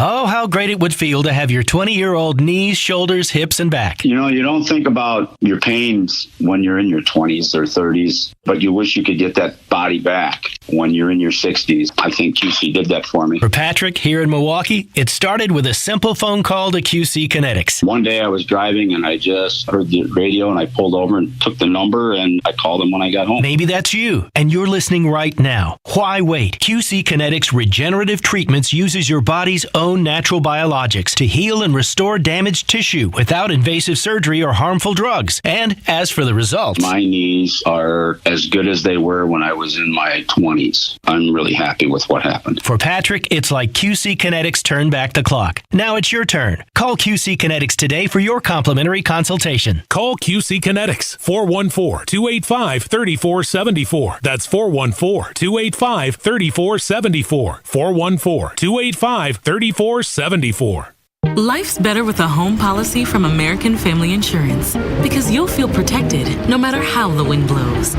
Oh, how great it would feel to have your 20-year-old knees, shoulders, hips, and back. You know, you don't think about your pains when you're in your 20s or 30s, but you wish you could get that body back when you're in your 60s. I think QC did that for me. For Patrick, here in Milwaukee, it started with a simple phone call to QC Kinetics. One day I was driving and I just heard the radio and I pulled over and took the number and I called them when I got home. Maybe that's you, and you're listening right now. Why wait? QC Kinetics Regenerative Treatments uses your body's own natural biologics to heal and restore damaged tissue without invasive surgery or harmful drugs. And as for the results, my knees are as good as they were when I was in my 20s. 20s. I'm really happy with what happened. For Patrick, it's like QC Kinetics turned back the clock. Now it's your turn. Call QC Kinetics today for your complimentary consultation. Call QC Kinetics, 414-285-3474. That's 414-285-3474. 414-285-3474. Life's better with a home policy from American Family Insurance because you'll feel protected no matter how the wind blows.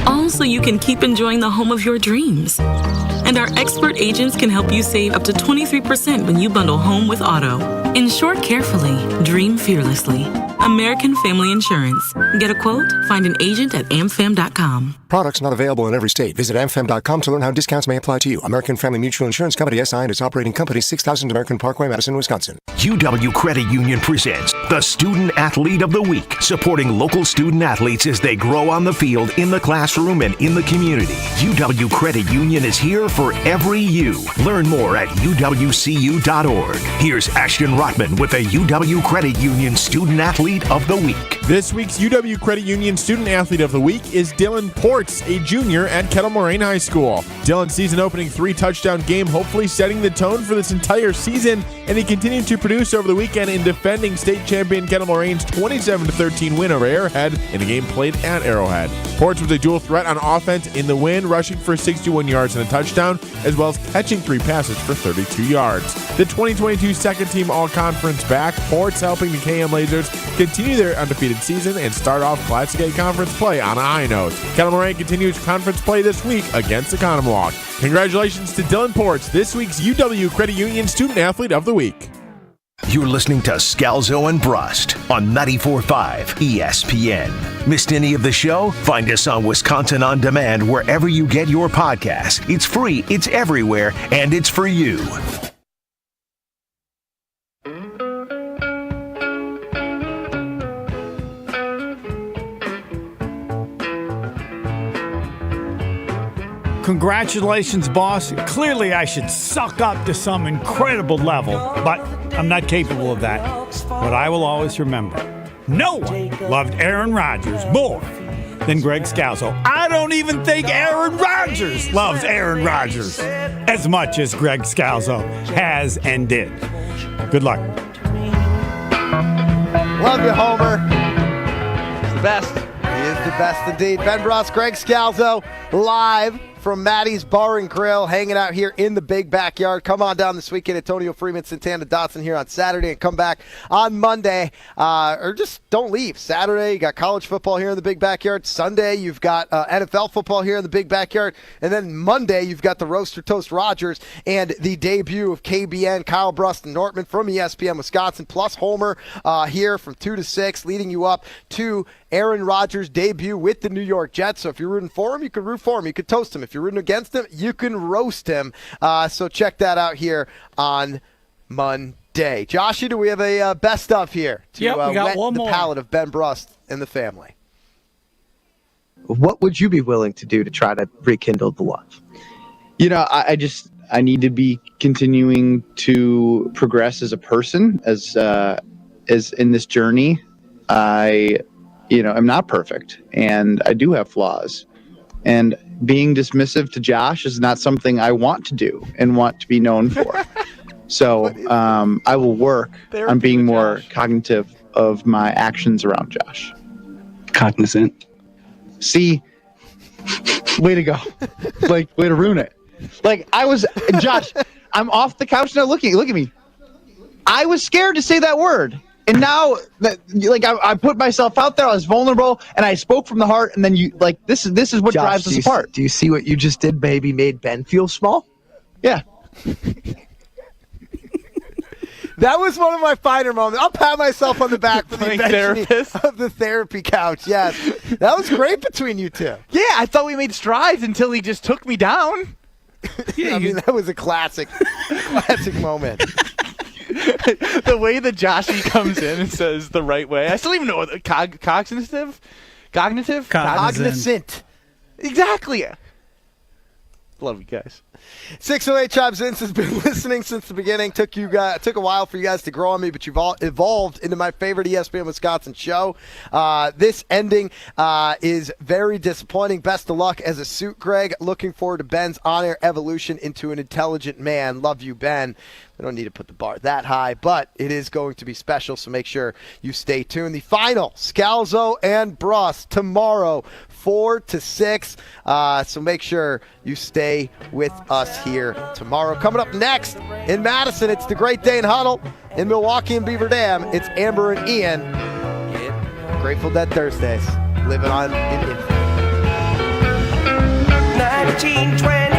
All so you can keep enjoying the home of your dreams. And our expert agents can help you save up to 23% when you bundle home with auto. Insure carefully, dream fearlessly. American Family Insurance. Get a quote? Find an agent at amfam.com. Products not available in every state. Visit amfam.com to learn how discounts may apply to you. American Family Mutual Insurance Company, SI, and its operating company, 6000 American Parkway, Madison, Wisconsin. UW Credit Union presents the Student Athlete of the Week, supporting local student athletes as they grow on the field, in the classroom, and in the community. UW Credit Union is here for every you. Learn more at uwcu.org. Here's Ashton Rotman with the UW Credit Union Student Athlete of the Week. This week's UW Credit Union Student Athlete of the Week is Dylan Ports, a junior at Kettle Moraine High School. Dylan's season-opening 3-touchdown game hopefully setting the tone for this entire season, and he continued to produce over the weekend in defending state champion Kettle Moraine's 27-13 win over Arrowhead in a game played at Arrowhead. Ports was a dual threat on offense in the win, rushing for 61 yards and a touchdown, as well as catching 3 passes for 32 yards. The 2022 second-team all-conference back, Ports helping the KM Lasers continue their undefeated season and start off Classic A conference play on a high note. Kettle Moraine continues conference play this week against Economwalk. Congratulations to Dylan Ports, this week's UW Credit Union Student Athlete of the Week. You're listening to Scalzo and Brust on 94.5 ESPN. Missed any of the show? Find us on Wisconsin On Demand wherever you get your podcasts. It's free, it's everywhere, and it's for you. Congratulations, boss. Clearly, I should suck up to some incredible level, but I'm not capable of that. But I will always remember, no one loved Aaron Rodgers more than Greg Scalzo. I don't even think Aaron Rodgers loves Aaron Rodgers as much as Greg Scalzo has and did. Good luck. Love you, Homer. He's the best. He is the best indeed. Ben Brust, Greg Scalzo, live from Maddie's Bar and Grill, hanging out here in the big backyard. Come on down this weekend. Antonio Freeman, Santana Dotson here on Saturday, and come back on Monday. Or just don't leave. Saturday, you got college football here in the big backyard. Sunday, you've got NFL football here in the big backyard. And then Monday, you've got the Roaster Toast Rodgers and the debut of KBN, Kyle Brust and Nortman from ESPN Wisconsin, plus Homer here from 2 to 6, leading you up to Aaron Rodgers' debut with the New York Jets. So if you're rooting for him, you can root for him. You can toast him. If you're rooting against him, you can roast him. So check that out here on Monday. Joshy, do we have a best of here to we got whet one the more. palate of Ben Brust and the family? What would you be willing to do to try to rekindle the love? You know, I need to be continuing to progress as a person, as in this journey. I'm not perfect, and I do have flaws. And being dismissive to Josh is not something I want to do and want to be known for. So I will work on being more cognitive of my actions around Josh. Cognizant. See, way to go. Way to ruin it. Josh, I'm off the couch now. Look at me. I was scared to say that word. And now, I put myself out there, I was vulnerable, and I spoke from the heart, and then this is what Josh, drives us apart. Do you see what you just did, baby? Made Ben feel small? Yeah. That was one of my finer moments. I'll pat myself on the back for the invention of the therapy couch. Yes, that was great between you two. Yeah, I thought we made strides until he just took me down. I mean, that was a classic moment. The way that Joshy comes in and says the right way. I still don't even know what cognitive? Cognizant. Exactly. Love you guys. 608 Chimes In has been listening since the beginning. Took a while for you guys to grow on me, but you've all evolved into my favorite ESPN Wisconsin show. This ending is very disappointing. Best of luck as a suit, Greg. Looking forward to Ben's on-air evolution into an intelligent man. Love you, Ben. We don't need to put the bar that high, but it is going to be special, so make sure you stay tuned. The final, Scalzo and Brust, tomorrow, 4 to 6. So make sure you stay with us here tomorrow. Coming up next in Madison, it's the Great Dane Huddle. In Milwaukee and Beaver Dam, it's Amber and Ian. Grateful Dead Thursdays. Living on in 1920.